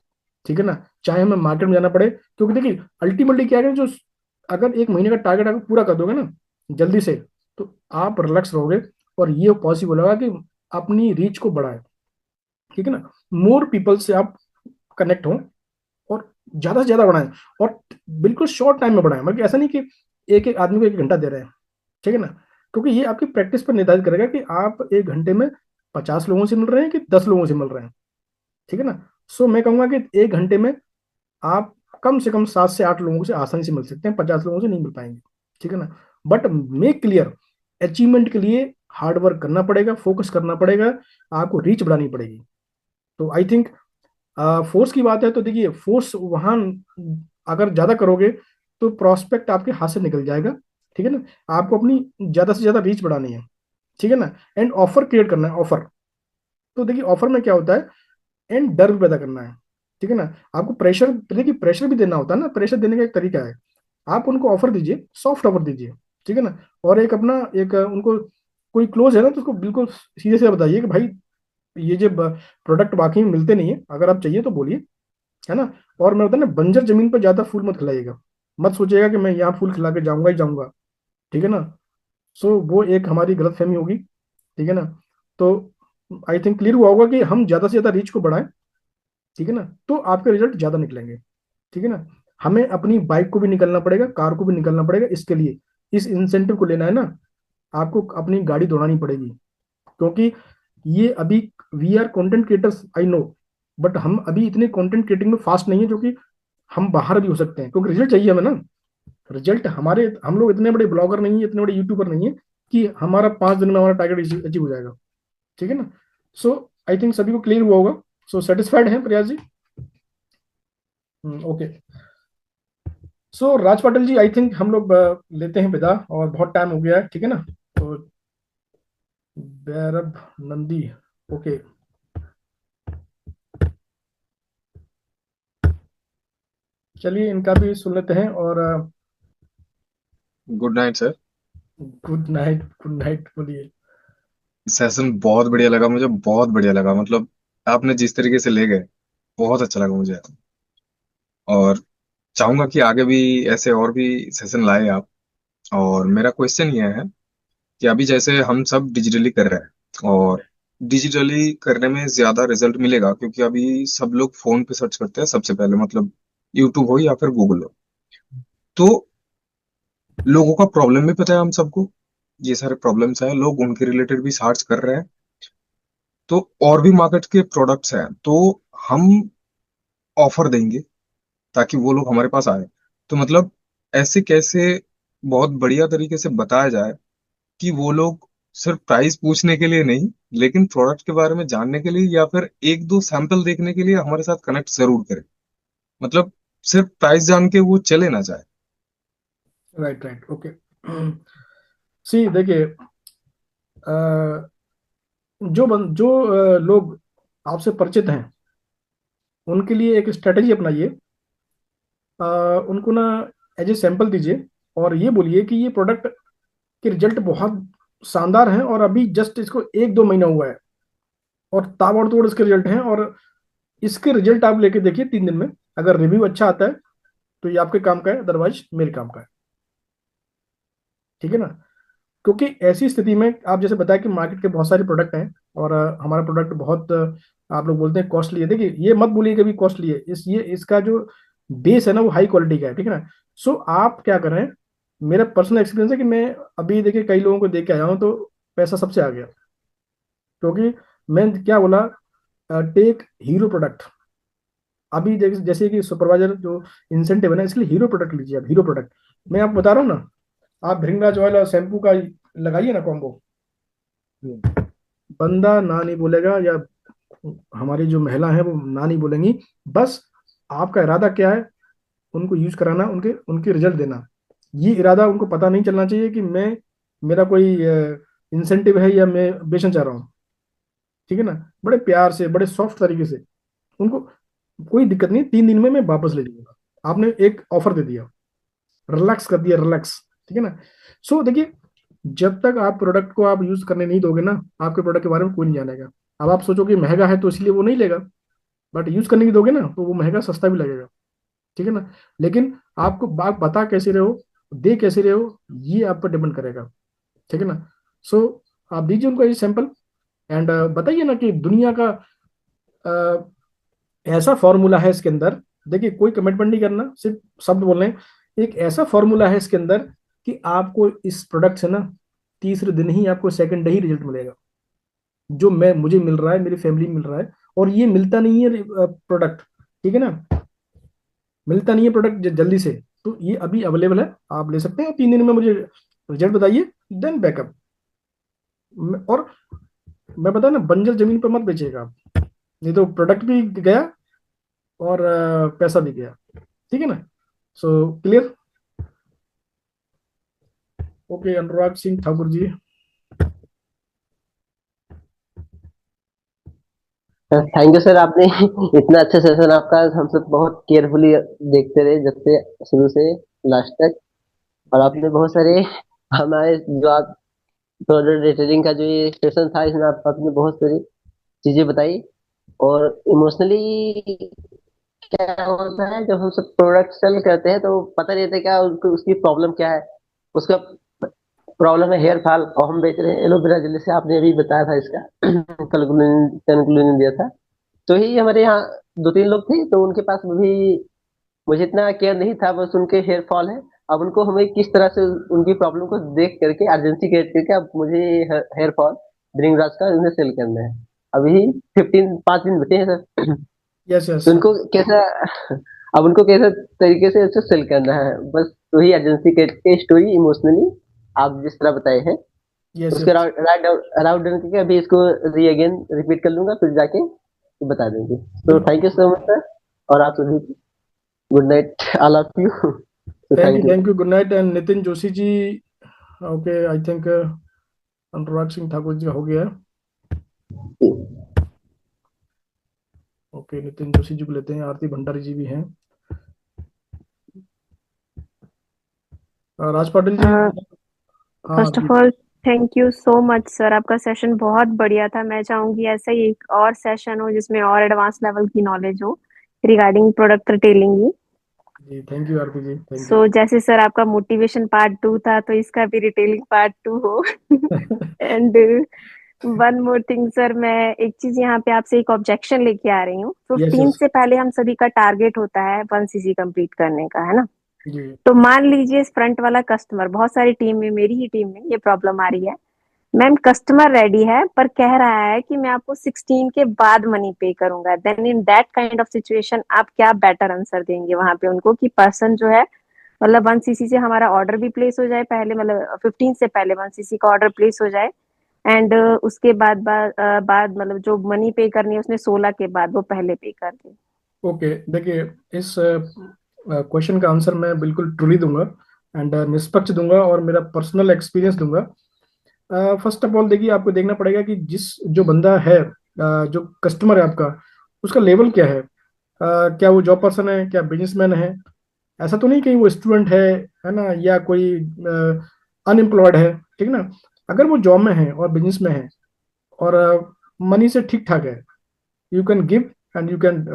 ठीक है ना। चाहे हमें मार्केट में जाना पड़े, क्योंकि देखिए अल्टीमेटली क्या है, जो अगर एक महीने का टारगेट आप पूरा कर दोगे ना जल्दी से, तो आप रिलैक्स रहोगे, और ये पॉसिबल होगा कि अपनी रीच को बढ़ाए, ठीक है ना। मोर पीपल से आप कनेक्ट हो, और ज्यादा से ज्यादा बढ़ाएं, और बिल्कुल शॉर्ट टाइम में बढ़ाएं, मतलब कि ऐसा नहीं कि एक एक आदमी को 1 घंटा दे रहे हैं, ठीक है ना। क्योंकि ये आपकी प्रैक्टिस पर निर्धारित करेगा कि आप 1 घंटे में 50 लोगों से मिल रहे हैं कि 10 लोगों से मिल रहे हैं, ठीक है ना। सो मैं कहूंगा कि 1 घंटे में आप कम से कम 7 से 8 लोगों से आसानी से मिल सकते हैं, 50 लोगों से नहीं मिल पाएंगे, ठीक है ना। बट मेक क्लियर, अचीवमेंट के लिए हार्ड वर्क करना पड़ेगा, फोकस करना पड़ेगा, आपको रीच बढ़ानी पड़ेगी। तो आई थिंक फोर्स की बात है, तो देखिए फोर्स वहां अगर ज्यादा करोगे तो प्रोस्पेक्ट आपके हाथ से निकल जाएगा, ठीक है ना। आपको अपनी ज्यादा से ज्यादा रीच बढ़ानी है, ठीक है ना। एंड ऑफर क्रिएट करना है, ऑफर। तो देखिए ऑफर में क्या होता है, एंड डर भी पैदा करना है, ठीक है ना। आपको प्रेशर, देखिए प्रेशर भी देना होता है ना, प्रेशर देने का एक तरीका है। आप उनको ऑफर दीजिए, सॉफ्ट ऑफर दीजिए, ठीक है ना। और एक अपना एक उनको कोई क्लोज है ना, तो उसको बिल्कुल सीधे से बताइए कि भाई ये जो प्रोडक्ट बाकी में मिलते नहीं है, अगर आप चाहिए तो बोलिए, है ना। और मैं बता ना, बंजर जमीन पर ज्यादा फूल मत खिलाइएगा, मत सोचिएगा कि मैं यहाँ फूल खिला के जाऊंगा ही जाऊंगा, ठीक है ना। सो वो एक हमारी गलत फहमी होगी, ठीक है ना। तो आई थिंक क्लियर हुआ होगा कि हम ज्यादा से ज्यादा रीच को बढ़ाएं, ठीक है ना, तो आपके रिजल्ट ज्यादा निकलेंगे, ठीक है ना। हमें अपनी बाइक को भी निकलना पड़ेगा, कार को भी निकलना पड़ेगा, इसके लिए इस इंसेंटिव को लेना है ना। आपको अपनी गाड़ी दौड़ानी पड़ेगी, क्योंकि ये अभी we are content creators, I know, but हम अभी इतने कंटेंट क्रिएटिंग में फास्ट नहीं है जो कि हम बाहर भी हो सकते हैं, क्योंकि रिजल्ट चाहिए हमें ना। रिजल्ट हमारे, हम लोग इतने बड़े ब्लॉगर नहीं है, इतने बड़े यूट्यूबर नहीं है कि हमारा 5 दिन में हमारा टारगेट अचीव हो जाएगा। ठीक है ना। सो आई थिंक सभी को क्लियर हुआ होगा। सो सेटिस्फाइड हैं Prayas ji? Okay. So Raj Patil ji, I think हम लोग लेते हैं विदा, और बहुत टाइम हो गया है। ठीक है ना। तो बैरब नंदी, ओके, चलिए इनका भी सुन लेते हैं। और
good night sir.
Good night, good night बोलिए।
सेशन बहुत बढ़िया लगा मुझे, बहुत बढ़िया लगा। मतलब आपने जिस तरीके से ले गए, बहुत अच्छा लगा मुझे। और चाहूंगा कि आगे भी ऐसे और भी सेशन लाए आप। और मेरा क्वेश्चन ये है कि अभी जैसे हम सब डिजिटली कर रहे हैं, और डिजिटली करने में ज्यादा रिजल्ट मिलेगा क्योंकि अभी सब लोग फोन पे सर्च करते हैं सबसे पहले, मतलब यूट्यूब हो या फिर गूगल हो। तो लोगों का प्रॉब्लम भी पता है हम सबको, ये सारे प्रॉब्लम्स हैं, लोग उनके रिलेटेड भी सर्च कर रहे हैं। तो और भी मार्केट के प्रोडक्ट्स हैं, तो हम ऑफर देंगे ताकि वो लोग हमारे पास आए। तो मतलब ऐसे कैसे बहुत बढ़िया तरीके से बताया जाए कि वो लोग सिर्फ प्राइस पूछने के लिए नहीं, लेकिन प्रोडक्ट के बारे में जानने के लिए या फिर एक दो सैंपल देखने के लिए हमारे साथ कनेक्ट जरूर करें। मतलब सिर्फ प्राइस जान के वो चले ना जाए।
Right, right, okay. सी देखिए, जो लोग आपसे परिचित हैं, उनके लिए एक स्ट्रेटेजी अपनाइए। उनको ना एज ए सैंपल दीजिए, और ये बोलिए कि ये प्रोडक्ट के रिजल्ट बहुत शानदार हैं, और अभी जस्ट इसको 1-2 महीना हुआ है, और ताबड़तोड़ इसके रिजल्ट हैं। और इसके रिजल्ट आप लेके देखिए 3 दिन में, अगर रिव्यू अच्छा आता है तो ये आपके काम का है, अदरवाइज मेरे काम का है। ठीक है ना। क्योंकि ऐसी स्थिति में आप जैसे बताया कि मार्केट के बहुत सारे प्रोडक्ट हैं, और हमारा प्रोडक्ट बहुत आप लोग बोलते हैं कॉस्टली है। देखिए, ये मत बोलिए कभी कॉस्टली है, ये इसका जो बेस है ना वो हाई क्वालिटी का है। ठीक है ना। सो आप क्या कर रहे हैं, मेरा पर्सनल एक्सपीरियंस है कि मैं अभी देखिए कई लोगों को देख के आया हूँ, तो पैसा सबसे आ गया। क्योंकि मैं क्या बोला, टेक हीरो प्रोडक्ट। अभी जैसे कि सुपरवाइजर जो इंसेंटिव है ना, इसके लिए हीरो प्रोडक्ट लीजिए आप, हीरो प्रोडक्ट। मैं आपको बता रहा हूँ ना, आप भृंगराज ऑयल और शैम्पू का लगाइए ना कॉम्बो, बंदा ना नहीं बोलेगा, या हमारी जो महिला है वो ना नहीं बोलेंगी। बस आपका इरादा क्या है, उनको यूज कराना, उनके उनके रिजल्ट देना। ये इरादा उनको पता नहीं चलना चाहिए कि मैं, मेरा कोई इंसेंटिव है या मैं बेचना चाह रहा हूँ। ठीक है ना। बड़े प्यार से, बड़े सॉफ्ट तरीके से उनको, कोई दिक्कत नहीं, 3 दिन में मैं वापस ले लूंगा। आपने एक ऑफर दे दिया, रिलैक्स कर दिया, रिलैक्स। ठीक है ना। सो देखिए, जब तक आप प्रोडक्ट को आप यूज करने नहीं दोगे ना, आपके प्रोडक्ट के बारे में कोई नहीं जानेगा। अब आप सोचोगे महंगा है तो इसलिए वो नहीं लेगा, बट यूज करने की दोगे ना तो वो महंगा सस्ता भी लगेगा। ठीक है ना। लेकिन आपको बात बता कैसे रहे हो, दे कैसे रहे हो, ये आप पर डिपेंड करेगा। ठीक है ना। सो आप दीजिए उनको ये सैंपल, एंड बताइए ना कि दुनिया का ऐसा फॉर्मूला है इसके अंदर। देखिए, कोई कमिटमेंट नहीं करना, सिर्फ शब्द बोलने। एक ऐसा फॉर्मूला है इसके अंदर कि आपको इस प्रोडक्ट से ना तीसरे दिन ही आपको सेकंड डे ही रिजल्ट मिलेगा, जो मैं मुझे मिल रहा है, मेरी फैमिली मिल रहा है। और ये मिलता नहीं है प्रोडक्ट। ठीक है ना। मिलता नहीं है प्रोडक्ट जल्दी से। तो ये अभी अवेलेबल है, आप ले सकते हैं। 3 दिन में मुझे रिजल्ट बताइए, देन बैकअप। और मैं बता ना, बंजर जमीन पर मत बेचिएगा आप, नहीं तो प्रोडक्ट भी गया और पैसा भी गया। ठीक है ना। So clear. Okay, Anurag Singh Thakur ji.
Thank you sir, आपने इतना अच्छा सेशन आपका, हम सब बहुत केयरफुली देखते रहे जब से शुरू से लास्ट तक। और आपने बहुत सारे हमारे जो आप प्रोडक्ट डिटेलिंग का जो ये सेशन था, इसमें आपने बहुत सारी चीजें बताई। और इमोशनली क्या होता है जब हम सब प्रोडक्ट सेल करते हैं तो पता नहीं रहता क्या उसको, उसकी प्रॉब्लम क्या है। उसका प्रॉब्लम है हेयर फॉल, और हम बेच रहे हैं एलोवेरा जेल, से आपने अभी बताया था इसका कंक्लूजन दिया था। तो ही हमारे यहाँ 2-3 लोग थे, तो उनके पास भी मुझे इतना केयर नहीं था, बस उनके हेयर फॉल है। अब उनको हमें किस तरह से उनकी प्रॉब्लम को देख करके अर्जेंसी क्रिएट करके अब मुझे हेयर फॉल ब्रिंग का उन्हें सेल करना है। अभी 5 दिन बचे हैं सर।
यस
तो
यस
उनको कैसा, अब उनको कैसे तरीके से उसे सेल करना है, बस वही एजेंसी के स्टोरी इमोशनली आप जिस तरह बताए हैं
यस
उसके
यस।
राउट डाउन करके अभी इसको री अगेन रिपीट कर लूंगा, फिर जाके बता देंगे। तो
बिल्कुल।
Thank you so much sir. और आप सभी good night all of you. तो
thank you,
thank you.
Thank you, good night. And Nitin Joshi ji, okay, I think Anurag Singh Thakur ji का हो गया है। ओके, नितिन जोशी जी को लेते हैं, आरती भंडारी जी भी हैं। राज पाटिल जी। हाँ
फर्स्ट ऑफ
जी।
All thank you so much sir, आपका सेशन बहुत बढ़िया था। मैं चाहूंगी ऐसा ही एक और सेशन हो जिसमें और एडवांस लेवल की नॉलेज हो रिगार्डिंग प्रोडक्ट रिटेलिंग ही।
Ji thank you Aarti ji, thank you.
So जैसे सर आपका मोटिवेशन पार्ट 2 था, तो इसका भी रिटेलिंग पार्ट 2 हो। And one more thing sir, मैं एक चीज यहाँ पे आपसे एक ऑब्जेक्शन लेके आ रही हूँ।
Yes
15
yes.
से पहले हम सभी का टारगेट होता है 1 सीसी कंप्लीट करने का, है ना।
जी।
तो मान लीजिए इस फ्रंट वाला कस्टमर, बहुत सारी टीम में, मेरी ही टीम में ये प्रॉब्लम आ रही है। मैम कस्टमर रेडी है पर कह रहा है कि मैं आपको 16 के बाद मनी पे करूंगा। Then in that kind of situation आप क्या बेटर आंसर देंगे वहां पे उनको कि पर्सन जो है, मतलब 1 सीसी से हमारा ऑर्डर भी प्लेस हो जाए पहले, मतलब 15 से पहले 1 सीसी का ऑर्डर प्लेस हो जाए। एंड उसके बाद मतलब जो मनी पे करनी है उसने 16 के बाद वो पहले पे कर दे।
ओके, देखिए, इस क्वेश्चन का आंसर मैं बिल्कुल ट्रूली दूंगा एंड निष्पक्ष दूंगा और मेरा पर्सनल एक्सपीरियंस दूंगा। फर्स्ट ऑफ ऑल देखिए, आपको देखना पड़ेगा कि जिस जो बंदा है, जो कस्टमर है आपका, उसका लेवल क्या है। क्या वो जॉब पर्सन है, क्या बिजनेसमैन है। ऐसा तो नहीं कहीं वो स्टूडेंट है ना, या कोई अनएम्प्लॉयड है, ठीक है ना। अगर वो जॉब में है और बिजनेस में है और मनी से ठीक ठाक है, you can give and you can,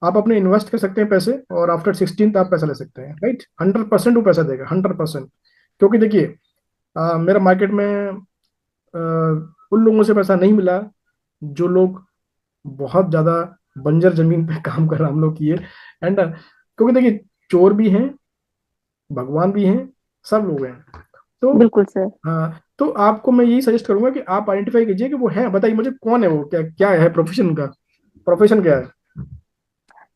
आप अपने इन्वेस्ट कर सकते हैं पैसे, और आफ्टर 16th आप पैसा ले सकते हैं, राइट। 100% वो पैसा देगा, 100%। क्योंकि देखिए, मेरा मार्केट में उन लोगों से पैसा नहीं मिला जो लोग बहुत ज्यादा बंजर जमीन पे काम कर रहे हम लोग किए। एंड क्योंकि देखिए, चोर भी हैं, भगवान भी हैं, सब लोग हैं। तो
बिल्कुल सर।
हाँ, तो आपको मैं यही सजेस्ट करूंगा कि आप आइडेंटिफाई कीजिए कि वो है, बताइए मुझे कौन है वो, क्या क्या है प्रोफेशन का, प्रोफेशन क्या है।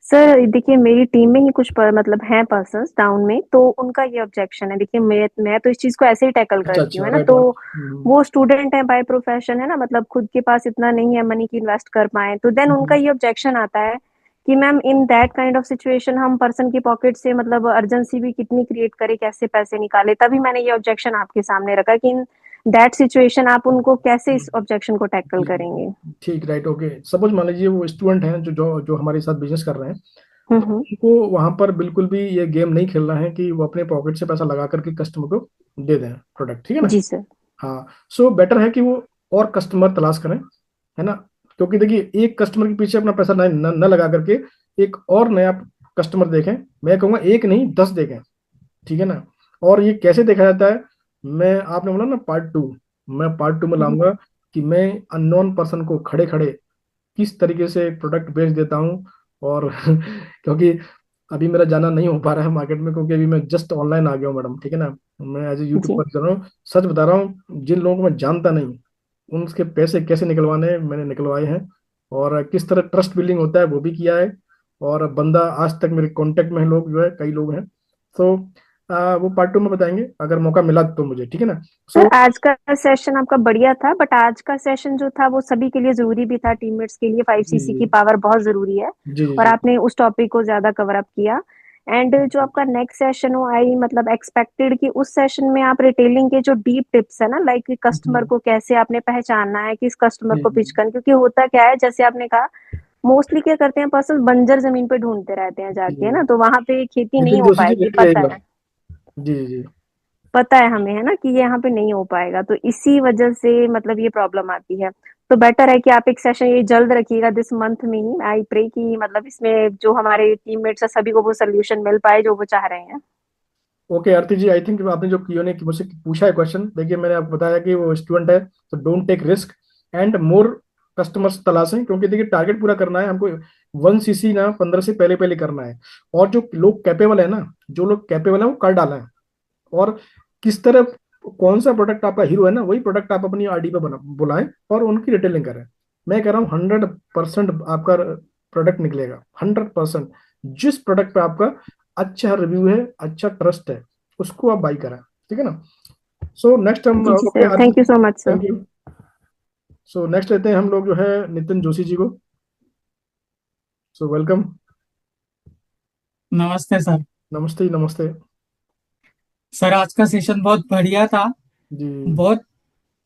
सर देखिए मेरी टीम में ही कुछ मतलब हैं पर्सन्स डाउन में, तो उनका ये ऑब्जेक्शन है। देखिए मैं तो इस चीज को ऐसे ही टैकल
अच्छा
करती हूँ,
अच्छा,
है ना।
राइट
तो
राइट।
वो स्टूडेंट है बाय प्रोफेशन, है ना, मतलब खुद के पास इतना नहीं है मनी की इन्वेस्ट कर पाए, तो देन उनका ये ऑब्जेक्शन आता है कि ma'am in that kind of situation हम पर्सन की पॉकेट से मतलब अर्जेंसी भी कितनी क्रिएट करे, कैसे पैसे निकाले। तभी मैंने ये ऑब्जेक्शन आपके सामने रखा कि इन दैट सिचुएशन आप उनको कैसे इस ऑब्जेक्शन को टैकल करेंगे।
ठीक, राइट, ओके। सपोज मान लीजिए वो स्टूडेंट हैं जो हमारे साथ बिजनेस कर रहे हैं, तो
हम्म।
उनको वहां पर बिल्कुल भी ये गेम नहीं खेलना है कि वो अपने पॉकेट से पैसा लगा करके कस्टमर को दे दें प्रोडक्ट, ठीक है ना।
जी सर।
हाँ, सो बेटर है कि वो और कस्टमर तलाश करें, है ना। क्योंकि देखिए, एक कस्टमर के पीछे अपना पैसा न लगा करके एक और नया कस्टमर देखें। मैं कहूँगा एक नहीं, 10 देखें, ठीक है ना। और ये कैसे देखा जाता है, मैं, आपने बोला ना पार्ट 2, मैं पार्ट 2 में
हम्म।
लाऊंगा कि मैं अननोन पर्सन को खड़े खड़े किस तरीके से प्रोडक्ट बेच देता हूँ। और क्योंकि अभी मेरा जाना नहीं हो पा रहा है मार्केट में, क्योंकि अभी मैं जस्ट ऑनलाइन आ गया हूँ मैडम, ठीक है ना। मैं एज ए यूट्यूब
जी।
पर कर रहा हूँ, सच बता रहा हूँ, जिन लोगों को मैं जानता नहीं उनके पैसे कैसे निकलवाने हैं, मैंने निकलवाए हैं। और किस तरह ट्रस्ट बिल्डिंग होता है वो भी किया है। और बंदा आज तक मेरे कांटेक्ट में है, लोग जो है, कई लोग हैं। तो वो पार्ट 2 में बताएंगे अगर मौका मिला तो मुझे, ठीक है ना।
सर
सो
आज का सेशन आपका बढ़िया था, बट आज का सेशन जो था वो सभी के लिए जरूरी भी था। टीममेट्स के लिए फाइव
जी
सीसी
जी
की पावर बहुत जरूरी है,
जी जी
और
जी।
आपने उस टॉपिक को ज्यादा कवर अप किया। एंड जो आपका नेक्स्ट सेशन हो, आई मतलब एक्सपेक्टेड कि उस सेशन में आप रिटेलिंग के जो डीप टिप्स है ना, लाइक कस्टमर को कैसे आपने पहचानना है, किस कस्टमर
जी
को
जी
पिच करना, क्योंकि होता क्या है जैसे आपने कहा, मोस्टली क्या करते हैं पर्सन बंजर जमीन पे ढूंढते रहते हैं
जी
जाके, है
जी।
ना, तो वहां पे खेती नहीं
नितिन
हो
जोशी जी
पाएगी,
लेट गए
पता
एक बार।
है।
जी जी जी।
पता है हमें, है ना, कि ये यहाँ पे नहीं हो पाएगा, तो इसी वजह से मतलब ये प्रॉब्लम आती है। तो बेटर है कि आप एक सेशन ये जल्द रखिएगा दिस मंथ में ही। आई प्रे कि मतलब इसमें जो हमारे टीममेट्स है सभी को वो सोल्यूशन मिल पाए जो वो चाह रहे हैं।
Okay Aarti ji, I think आपने जो क्यू ने मुझसे पूछा है क्वेश्चन, देखिए मैंने आपको बताया कि वो स्टूडेंट है, तो don't take risk and more customers तलाशें, क्योंकि देखिए टारगेट पूरा करना है हमको। 1 सीसी ना 15 से पहले पहले करना है। और जो लोग कैपेबल है ना, जो लोग कैपेबल है वो कर डाला है। और किस तरह, कौन सा प्रोडक्ट आपका हीरो है ना, वही प्रोडक्ट आप अपनी आरडी पे बुलाएं और उनकी रिटेलिंग करें। मैं कह रहा हूँ 100% आपका प्रोडक्ट निकलेगा, 100%। जिस प्रोडक्ट पे आपका अच्छा रिव्यू है, अच्छा ट्रस्ट है, उसको आप बाई करें, ठीक है ना। सो नेक्स्ट हम,
जी जी
okay,
sir, thank you so much sir.
Thank you. So next लेते हैं हम लोग जो है नितिन जोशी जी को। So welcome.
नमस्ते सर।
नमस्ते नमस्ते।
सर आज का सेशन बहुत बढ़िया था।
जी।
बहुत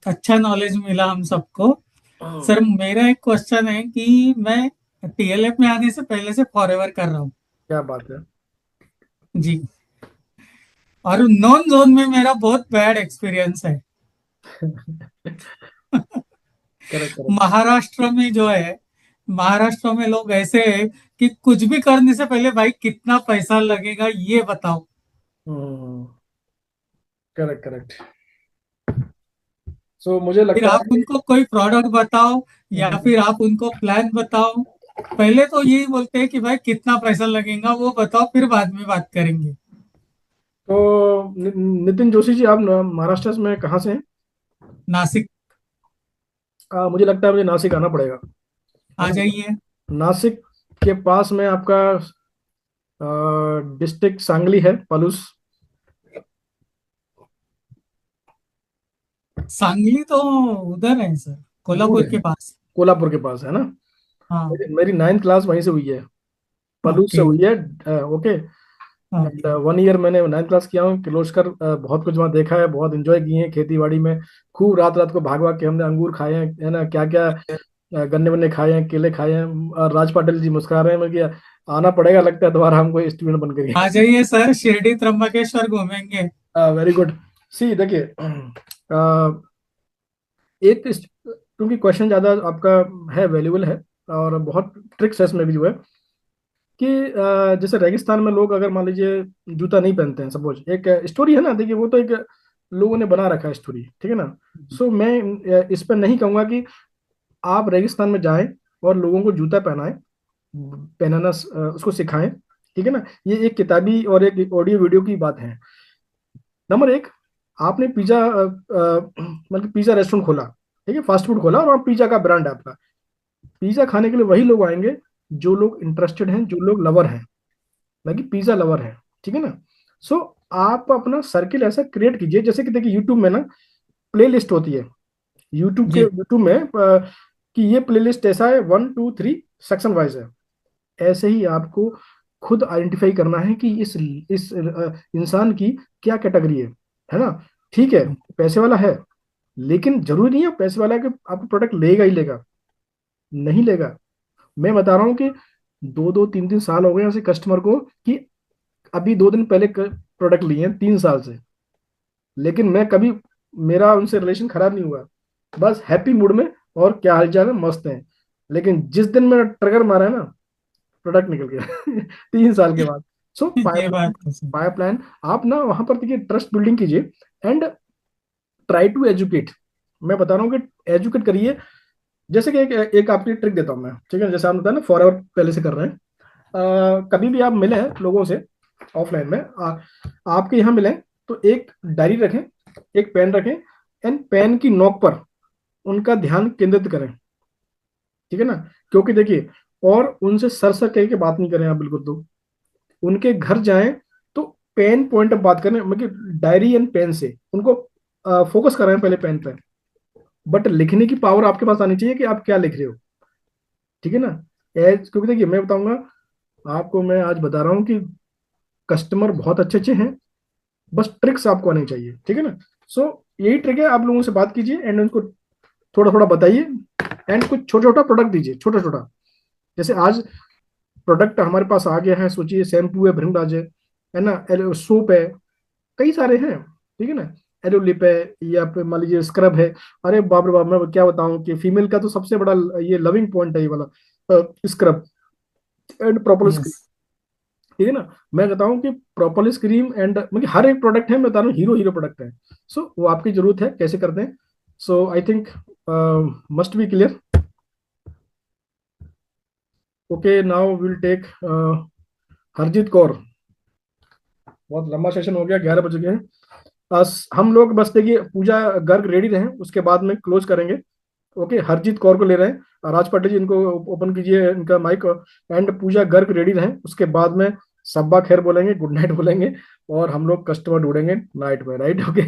अच्छा नॉलेज मिला हम सबको। सर मेरा एक क्वेश्चन है कि मैं टीएलएफ में आने से पहले से फॉरएवर कर रहा हूँ।
क्या बात है।
जी। और नॉन जोन में मेरा बहुत बैड एक्सपीरियंस है।
Correct correct.
महाराष्ट्र में जो है, महाराष्ट्र में लोग ऐसे हैं कि कुछ भी करने से पहले भाई कितना पैसा लगेगा ये बताओ।
Correct correct. सो मुझे
फिर
लगता
आप
है कि
उनको कोई प्रोडक्ट बताओ या
हम्म,
फिर आप उनको प्लान बताओ। पहले तो यही बोलते हैं कि भाई कितना पैसा लगेगा वो बताओ, फिर बाद में बात करेंगे।
तो नितिन जोशी जी, आप महाराष्ट्र में कहाँ से हैं?
नासिक।
मुझे लगता है मुझे नासिक आना पड़ेगा, है
आ
ना।
जाइए।
नासिक के पास में आपका डिस्ट्रिक्ट सांगली है, पलूस।
सांगली तो उधर है सर,
दूर
कोल्हापुर
है,
के पास।
कोल्हापुर के पास है ना।
हाँ।
मेरी 9th क्लास वहीं से हुई है, पलूस से
ओके।
हुई है। ओके। And
okay.
1 ईयर मैंने 9th क्लास किया हूँ किर्लोस्कर। बहुत कुछ वहाँ देखा है, बहुत एंजॉय किए हैं खेती बाड़ी में। खूब रात रात को भाग भाग के हमने अंगूर खाए हैं, है ना, क्या क्या गन्ने वन्ने खाए हैं, केले खाए हैं। और राज पाटिल जी मुस्कुरा रहे हैं, मैं कि आना पड़ेगा लगता है दोबारा हमको स्टूडेंट बन
आ
करके।
जाइए सर, शिरडी त्र्यंबकेश्वर घूमेंगे।
Very good. सी देखिए, एक क्योंकि क्वेश्चन ज्यादा आपका है, वैल्यूबल है, और बहुत ट्रिक्स है इसमें भी जो है कि जैसे रेगिस्तान में लोग अगर मान लीजिए जूता नहीं पहनते हैं, सपोज, एक स्टोरी है ना, देखिए वो तो एक लोगों ने बना रखा है स्टोरी, ठीक है ना। सो मैं इस पर नहीं कहूंगा कि आप रेगिस्तान में जाएं और लोगों को जूता पहनाएं, पहनाना उसको सिखाएं, ठीक है ना। ये एक किताबी और एक ऑडियो वीडियो की बात है। नंबर एक, आपने पिज्जा मतलब पिज्जा रेस्टोरेंट खोला, ठीक है, फास्ट फूड खोला, और वहाँ पिज्जा का ब्रांड है आपका। पिज्जा खाने के लिए वही लोग आएंगे जो लोग इंटरेस्टेड हैं, जो लोग लवर हैं, ना कि पिज्जा लवर है, ठीक है ना। सो आप अपना सर्किल ऐसा क्रिएट कीजिए, जैसे कि देखिए यूट्यूब में ना प्ले लिस्ट होती है,
जी।
यूट्यूब में कि ये प्ले लिस्ट ऐसा है, 1 2 3 सेक्शन वाइज है। ऐसे ही आपको खुद आइडेंटिफाई करना है कि इस इंसान की क्या कैटेगरी है ना। ठीक है, पैसे वाला है, लेकिन जरूरी नहीं है पैसे वाला कि आपको प्रोडक्ट लेगा ही लेगा, नहीं लेगा। मैं बता रहा हूँ कि 2 2 3 3 साल हो गए ऐसे कस्टमर को कि अभी 2 दिन पहले प्रोडक्ट लिए हैं 3 साल से, लेकिन मैं कभी, मेरा उनसे रिलेशन खराब नहीं हुआ, बस हैप्पी मूड में, और क्या हालचाल है, मस्त है। लेकिन जिस दिन मैंने ट्रिगर मारा है ना, प्रोडक्ट निकल गया 3 साल के बाद। सो
ये
पाइपलाइन,
बात तो सर।
पाइपलाइन आप ना वहां पर देखिए ट्रस्ट बिल्डिंग कीजिए, एंड ट्राई टू एजुकेट। मैं बता रहा हूँ कि एजुकेट करिए। जैसे कि एक आपकी ट्रिक देता हूँ मैं, ठीक है। जैसे आप बताया ना फॉर एवर पहले से कर रहे हैं, कभी भी आप मिले हैं लोगों से ऑफलाइन में, आपके यहाँ मिले, तो एक डायरी रखें, एक पेन रखें, एंड पेन की नोक पर उनका ध्यान केंद्रित करें, ठीक है ना। क्योंकि देखिए, और उनसे सर सर कह के बात नहीं करें आप बिल्कुल, तो उनके घर जाएं तो पेन पॉइंट ऑफ बात करें, मतलब डायरी एंड पेन से उनको फोकस कराएं पहले पेन पे। बट लिखने की पावर आपके पास आनी चाहिए कि आप क्या लिख रहे हो, ठीक है ना। क्योंकि देखिए मैं बताऊंगा आपको, मैं आज बता रहा हूँ कि कस्टमर बहुत अच्छे अच्छे हैं, बस ट्रिक्स आपको आनी चाहिए, ठीक है ना। सो यही ट्रिक है, आप लोगों से बात कीजिए एंड उनको थोड़ा थोड़ा बताइए, एंड कुछ छोटा छोटा प्रोडक्ट दीजिए, छोटा छोटा। जैसे आज प्रोडक्ट हमारे पास आ गया है, सोचिए शैम्पू है, भृंगराज है ना, सोप है, कई सारे हैं, ठीक है ना। एलोलिप है, या फिर मान लीजिए स्क्रब है। अरे बाप रे बाप, मैं क्या बताऊं कि फीमेल का तो सबसे बड़ा ये लविंग पॉइंट है ये वाला स्क्रब एंड प्रोपोलिस,
यस।
ठीक है ना। मैं कहता हूँ कि प्रोपोलिस क्रीम एंड मतलब हर एक प्रोडक्ट है, मैं बता रहा हूँ हीरो हीरो प्रोडक्ट है। सो वो आपकी जरूरत है कैसे करते हैं। So I think must be clear. Okay, now will take Harjeet Kaur. बहुत लंबा सेशन हो गया, 11 बज गए हैं। हम लोग बस देखिए पूजा गर्ग रेडी रहें, उसके बाद में क्लोज करेंगे। ओके, हरजीत कौर को ले रहे हैं। राज पाटिल जी, इनको ओपन कीजिए इनका mic. And Pooja Garg ready रहें, उसके बाद में सब्बा खैर बोलेंगे, गुड नाइट बोलेंगे, और हम लोग कस्टमर ढूंढेंगे नाइट में, राइट? ओके।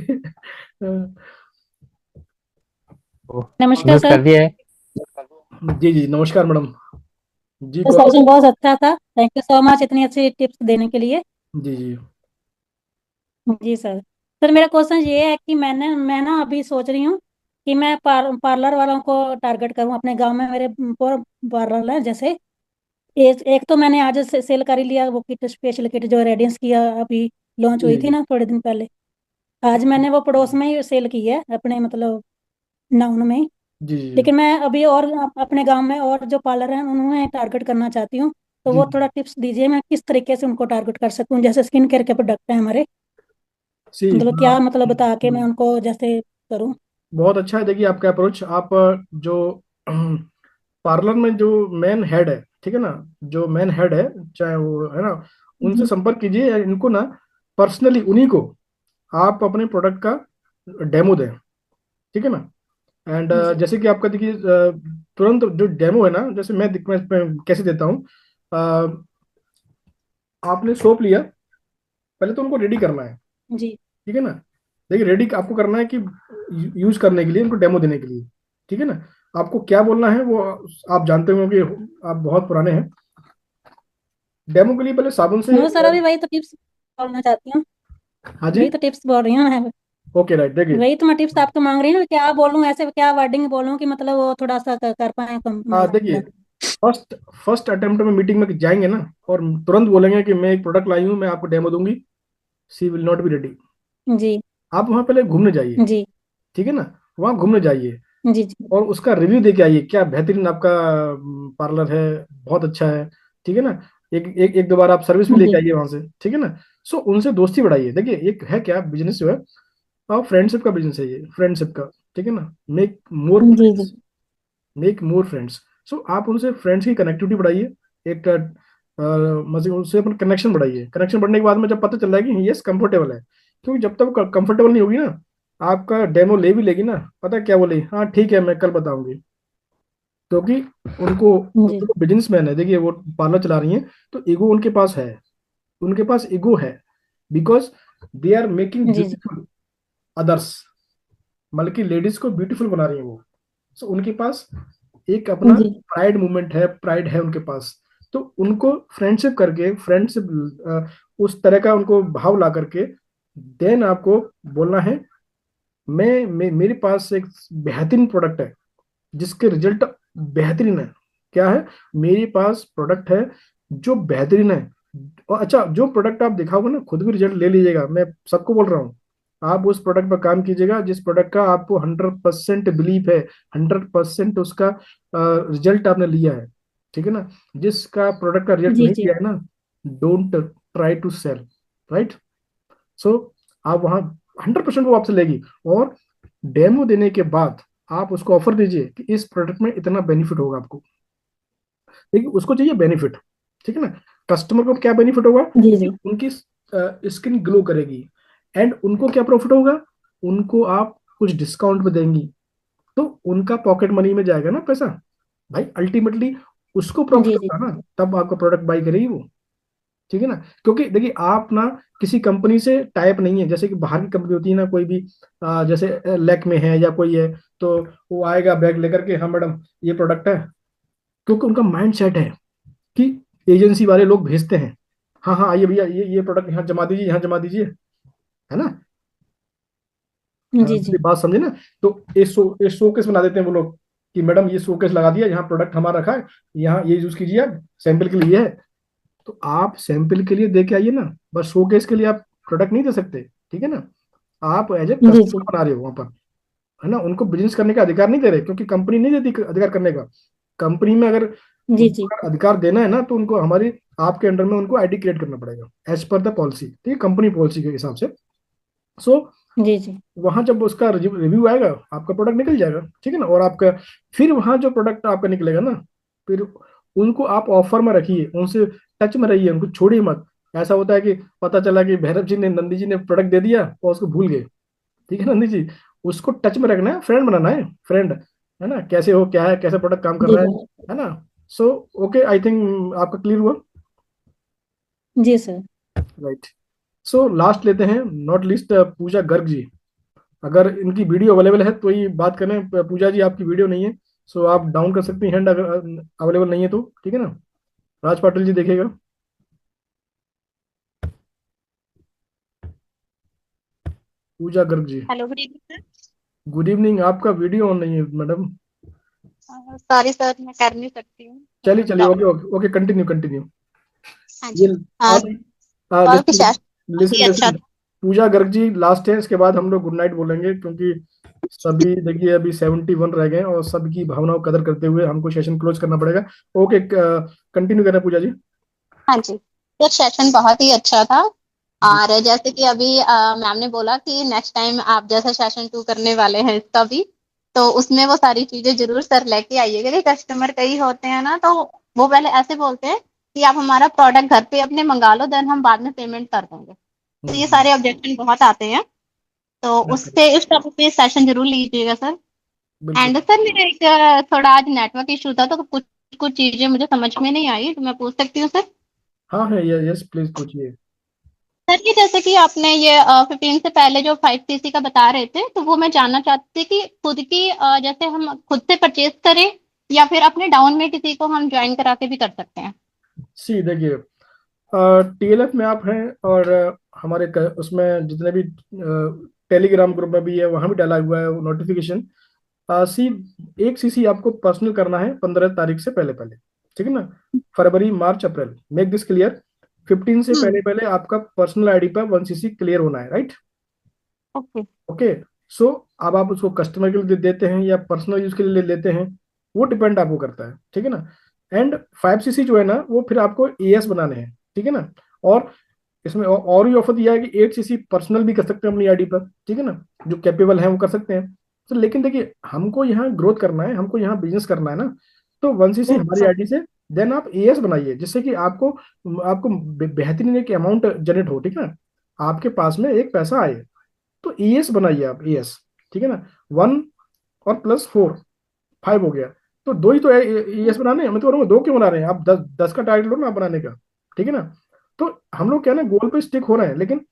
नमस्कार
म्यूट
सर।
कर दिया है।
जी जी, नमस्कार मैडम जी।
तो सेशन बहुत अच्छा था, थैंक यू सो मच इतनी अच्छी टिप्स देने के लिए।
जी जी
जी सर। सर मेरा क्वेश्चन ये है कि मैं ना अभी सोच रही हूँ कि मैं पार्लर वालों को टारगेट करूँ। अपने गांव में मेरे पार्लर है, जैसे एक तो मैंने आज से सेल कर ही लिया, वो किट, स्पेशल किट जो रेडियंस की अभी लॉन्च हुई थी
जी
ना थोड़े दिन पहले। आज मैंने वो पड़ोस में ही सेल की है, अपने मतलब नाउन में ही।
जी जी
लेकिन मैं अभी और अपने गांव में और जो पार्लर हैं उन्हें टारगेट करना चाहती हूँ। तो
जी
वो थोड़ा टिप्स दीजिए, मैं किस तरीके से उनको टारगेट कर सकूँ। जैसे स्किन केयर के प्रोडक्ट हैं हमारे,
सी
मतलब क्या मतलब बता के मैं उनको जैसे करूँ।
बहुत अच्छा है। देखिए आपका अप्रोच, आप जो पार्लर में जो मेन हेड है, ठीक है ना, जो मेन हेड है, चाहे वो है ना, उनसे
जी
संपर्क कीजिए, या इनको ना पर्सनली उन्हीं को आप अपने प्रोडक्ट का डेमो दें, ठीक है ना। एंड
जी
जैसे कि आपका देखिए तुरंत जो डेमो है ना, जैसे मैं कैसे देता हूँ। आपने सोप लिया, पहले तो उनको रेडी करना है,
जी
ठीक है ना। देखिए रेडी आपको करना है कि यूज करने के लिए, उनको डेमो देने के लिए, ठीक है ना। आपको क्या बोलना है वो आप जानते हो कि आप बहुत पुराने हैं। डेमो के लिए पहले साबुन से
नो सर, अभी वही तो टिप्स बोलना चाहती हूँ।
हाँ जी।
वही तो टिप्स बोल रही हूँ मैं।
ओके राइट, देखिए
वही तो मैं टिप्स आपको मांग रही हूँ, क्या बोलूँ, ऐसे क्या वर्डिंग बोलूँ कि मतलब वो थोड़ा सा कर पाए
देखिए
मतलब।
फर्स्ट फर्स्ट अटेम्प्ट में मीटिंग में जाएंगे ना, और तुरंत बोलेंगे कि मैं एक प्रोडक्ट लाई हूँ, मैं आपको डेमो दूंगी, सी विल नॉट बी रेडी।
जी
आप वहां पहले घूमने जाइए,
जी
ठीक है ना, वहां घूमने जाइए,
जी जी
और उसका रिव्यू दे के आइए, क्या बेहतरीन आपका पार्लर है, बहुत अच्छा है, ठीक है ना। एक दो बार आप सर्विस भी लेके
जी
आइए वहां से, ठीक है ना। सो उनसे दोस्ती बढ़ाइए। देखिए एक है क्या बिजनेस जो है, और फ्रेंडशिप का बिजनेस है ये, फ्रेंडशिप का, ठीक है ना। मेक मोर
जी जी
फ्रेंड्स, मेक मोर फ्रेंड्स। सो आप उनसे फ्रेंड्स की कनेक्टिविटी बढ़ाइए, एक मतलब उससे अपन कनेक्शन बढ़ाइए। कनेक्शन बढ़ने के बाद में जब पता चल रहा है कि यस कंफर्टेबल है, क्योंकि जब तक कंफर्टेबल नहीं होगी ना, आपका डेमो ले भी लेगी ना, पता है क्या बोले, हाँ ठीक है मैं कल बताऊंगी। क्योंकि उनको
जी
उनको बिजनेसमैन है, देखिए वो पार्लर चला रही हैं, तो ईगो उनके पास है, उनके पास ईगो है, बिकॉज दे आर मेकिंग
जी जी
ब्यूटीफुल अदर्स, बल्कि लेडीज को ब्यूटीफुल बना रही है वो। सो उनके पास एक अपना
जी
प्राइड मूवमेंट है, प्राइड है उनके पास। तो उनको फ्रेंडशिप करके, फ्रेंडशिप उस तरह का उनको भाव ला करके देन आपको बोलना है, मेरे पास एक बेहतरीन प्रोडक्ट है जिसके रिजल्ट बेहतरीन है। क्या है? मेरे पास प्रोडक्ट है जो बेहतरीन है। और अच्छा, जो प्रोडक्ट आप दिखाओगे ना, खुद भी रिजल्ट ले लीजिएगा, मैं सबको बोल रहा हूँ। आप उस प्रोडक्ट पर काम कीजिएगा जिस प्रोडक्ट का आपको 100% बिलीव है, 100% उसका रिजल्ट आपने लिया है, ठीक है ना। जिसका प्रोडक्ट का रिजल्ट
जी
नहीं
जी
लिया है ना, don't try to sell, right. So आप वहाँ 100% वो आपसे लेगी, और डेमो देने के बाद आप उसको ऑफर दीजिए कि इस प्रोडक्ट में इतना बेनिफिट होगा आपको। देखिए उसको चाहिए बेनिफिट, ठीक है ना। कस्टमर को क्या बेनिफिट होगा
जी
कि
जी
उनकी स्किन ग्लो करेगी, एंड उनको क्या प्रॉफिट होगा, उनको आप कुछ डिस्काउंट पे देंगी, तो उनका पॉकेट मनी में जाएगा ना पैसा, भाई अल्टीमेटली उसको प्रॉफिट
जी जी
होगा ना, तब आपका प्रोडक्ट बाई करेगी वो, ठीक है ना। क्योंकि देखिए आप ना किसी कंपनी से टाइप नहीं है, जैसे कि बाहर की कंपनी होती है ना, कोई भी जैसे लैक में है या कोई है, तो वो आएगा बैग लेकर के, हाँ मैडम ये प्रोडक्ट है, क्योंकि उनका माइंड सेट है कि एजेंसी वाले लोग भेजते हैं, हाँ हाँ आइए भैया ये प्रोडक्ट यहाँ जमा दीजिए, यहाँ जमा दीजिए, है ना।
जी
मेरी
जी
बात समझे ना। तो ये शोकेस बना देते हैं वो लोग कि मैडम ये शोकेस लगा दिया, यहाँ प्रोडक्ट हमारा रखा है, यहाँ ये यूज कीजिए, आप सैंपल के लिए है। तो आप सैंपल के लिए दे के आइए ना, बस शोकेस के लिए आप प्रोडक्ट नहीं दे सकते, ठीक है ना। आप as a
ji ji
customer बना रहे हो वहां पर, है ना। उनको बिजनेस करने का अधिकार नहीं दे रहे, क्योंकि कंपनी नहीं देती अधिकार करने का। कंपनी में अगर
जी जी
उनको अगर अधिकार देना है ना, तो उनको हमारी आपके अंडर में उनको आईडी क्रिएट करना पड़ेगा एज पर द पॉलिसी, ठीक है, कंपनी पॉलिसी के हिसाब से। सो
जी जी
वहां जब उसका रिव्यू आएगा, आपका प्रोडक्ट निकल जाएगा, ठीक है ना। और आपका फिर वहां जो प्रोडक्ट आपका निकलेगा ना, फिर उनको आप ऑफर में रखिए, उनसे टच में रहिए, उनको छोड़िए मत। ऐसा होता है कि पता चला कि भैरव जी ने, नंदी जी ने प्रोडक्ट दे दिया और उसको भूल गए। ठीक है नंदी जी, उसको टच में रखना है, फ्रेंड बनाना है, फ्रेंड, है ना, कैसे हो, क्या है, कैसे प्रोडक्ट काम कर
जी
रहा
सर।
है ना। सो ओके, आई थिंक आपका क्लियर हुआ।
जी सर।
राइट। सो लास्ट लेते हैं, नॉट लिस्ट, पूजा गर्ग जी। अगर इनकी वीडियो अवेलेबल है तो ही बात करें। पूजा जी आपकी वीडियो नहीं है, सो आप डाउन कर सकती हैं हैंड, अगर अवेलेबल नहीं है तो, ठीक है ना। राज पाटिल जी देखेगा। Pooja Garg ji,
hello, good evening
good evening. आपका वीडियो ऑन नहीं है मैडम।
सर। सॉरी सर, मैं कर नहीं सकती हूँ,
चलिए चलिए, okay
problem.
Okay okay, continue continue.
हाँ
ये
जी। हाँ,
आप
कॉल की
लिसन
सेशन बहुत
लिसन
ही अच्छा
लिसन,
था।
पूजा गर्ग जी लास्ट है, इसके बाद हम लोग गुड नाइट बोलेंगे, क्योंकि सभी देखिए अभी 71 रह गए हैं और सबकी भावनाओं को कदर करते हुए हमको सेशन क्लोज करना पड़ेगा। ओके, कंटिन्यू करना पूजा जी।
हाँ जी, ये सेशन बहुत ही अच्छा था।
जी
और जैसे कि अभी मैम ने बोला कि नेक्स्ट टाइम आप जैसा सेशन 2 करने वाले हैं इसका भी, तो उसमें वो सारी चीजें जरूर सर लेके आइएगा। कि कस्टमर कई होते हैं ना, तो वो पहले ऐसे बोलते हैं कि आप हमारा प्रोडक्ट घर पे अपने मंगा लो, देन हम बाद में पेमेंट कर देंगे। तो ये सारे ऑब्जेक्शन बहुत आते हैं, तो
बिल्कुल
उससे उस टॉपिक पे सेशन जरूर लीजिएगा सर।
बिल्कुल।
एंड सर, मेरा एक थोड़ा आज नेटवर्क इशू था, तो कुछ कुछ चीजें मुझे समझ में नहीं आई, तो मैं पूछ सकती हूँ सर?
हाँ है, यस प्लीज पूछिए।
सर, ये जैसे कि आपने ये 15 से पहले जो 5 cc का बता रहे थे, तो वो मैं जानना चाहती थी कि खुद की जैसे हम खुद से परचेज करें, या फिर अपने डाउन में किसी को हम ज्वाइन करा के भी कर सकते हैं?
सी देखिए, टीएलएफ में आप हैं, और हमारे उसमें जितने भी टेलीग्राम ग्रुप में भी है, वहां भी डाला हुआ है नोटिफिकेशन। सी, एक सीसी आपको पर्सनल करना है 15 तारीख से पहले पहले, ठीक है ना। फरवरी मार्च अप्रैल, मेक दिस क्लियर। 15 से
हम्म।
पहले पहले आपका पर्सनल आईडी पर 1 सीसी क्लियर होना है, राइट।
ओके।
ओके। सो अब आप उसको कस्टमर के लिए देते हैं या पर्सनल यूज के लिए लेते हैं, वो डिपेंड आपको करता है, ठीक है ना। एंड 5 सीसी जो है ना, वो फिर आपको एएस बनाने हैं, ठीक है ना। और इसमें और भी ऑफर दिया है कि 8 सीसी पर्सनल भी कर सकते हैं अपनी आईडी पर, ठीक है ना। जो कैपेबल है वो कर सकते हैं। तो लेकिन देखिए, हमको यहाँ ग्रोथ करना है, हमको यहाँ बिजनेस करना है ना। तो 1 सीसी हमारी
सर।
आईडी से, देन आप एएस बनाइए, जिससे कि आपको आपको बेहतरीन एक अमाउंट जनरेट हो, ठीक है ना। आपके पास में एक पैसा आए, तो ईएस बनाइए आप, ईएस, ठीक है ना। 1 और +4 5 हो गया। तो दो ही तो ईएस बनाने हैं, मैं तो बोलूँगा दो क्यों बना रहे हैं आप, 10 10 का टारगेट लो ना आप बनाने का, ठीक है ना। तो हम लोग क्या है ना, गोल पे स्टिक हो रहे हैं, लेकिन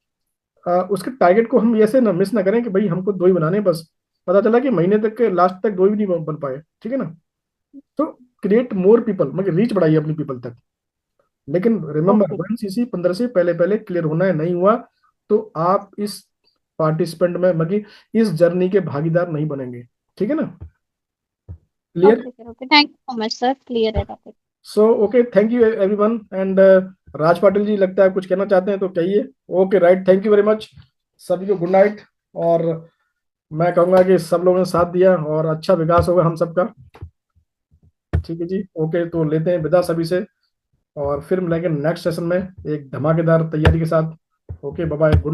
उसके टारगेट को हम ऐसे ना मिस ना करें कि भाई हमको दो ही बनाने हैं बस। पता चला कि महीने तक के लास्ट तक दो ही नहीं बन पाए, ठीक है ना। तो क्रिएट मोर पीपल, मतलब रीच बढ़ाइए अपनी पीपल तक। लेकिन रिमेंबर,
ओके।
1 सीसी 15 से पहले पहले क्लियर होना है, नहीं हुआ तो आप इस पार्टिसिपेंट में, मतलब इस जर्नी के भागीदार नहीं बनेंगे, ठीक है ना। Clear.
Okay sir. Okay, thank you so much sir, clear है topic.
So okay, thank you everyone. And Raj Patil ji, लगता है कुछ कहना चाहते हैं तो कहिए। Okay right, thank you very much, सभी को गुड नाइट। और मैं कहूंगा कि सब लोगों ने साथ दिया और अच्छा विकास होगा हम सबका। ठीक है जी, ओके, तो लेते हैं विदा सभी से, और फिर मिलेंगे नेक्स्ट सेशन में एक धमाकेदार तैयारी के साथ। Okay, bye bye, good.